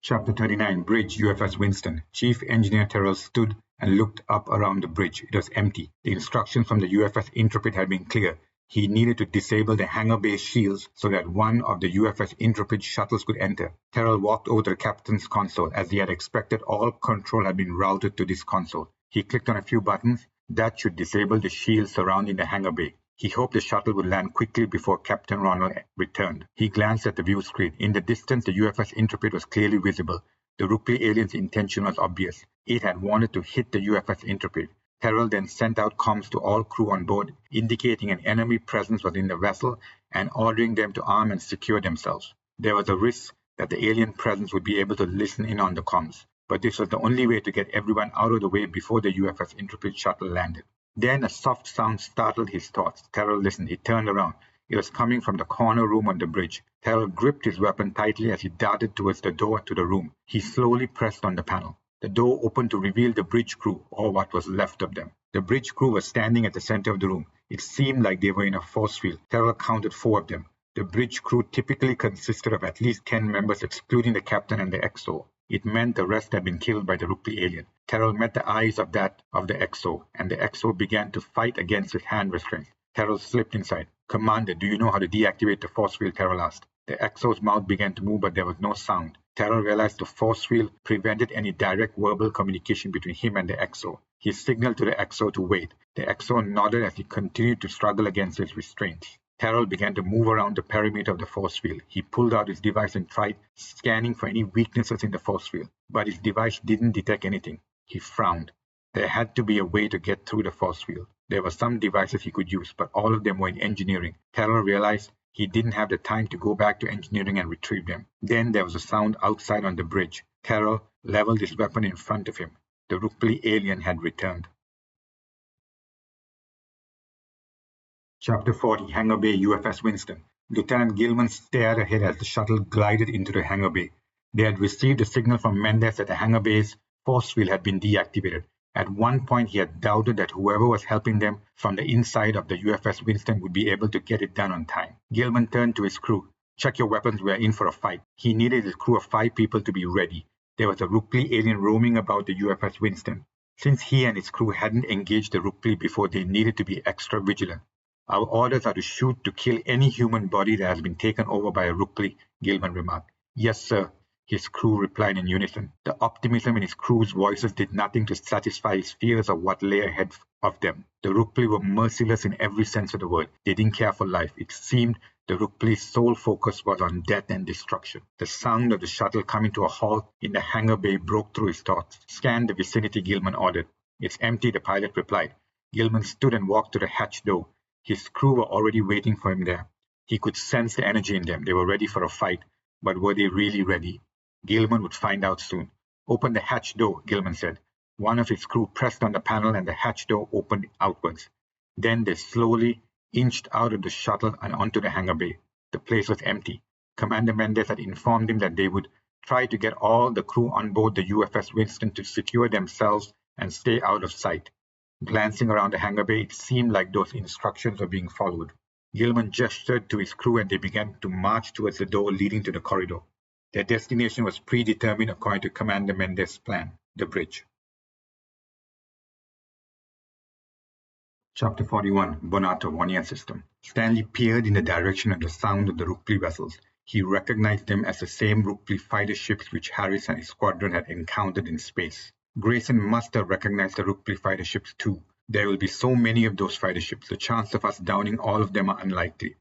Chapter 39, Bridge, UFS Winston. Chief Engineer Terrell stood and looked up around the bridge. It was empty. The instructions from the UFS Intrepid had been clear. He needed to disable the hangar bay shields so that one of the UFS Intrepid shuttles could enter. Terrell walked over to the captain's console. As he had expected, all control had been routed to this console. He clicked on a few buttons. That should disable the shields surrounding the hangar bay. He hoped the shuttle would land quickly before Captain Ronald returned. He glanced at the view screen. In the distance, the UFS Intrepid was clearly visible. The Rukpli alien's intention was obvious. It had wanted to hit the UFS Intrepid. Terrell then sent out comms to all crew on board, indicating an enemy presence was in the vessel and ordering them to arm and secure themselves. There was a risk that the alien presence would be able to listen in on the comms, but this was the only way to get everyone out of the way before the UFS Intrepid shuttle landed. Then a soft sound startled his thoughts. Terrell listened. He turned around. It was coming from the corner room on the bridge. Terrell gripped his weapon tightly as he darted towards the door to the room. He slowly pressed on the panel. The door opened to reveal the bridge crew, or what was left of them. The bridge crew was standing at the center of the room. It seemed like they were in a force field. Terrell counted 4 of them. The bridge crew typically consisted of at least 10 members, excluding the captain and the XO. It meant the rest had been killed by the Rukpli alien. Terrell met the eyes of the XO, and the XO began to fight against his hand restraints. Terrell slipped inside. "Commander, do you know how to deactivate the force field?" Terrell asked. The XO's mouth began to move, but there was no sound. Terrell realized the force field prevented any direct verbal communication between him and the XO. He signaled to the XO to wait. The XO nodded as he continued to struggle against his restraints. Terrell began to move around the perimeter of the force field. He pulled out his device and tried scanning for any weaknesses in the force field, but his device didn't detect anything. He frowned. There had to be a way to get through the force field. There were some devices he could use, but all of them were in engineering. Terrell realized he didn't have the time to go back to engineering and retrieve them. Then there was a sound outside on the bridge. Terrell leveled his weapon in front of him. The Rukpli alien had returned. Chapter 40, Hangar Bay, UFS Winston. Lieutenant Gilman stared ahead as the shuttle glided into the hangar bay. They had received a signal from Mendez that the hangar bay's force field had been deactivated. At one point, he had doubted that whoever was helping them from the inside of the UFS Winston would be able to get it done on time. Gilman turned to his crew. "Check your weapons, we are in for a fight." He needed his crew of 5 people to be ready. There was a Rukpli alien roaming about the UFS Winston. Since he and his crew hadn't engaged the Rukpli before, they needed to be extra vigilant. "Our orders are to shoot to kill any human body that has been taken over by a Rukpli," Gilman remarked. "Yes, sir," his crew replied in unison. The optimism in his crew's voices did nothing to satisfy his fears of what lay ahead of them. The Rukpli were merciless in every sense of the word. They didn't care for life. It seemed The Rukpli's sole focus was on death and destruction. The sound of the shuttle coming to a halt in the hangar bay broke through his thoughts. "Scan the vicinity," Gilman ordered. "It's empty," the pilot replied. Gilman stood and walked to the hatch door. His crew were already waiting for him there. He could sense the energy in them. They were ready for a fight, but were they really ready? Gilman would find out soon. "Open the hatch door," Gilman said. One of his crew pressed on the panel and the hatch door opened outwards. Then they slowly inched out of the shuttle and onto the hangar bay. The place was empty. Commander Mendez had informed him that they would try to get all the crew on board the UFS Winston to secure themselves and stay out of sight. Glancing around the hangar bay, it seemed like those instructions were being followed. Gilman gestured to his crew and they began to march towards the door leading to the corridor. Their destination was predetermined according to Commander Mendez's plan, the bridge. Chapter 41, Bonato, 1-year system. Stanley peered in the direction of the sound of the Rukpli vessels. He recognized them as the same Rukpli fighter ships which Harris and his squadron had encountered in space. Grayson must have recognized the Rukpli fighter ships too. There will be so many of those fighter ships, the chance of us downing all of them are unlikely.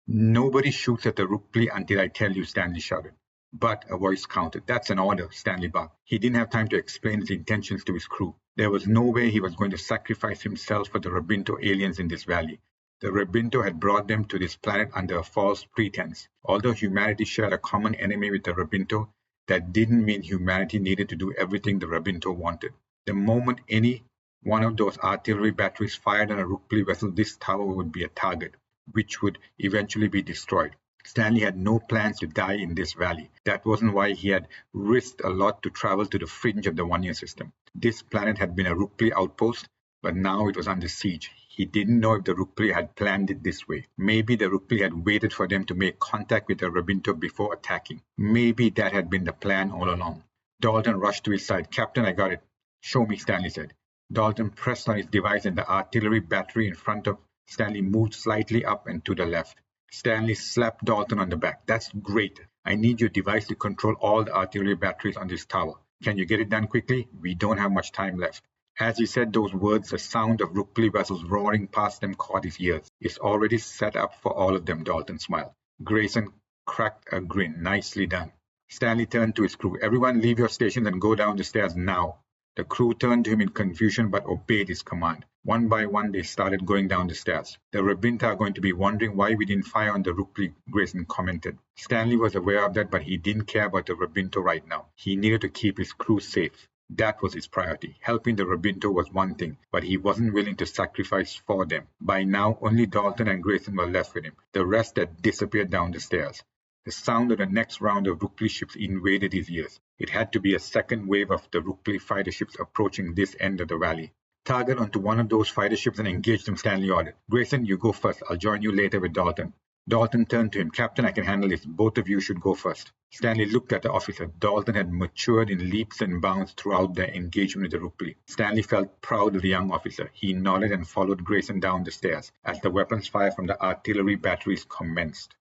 "Nobody shoots at the Rukpli until I tell you," Stanley shouted. But a voice countered. "That's an order," Stanley barked. He didn't have time to explain his intentions to his crew. There was no way he was going to sacrifice himself for the Rabinto aliens in this valley. The Rabinto had brought them to this planet under a false pretense. Although humanity shared a common enemy with the Rabinto, that didn't mean humanity needed to do everything the Rabinto wanted. The moment any one of those artillery batteries fired on a Rukpli vessel, this tower would be a target, which would eventually be destroyed. Stanley had no plans to die in this valley. That wasn't why he had risked a lot to travel to the fringe of the 1-year system. This planet had been a Rukpli outpost, but now it was under siege. He didn't know if the Rukpli had planned it this way. Maybe the Rukpli had waited for them to make contact with the Rabinto before attacking. Maybe that had been the plan all along. Dalton rushed to his side. "Captain, I got it." "Show me," Stanley said. Dalton pressed on his device and the artillery battery in front of Stanley moved slightly up and to the left. Stanley slapped Dalton on the back. "That's great. I need your device to control all the artillery batteries on this tower. Can you get it done quickly? We don't have much time left." As he said those words, the sound of Rukpli vessels roaring past them caught his ears. "It's already set up for all of them," Dalton smiled. Grayson cracked a grin. "Nicely done." Stanley turned to his crew. "Everyone leave your stations and go down the stairs now." The crew turned to him in confusion but obeyed his command. One by one they started going down the stairs. "The Rabinto are going to be wondering why we didn't fire on the Rukpli," Grayson commented. Stanley was aware of that, but he didn't care about the Rabinto right now. He needed to keep his crew safe. That was his priority. Helping the Rabinto was one thing, but he wasn't willing to sacrifice for them. By now, only Dalton and Grayson were left with him. The rest had disappeared down the stairs. The sound of the next round of Rukpli ships invaded his ears. It had to be a second wave of the Rukpli fighter ships approaching this end of the valley. "Target onto one of those fighter ships and engage them," Stanley ordered. "Grayson, you go first. I'll join you later with Dalton." Dalton turned to him. "Captain, I can handle this. Both of you should go first." Stanley looked at the officer. Dalton had matured in leaps and bounds throughout their engagement with the Rukpli. Stanley felt proud of the young officer. He nodded and followed Grayson down the stairs as the weapons fire from the artillery batteries commenced.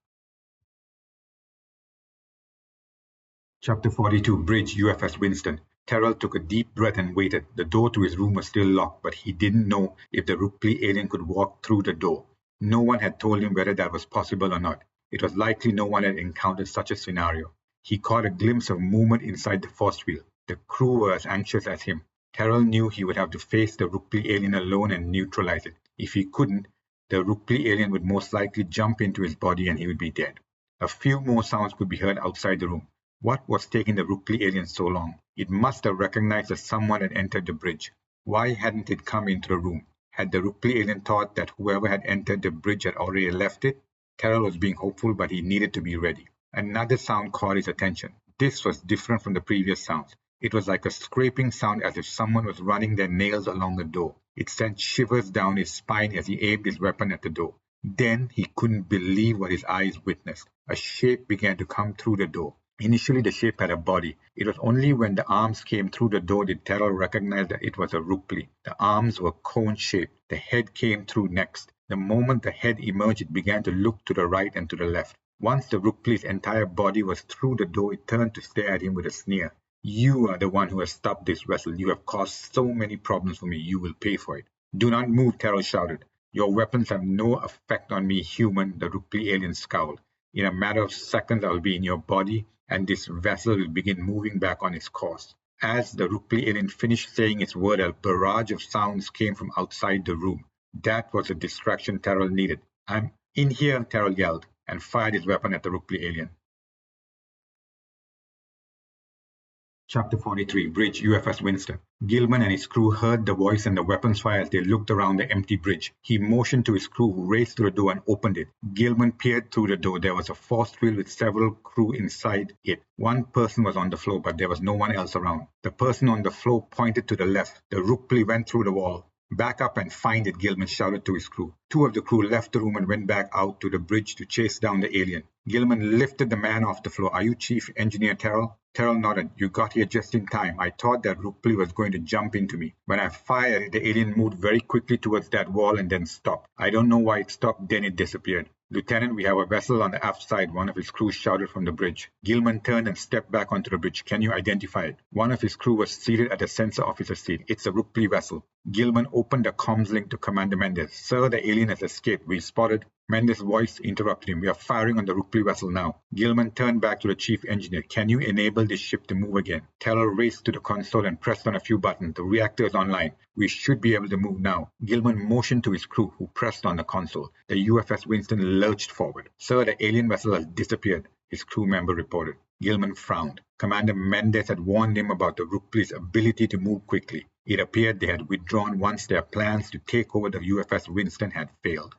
Chapter 42, Bridge, UFS Winston. Terrell took a deep breath and waited. The door to his room was still locked, but he didn't know if the Rukpli alien could walk through the door. No one had told him whether that was possible or not. It was likely no one had encountered such a scenario. He caught a glimpse of movement inside the force wheel. The crew were as anxious as him. Terrell knew he would have to face the Rukpli alien alone and neutralize it. If he couldn't, the Rukpli alien would most likely jump into his body and he would be dead. A few more sounds could be heard outside the room. What was taking the Rukpli alien so long? It must have recognized that someone had entered the bridge. Why hadn't it come into the room? Had the Rukpli alien thought that whoever had entered the bridge had already left it? Terrell was being hopeful, but he needed to be ready. Another sound caught his attention. This was different from the previous sounds. It was like a scraping sound, as if someone was running their nails along the door. It sent shivers down his spine as he aimed his weapon at the door. Then he couldn't believe what his eyes witnessed. A shape began to come through the door. Initially, the shape had a body. It was only when the arms came through the door did Terrell recognize that it was a Rukpli. The arms were cone-shaped. The head came through next. The moment the head emerged, it began to look to the right and to the left. Once the Rukpli's entire body was through the door, it turned to stare at him with a sneer. "You are the one who has stopped this vessel. You have caused so many problems for me. You will pay for it." "Do not move," Terrell shouted. Your weapons have no effect on me, human, the Rukpli alien scowled. In a matter of seconds, I will be in your body, and this vessel will begin moving back on its course. As the Rukpli alien finished saying its word, a barrage of sounds came from outside the room. That was the distraction Terrell needed. "I'm in here," Terrell yelled, and fired his weapon at the Rukpli alien. Chapter 43, Bridge, UFS Winston. Gilman and his crew heard the voice and the weapons fire as they looked around the empty bridge. He motioned to his crew, who raced to the door and opened it. Gilman peered through the door. There was a force field with several crew inside it. One person was on the floor, but there was no one else around. The person on the floor pointed to the left. The Rukpli went through the wall. "Back up and find it," Gilman shouted to his crew. Two of the crew left the room and went back out to the bridge to chase down the alien. Gilman lifted the man off the floor. "Are you Chief Engineer Terrell?" Terrell nodded. "You got here just in time. I thought that Rukpli was going to jump into me. When I fired, the alien moved very quickly towards that wall and then stopped. I don't know why it stopped, then it disappeared." "Lieutenant, we have a vessel on the aft side," one of his crew shouted from the bridge. Gilman turned and stepped back onto the bridge. "Can you identify it?" One of his crew was seated at the sensor officer's seat. "It's a Rukpli vessel." Gilman opened the comms link to Commander Mendes. "Sir, the alien has escaped. We spotted—" Mendes' voice interrupted him. "We are firing on the Rukpli vessel now." Gilman turned back to the chief engineer. "Can you enable this ship to move again?" Terrell raced to the console and pressed on a few buttons. "The reactor is online. We should be able to move now." Gilman motioned to his crew, who pressed on the console. The UFS Winston lurched forward. "Sir, the alien vessel has disappeared," his crew member reported. Gilman frowned. Commander Mendes had warned him about the Rukpli's ability to move quickly. It appeared they had withdrawn once their plans to take over the UFS Winston had failed.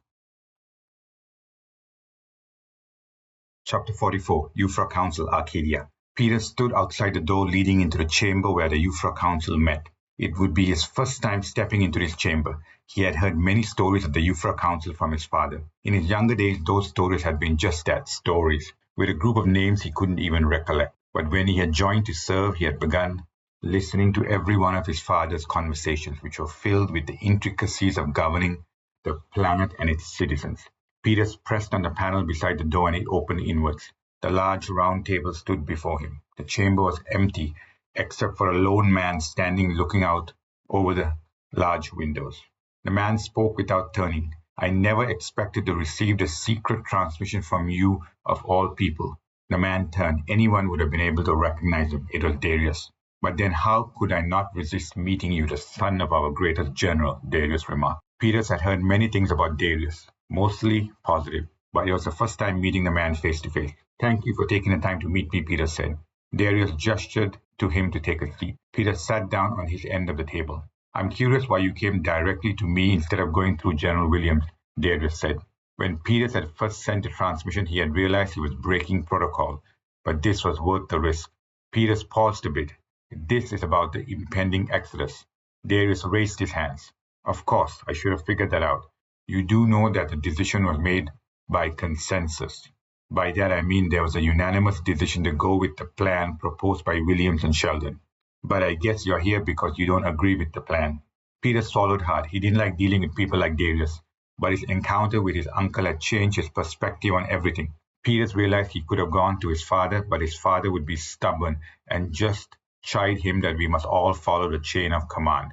Chapter 44, Euphra Council, Arcadia. Peter stood outside the door leading into the chamber where the Euphra Council met. It would be his first time stepping into this chamber. He had heard many stories of the Euphra Council from his father. In his younger days, those stories had been just that, stories, with a group of names he couldn't even recollect. But when he had joined to serve, he had begun listening to every one of his father's conversations, which were filled with the intricacies of governing the planet and its citizens. Peters pressed on the panel beside the door and it opened inwards. The large round table stood before him. The chamber was empty, except for a lone man standing looking out over the large windows. The man spoke without turning. "I never expected to receive the secret transmission from you of all people." The man turned. Anyone would have been able to recognize him. It was Darius. "But then how could I not resist meeting you, the son of our greatest general?" Darius remarked. Peters had heard many things about Darius, mostly positive, but it was the first time meeting the man face to face. "Thank you for taking the time to meet me," Peters said. Darius gestured to him to take a seat. Peters sat down on his end of the table. "I'm curious why you came directly to me instead of going through General Williams," Darius said. When Peters had first sent the transmission, he had realized he was breaking protocol, but this was worth the risk. Peters paused a bit. "This is about the impending exodus." Darius raised his hands. "Of course, I should have figured that out. You do know that the decision was made by consensus. By that I mean there was a unanimous decision to go with the plan proposed by Williams and Sheldon. But I guess you're here because you don't agree with the plan." Peter swallowed hard. He didn't like dealing with people like Darius, but his encounter with his uncle had changed his perspective on everything. Peters realized he could have gone to his father, but his father would be stubborn and just chide him that we must all follow the chain of command.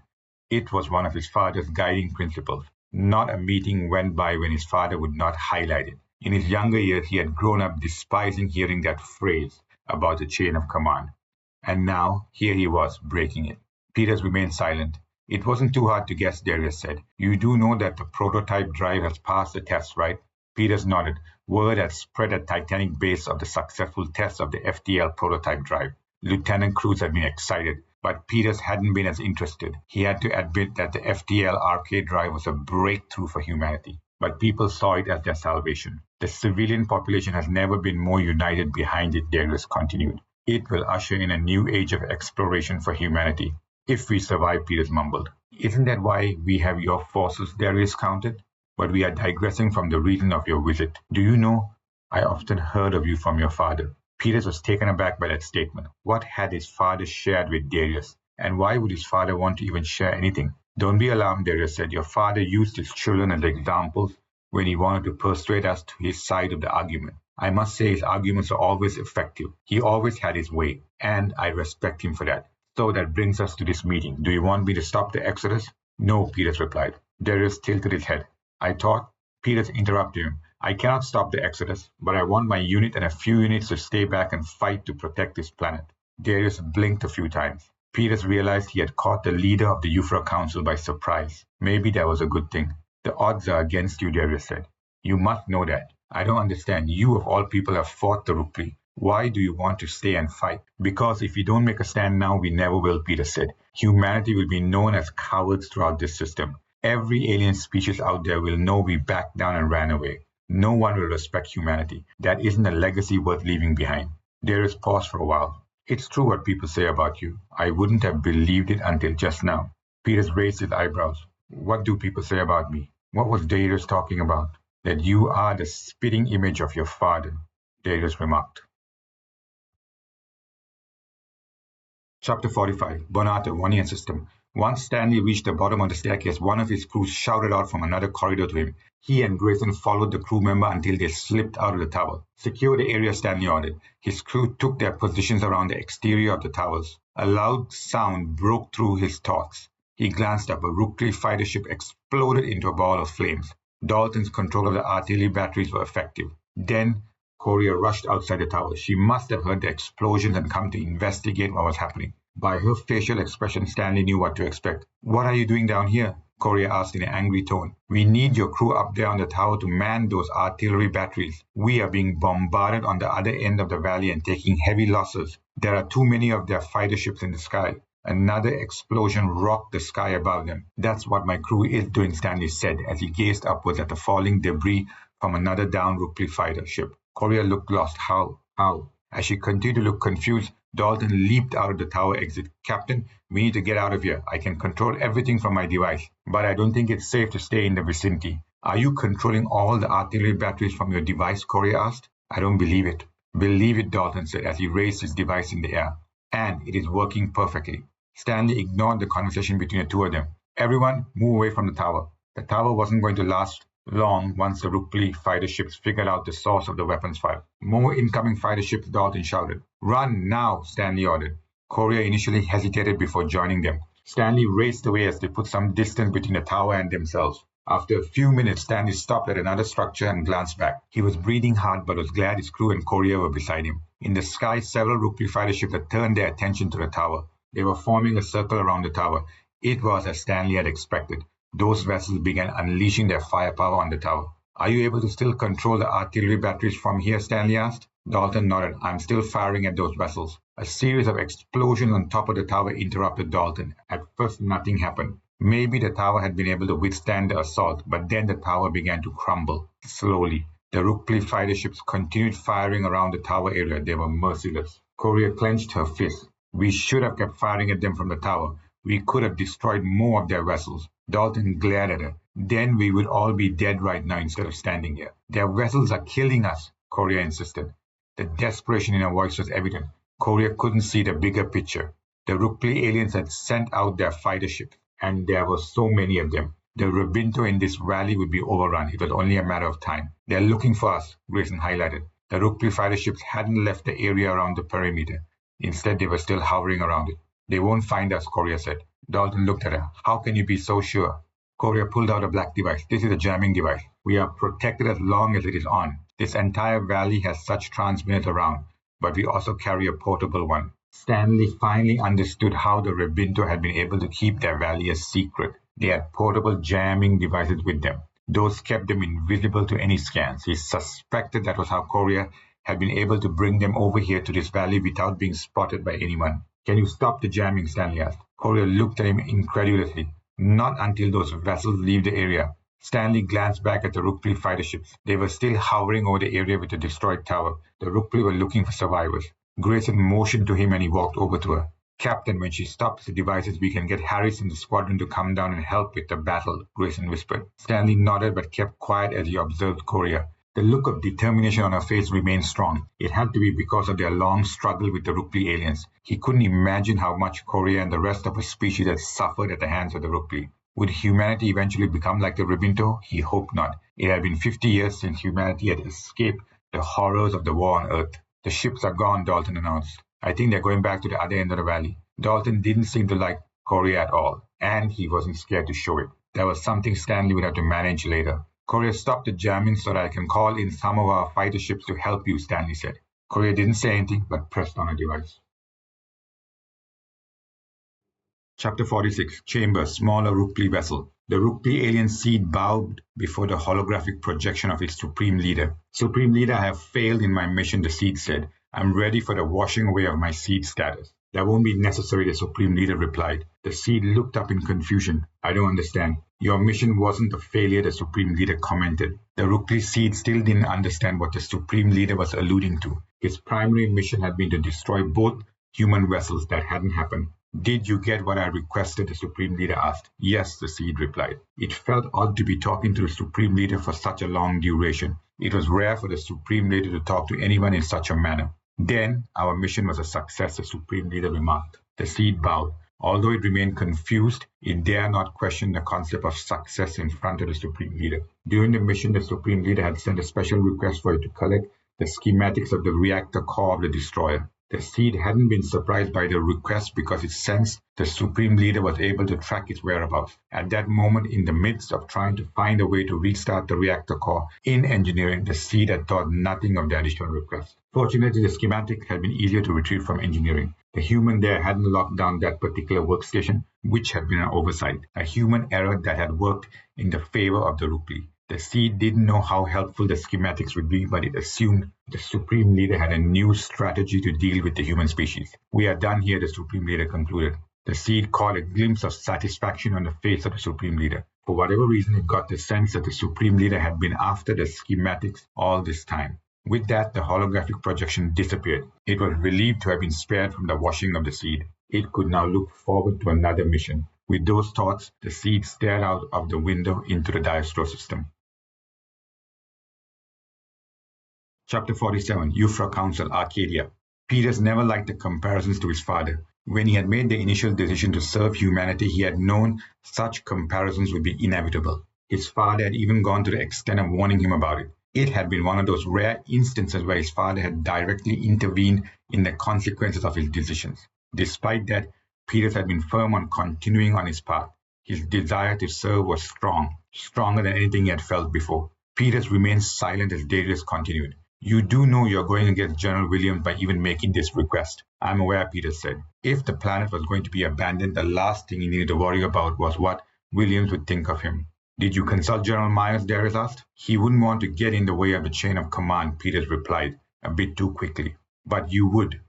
It was one of his father's guiding principles. Not a meeting went by when his father would not highlight it. In his younger years, he had grown up despising hearing that phrase about the chain of command. And now, here he was, breaking it. Peters remained silent. "It wasn't too hard to guess," Darius said. "You do know that the prototype drive has passed the test, right?" Peters nodded. Word had spread at Titanic base of the successful test of the FTL prototype drive. Lieutenant Cruz had been excited, but Peters hadn't been as interested. He had to admit that the FTL arcade drive was a breakthrough for humanity, but people saw it as their salvation. "The civilian population has never been more united behind it," Darius continued. "It will usher in a new age of exploration for humanity, if we survive," Peters mumbled. "Isn't that why we have your forces?" Darius countered. "But we are digressing from the reason of your visit. Do you know, I often heard of you from your father." Peters was taken aback by that statement. What had his father shared with Darius? And why would his father want to even share anything? "Don't be alarmed," Darius said. "Your father used his children as examples when he wanted to persuade us to his side of the argument. I must say his arguments are always effective. He always had his way, and I respect him for that. So that brings us to this meeting. Do you want me to stop the exodus?" "No," Peters replied. Darius tilted his head. I thought. Peters interrupted him. I cannot stop the exodus, but I want my unit and a few units to stay back and fight to protect this planet. Darius blinked a few times. Peters realized he had caught the leader of the Euphra Council by surprise. Maybe that was a good thing. The odds are against you, Darius said. You must know that. I don't understand. You of all people have fought the Rukpli. Why do you want to stay and fight? Because if we don't make a stand now, we never will, Peters said. Humanity will be known as cowards throughout this system. Every alien species out there will know we backed down and ran away. No one will respect humanity. That isn't a legacy worth leaving behind. Darius paused for a while. It's true what people say about you. I wouldn't have believed it until just now. Peters raised his eyebrows. What do people say about me? What was Darius talking about? That you are the spitting image of your father, Darius remarked. Chapter 45, Bonata, One-Year System. Once Stanley reached the bottom of the staircase, one of his crew shouted out from another corridor to him. He and Grayson followed the crew member until they slipped out of the tower. Secure the area, Stanley ordered. His crew took their positions around the exterior of the towers. A loud sound broke through his thoughts. He glanced up. A Rukpli fighter ship exploded into a ball of flames. Dalton's control of the artillery batteries were effective. Then Korea rushed outside the tower. She must have heard the explosions and come to investigate what was happening. By her facial expression, Stanley knew what to expect. What are you doing down here? Korea asked in an angry tone. We need your crew up there on the tower to man those artillery batteries. We are being bombarded on the other end of the valley and taking heavy losses. There are too many of their fighter ships in the sky. Another explosion rocked the sky above them. That's what my crew is doing, Stanley said as he gazed upwards at the falling debris from another downed Rukpli fighter ship. Korea looked lost. How? As she continued to look confused, Dalton leaped out of the tower exit. Captain, we need to get out of here. I can control everything from my device, but I don't think it's safe to stay in the vicinity. Are you controlling all the artillery batteries from your device? Korea asked. I don't believe it. Believe it, Dalton said as he raised his device in the air. And it is working perfectly. Stanley ignored the conversation between the two of them. Everyone, move away from the tower. The tower wasn't going to last long once the Rukpli fighter ships figured out the source of the weapons fire. More incoming fighter ships, Dalton shouted. Run now, Stanley ordered. Korea initially hesitated before joining them. Stanley raced away as they put some distance between the tower and themselves. After a few minutes, Stanley stopped at another structure and glanced back. He was breathing hard but was glad his crew and Korea were beside him. In the sky, several Rukpli fighter ships had turned their attention to the tower. They were forming a circle around the tower. It was as Stanley had expected. Those vessels began unleashing their firepower on the tower. Are you able to still control the artillery batteries from here? Stanley asked. Dalton nodded. I'm still firing at those vessels. A series of explosions on top of the tower interrupted Dalton. At first, nothing happened. Maybe the tower had been able to withstand the assault, but then the tower began to crumble. Slowly, the Rukpli fighter ships continued firing around the tower area. They were merciless. Korea clenched her fist. We should have kept firing at them from the tower. We could have destroyed more of their vessels. Dalton glared at her. Then we would all be dead right now instead of standing here. Their vessels are killing us, Korea insisted. The desperation in her voice was evident. Korea couldn't see the bigger picture. The Rukpli aliens had sent out their fighter ships, and there were so many of them. The Rebinto in this valley would be overrun. It was only a matter of time. They're looking for us, Grayson highlighted. The Rukpli fighter ships hadn't left the area around the perimeter. Instead, they were still hovering around it. They won't find us, Korea said. Dalton looked at her. How can you be so sure? Korea pulled out a black device. This is a jamming device. We are protected as long as it is on. This entire valley has such transmitters around, but we also carry a portable one. Stanley finally understood how the Rebinto had been able to keep their valley a secret. They had portable jamming devices with them. Those kept them invisible to any scans. He suspected that was how Korea had been able to bring them over here to this valley without being spotted by anyone. Can you stop the jamming? Stanley asked. Korea looked at him incredulously. Not until those vessels leave the area. Stanley glanced back at the Rukpli fighter ships. They were still hovering over the area with the destroyed tower. The Rukpli were looking for survivors. Grayson motioned to him and he walked over to her. Captain, when she stops the devices, we can get Harris and the squadron to come down and help with the battle, Grayson whispered. Stanley nodded but kept quiet as he observed Korea. The look of determination on her face remained strong. It had to be because of their long struggle with the Rukpli aliens. He couldn't imagine how much Korea and the rest of her species had suffered at the hands of the Rukpli. Would humanity eventually become like the Rebinto? He hoped not. It had been 50 years since humanity had escaped the horrors of the war on Earth. The ships are gone, Dalton announced. I think they're going back to the other end of the valley. Dalton didn't seem to like Korea at all, and he wasn't scared to show it. There was something Stanley would have to manage later. Courier, stop the jamming so that I can call in some of our fighter ships to help you, Stanley said. Courier didn't say anything but pressed on a device. Chapter 46, Chamber, Smaller Rukpli Vessel. The Rukpli alien seed bowed before the holographic projection of its Supreme Leader. Supreme Leader, I have failed in my mission, the seed said. I'm ready for the washing away of my seed status. That won't be necessary, the Supreme Leader replied. The seed looked up in confusion. I don't understand. Your mission wasn't a failure, the Supreme Leader commented. The Rukpli seed still didn't understand what the Supreme Leader was alluding to. His primary mission had been to destroy both human vessels. That hadn't happened. Did you get what I requested? The Supreme Leader asked. Yes, the seed replied. It felt odd to be talking to the Supreme Leader for such a long duration. It was rare for the Supreme Leader to talk to anyone in such a manner. Then, our mission was a success, the Supreme Leader remarked. The seed bowed. Although it remained confused, it dare not question the concept of success in front of the Supreme Leader. During the mission, the Supreme Leader had sent a special request for it to collect the schematics of the reactor core of the destroyer. The seed hadn't been surprised by the request because it sensed the Supreme Leader was able to track its whereabouts. At that moment, in the midst of trying to find a way to restart the reactor core in engineering, the seed had thought nothing of the additional request. Fortunately, the schematic had been easier to retrieve from engineering. The human there hadn't locked down that particular workstation, which had been an oversight, a human error that had worked in the favor of the Rukpli. The seed didn't know how helpful the schematics would be, but it assumed the Supreme Leader had a new strategy to deal with the human species. We are done here, the Supreme Leader concluded. The seed caught a glimpse of satisfaction on the face of the Supreme Leader. For whatever reason, it got the sense that the Supreme Leader had been after the schematics all this time. With that, the holographic projection disappeared. It was relieved to have been spared from the washing of the seed. It could now look forward to another mission. With those thoughts, the seed stared out of the window into the diastro system. Chapter 47, Euphra Council, Arcadia. Peters never liked the comparisons to his father. When he had made the initial decision to serve humanity, he had known such comparisons would be inevitable. His father had even gone to the extent of warning him about it. It had been one of those rare instances where his father had directly intervened in the consequences of his decisions. Despite that, Peters had been firm on continuing on his path. His desire to serve was strong, stronger than anything he had felt before. Peters remained silent as Darius continued. You do know you're going against General Williams by even making this request. I'm aware, Peters said. If the planet was going to be abandoned, the last thing he needed to worry about was what Williams would think of him. Did you consult General Myers? Darius asked. He wouldn't want to get in the way of the chain of command, Peters replied, a bit too quickly. But you would.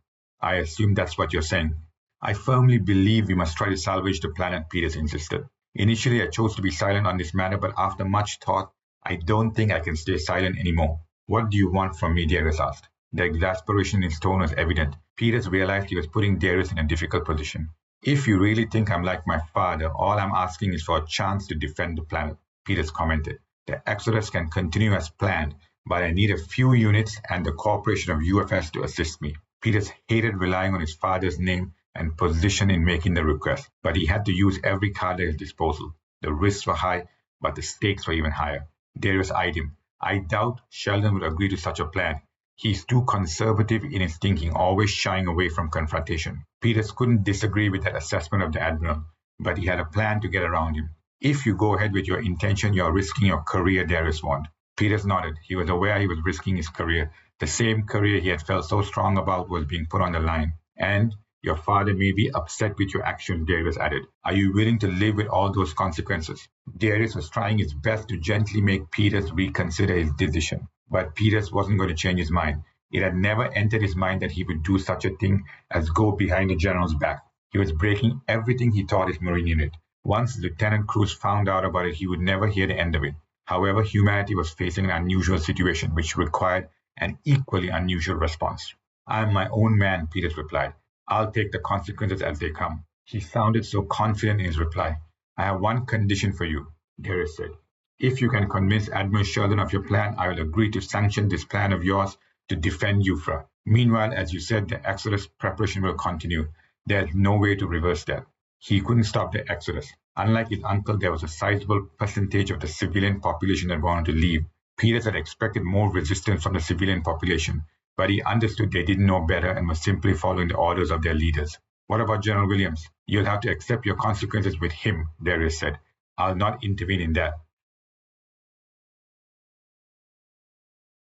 I assume that's what you're saying. I firmly believe we must try to salvage the planet, Peters insisted. Initially, I chose to be silent on this matter, but after much thought, I don't think I can stay silent anymore. What do you want from me? Darius asked. The exasperation in his tone was evident. Peters realized he was putting Darius in a difficult position. If you really think I'm like my father, all I'm asking is for a chance to defend the planet, Peters commented. The Exodus can continue as planned, but I need a few units and the cooperation of UFS to assist me. Peters hated relying on his father's name and position in making the request, but he had to use every card at his disposal. The risks were high, but the stakes were even higher. Darius eyed him. I doubt Sheldon would agree to such a plan. He's too conservative in his thinking, always shying away from confrontation. Peters couldn't disagree with that assessment of the Admiral, but he had a plan to get around him. If you go ahead with your intention, you're risking your career, Darius warned. Peters nodded. He was aware he was risking his career. The same career he had felt so strong about was being put on the line. And your father may be upset with your actions, Darius added. Are you willing to live with all those consequences? Darius was trying his best to gently make Peters reconsider his decision. But Peters wasn't going to change his mind. It had never entered his mind that he would do such a thing as go behind the general's back. He was breaking everything he taught his Marine unit. Once Lieutenant Cruz found out about it, he would never hear the end of it. However, humanity was facing an unusual situation which required an equally unusual response. I'm my own man, Peters replied. I'll take the consequences as they come. He sounded so confident in his reply. I have one condition for you, Darius said. If you can convince Admiral Sheldon of your plan, I will agree to sanction this plan of yours to defend Euphra. Meanwhile, as you said, the Exodus preparation will continue. There's no way to reverse that. He couldn't stop the Exodus. Unlike his uncle, there was a sizable percentage of the civilian population that wanted to leave. Peters had expected more resistance from the civilian population, but he understood they didn't know better and were simply following the orders of their leaders. What about General Williams? You'll have to accept your consequences with him, Darius said. I'll not intervene in that.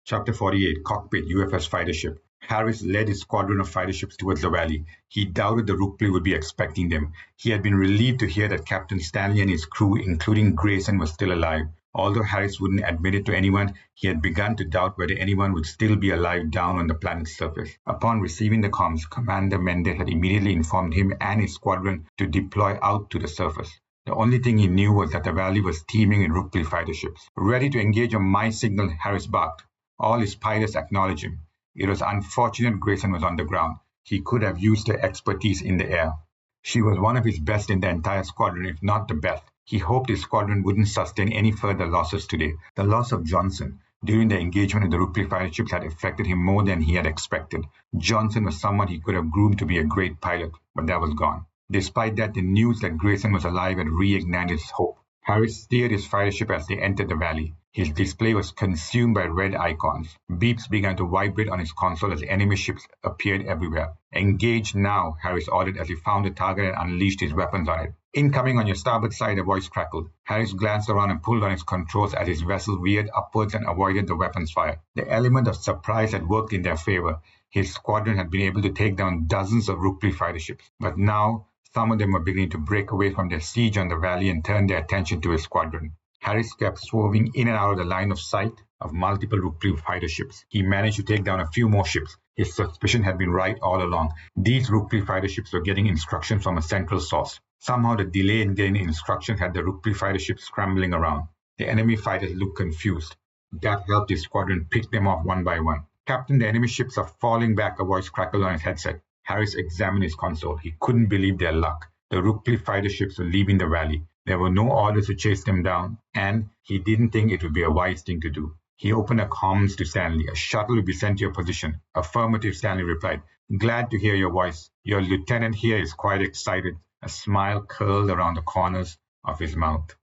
Chapter 48, Cockpit, UFS Fighter Ship. Harris led his squadron of fighter ships towards the valley. He doubted the Rukpli would be expecting them. He had been relieved to hear that Captain Stanley and his crew, including Grayson, were still alive. Although Harris wouldn't admit it to anyone, he had begun to doubt whether anyone would still be alive down on the planet's surface. Upon receiving the comms, Commander Mendez had immediately informed him and his squadron to deploy out to the surface. The only thing he knew was that the valley was teeming with Rukpli fighter ships. Ready to engage on my signal, Harris barked. All his pilots acknowledged him. It was unfortunate Grayson was on the ground. He could have used her expertise in the air. She was one of his best in the entire squadron, if not the best. He hoped his squadron wouldn't sustain any further losses today. The loss of Johnson during the engagement with the Rukpli fighter ships had affected him more than he had expected. Johnson was someone he could have groomed to be a great pilot, but that was gone. Despite that, the news that Grayson was alive had reignited his hope. Harris steered his fighter ship as they entered the valley. His display was consumed by red icons. Beeps began to vibrate on his console as enemy ships appeared everywhere. Engage now, Harris ordered as he found the target and unleashed his weapons on it. Incoming on your starboard side, a voice crackled. Harris glanced around and pulled on his controls as his vessel veered upwards and avoided the weapons fire. The element of surprise had worked in their favor. His squadron had been able to take down dozens of Rukpli fighter ships, but now some of them were beginning to break away from their siege on the valley and turn their attention to his squadron. Harris kept swerving in and out of the line of sight of multiple Rukpli fighter ships. He managed to take down a few more ships. His suspicion had been right all along. These Rukpli fighter ships were getting instructions from a central source. Somehow the delay in getting instructions had the Rukpli fighter ships scrambling around. The enemy fighters looked confused. That helped his squadron pick them off one by one. Captain, the enemy ships are falling back, a voice crackled on his headset. Harris examined his console. He couldn't believe their luck. The Rukpli fighter ships were leaving the valley. There were no orders to chase them down, and he didn't think it would be a wise thing to do. He opened a comms to Stanley. A shuttle will be sent to your position. Affirmative, Stanley replied. Glad to hear your voice. Your lieutenant here is quite excited. A smile curled around the corners of his mouth.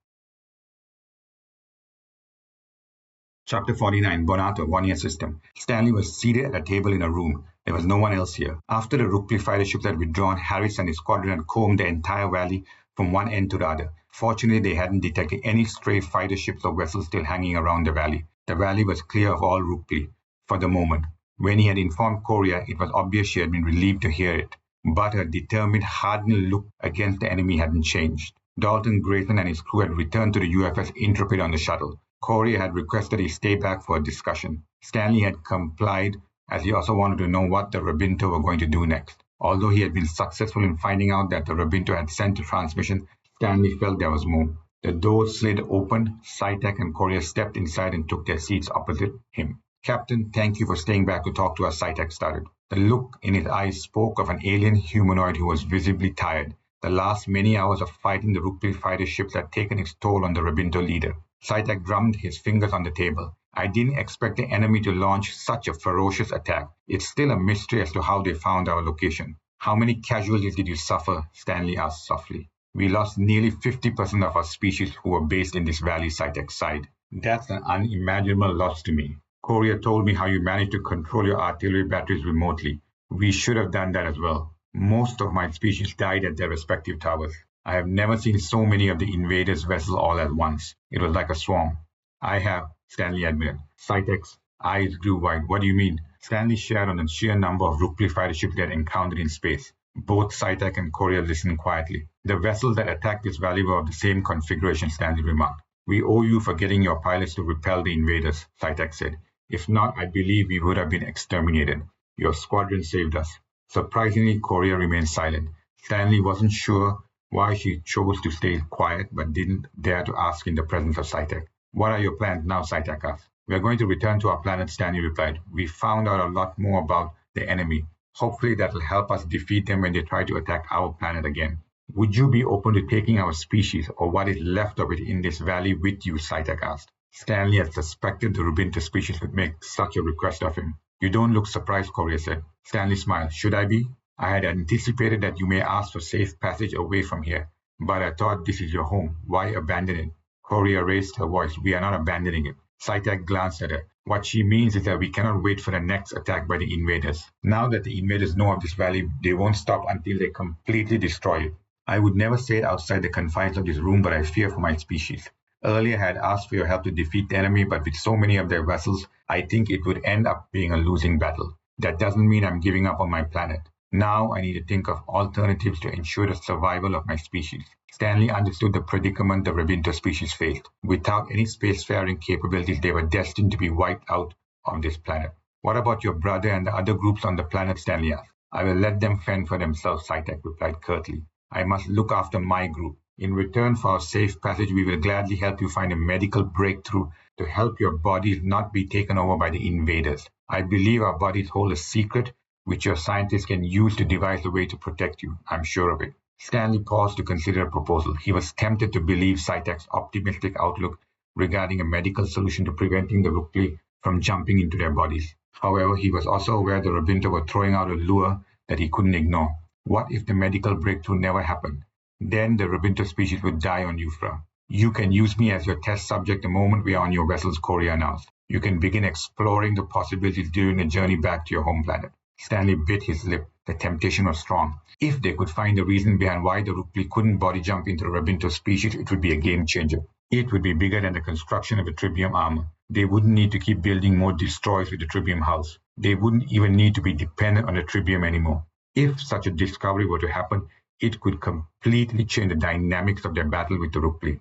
Chapter 49, Bonato, 1-year system. Stanley was seated at a table in a room. There was no one else here. After the Rukpli fighter ships had withdrawn, Harris and his squadron had combed the entire valley from one end to the other. Fortunately, they hadn't detected any stray fighter ships or vessels still hanging around the valley. The valley was clear of all Rukpli for the moment. When he had informed Korea, it was obvious she had been relieved to hear it. But her determined, hardened look against the enemy hadn't changed. Dalton Grayson and his crew had returned to the UFS Intrepid on the shuttle. Korea had requested he stay back for a discussion. Stanley had complied, as he also wanted to know what the Rabinto were going to do next. Although he had been successful in finding out that the Rabinto had sent a transmission, Stanley felt there was more. The doors slid open. Saitek and Korea stepped inside and took their seats opposite him. Captain, thank you for staying back to talk to us, Saitek started. The look in his eyes spoke of an alien humanoid who was visibly tired. The last many hours of fighting the Rukpli fighter ships had taken its toll on the Rabinto leader. Saitek drummed his fingers on the table. I didn't expect the enemy to launch such a ferocious attack. It's still a mystery as to how they found our location. How many casualties did you suffer? Stanley asked softly. We lost nearly 50% of our species who were based in this valley, Saitek sighed. That's an unimaginable loss to me. Korea told me how you managed to control your artillery batteries remotely. We should have done that as well. Most of my species died at their respective towers. I have never seen so many of the invaders' vessels all at once. It was like a swarm. I have, Stanley admitted. Saitek's eyes grew wide. What do you mean? Stanley shared on the sheer number of Rukpli fighter ships they had encountered in space. Both Saitek and Korea listened quietly. The vessels that attacked this valley were of the same configuration, Stanley remarked. We owe you for getting your pilots to repel the invaders, Saitek said. If not, I believe we would have been exterminated. Your squadron saved us. Surprisingly, Korea remained silent. Stanley wasn't sure why she chose to stay quiet but didn't dare to ask in the presence of Saitek. What are your plans now, Saitek asked. We are going to return to our planet, Stanley replied. We found out a lot more about the enemy. Hopefully that will help us defeat them when they try to attack our planet again. Would you be open to taking our species or what is left of it in this valley with you, Saitek asked. Stanley had suspected the Rabinto species would make such a request of him. You don't look surprised, Korea said. Stanley smiled. Should I be? I had anticipated that you may ask for safe passage away from here, but I thought this is your home. Why abandon it? Korea raised her voice. We are not abandoning it. Saitek glanced at her. What she means is that we cannot wait for the next attack by the invaders. Now that the invaders know of this valley, they won't stop until they completely destroy it. I would never say it outside the confines of this room, but I fear for my species. Earlier, I had asked for your help to defeat the enemy, but with so many of their vessels, I think it would end up being a losing battle. That doesn't mean I'm giving up on my planet. Now I need to think of alternatives to ensure the survival of my species. Stanley understood the predicament the Rabinto species faced. Without any spacefaring capabilities, they were destined to be wiped out on this planet. What about your brother and the other groups on the planet, Stanley asked. I will let them fend for themselves, Seige replied curtly. I must look after my group. In return for our safe passage, we will gladly help you find a medical breakthrough to help your bodies not be taken over by the invaders. I believe our bodies hold a secret which your scientists can use to devise a way to protect you. I'm sure of it. Stanley paused to consider a proposal. He was tempted to believe Seige's optimistic outlook regarding a medical solution to preventing the Rukpli from jumping into their bodies. However, he was also aware the Rabinto were throwing out a lure that he couldn't ignore. What if the medical breakthrough never happened? Then the Rabinto species would die on Euphra. You can use me as your test subject the moment we are on your vessel's Korea announced. You can begin exploring the possibilities during the journey back to your home planet. Stanley bit his lip. The temptation was strong. If they could find the reason behind why the Rukpli couldn't body jump into the Rabinto species, it would be a game changer. It would be bigger than the construction of a Trebium armor. They wouldn't need to keep building more destroyers with the Trebium house. They wouldn't even need to be dependent on the Trebium anymore. If such a discovery were to happen, it could completely change the dynamics of their battle with the Rukpli.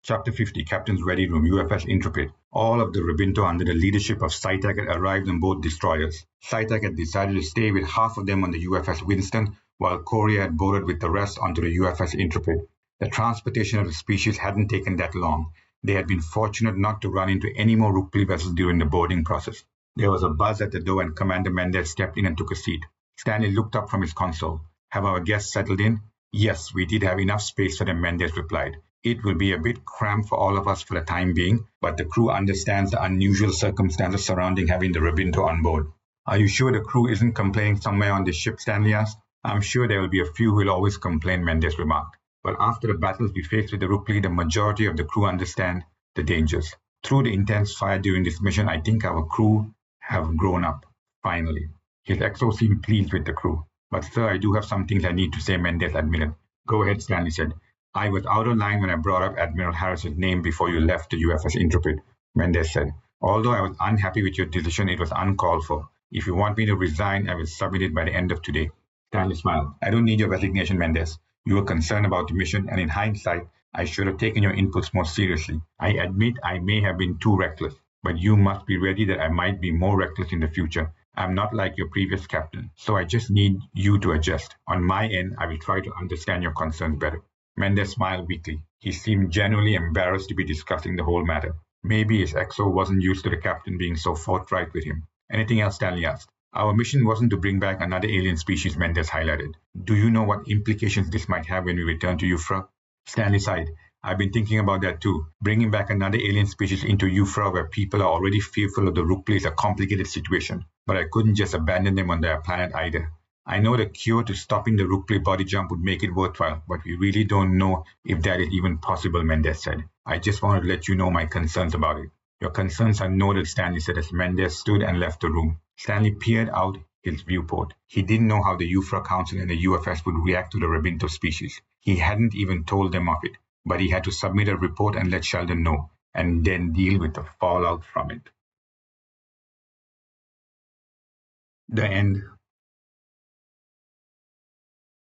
Chapter 50, Captain's Ready Room, UFS Intrepid. All of the Rabinto under the leadership of Seige had arrived on both destroyers. Seige had decided to stay with half of them on the UFS Winston, while Korea had boarded with the rest onto the UFS Intrepid. The transportation of the species hadn't taken that long. They had been fortunate not to run into any more Rukpli vessels during the boarding process. There was a buzz at the door and Commander Mendez stepped in and took a seat. Stanley looked up from his console. Have our guests settled in? Yes, we did have enough space for them, Mendez replied. It will be a bit cramped for all of us for the time being, but the crew understands the unusual circumstances surrounding having the Rabinto on board. Are you sure the crew isn't complaining somewhere on this ship, Stanley asked. I'm sure there will be a few who will always complain, Mendez remarked. But after the battles we faced with the Rukpli, the majority of the crew understand the dangers. Through the intense fire during this mission, I think our crew have grown up, finally. His XO seemed pleased with the crew. But sir, I do have some things I need to say, Mendez admitted. Go ahead, Stanley said. I was out of line when I brought up Admiral Harris's name before you left the UFS Intrepid, Mendez said. Although I was unhappy with your decision, it was uncalled for. If you want me to resign, I will submit it by the end of today. Stanley smiled. I don't need your resignation, Mendez. You were concerned about the mission, and in hindsight, I should have taken your inputs more seriously. I admit I may have been too reckless, but you must be ready that I might be more reckless in the future. I'm not like your previous captain, so I just need you to adjust. On my end, I will try to understand your concerns better. Mendez smiled weakly. He seemed genuinely embarrassed to be discussing the whole matter. Maybe his XO wasn't used to the captain being so forthright with him. Anything else, Stanley asked. Our mission wasn't to bring back another alien species, Mendez highlighted. Do you know what implications this might have when we return to Euphra? Stanley sighed. I've been thinking about that too. Bringing back another alien species into Euphra where people are already fearful of the Rukpli is a complicated situation. But I couldn't just abandon them on their planet either. I know the cure to stopping the Rukpli body jump would make it worthwhile, but we really don't know if that is even possible, Mendez said. I just wanted to let you know my concerns about it. Your concerns are noted, Stanley said as Mendez stood and left the room. Stanley peered out his viewport. He didn't know how the Euphra Council and the UFS would react to the Rabinto species. He hadn't even told them of it, but he had to submit a report and let Sheldon know, and then deal with the fallout from it. The end.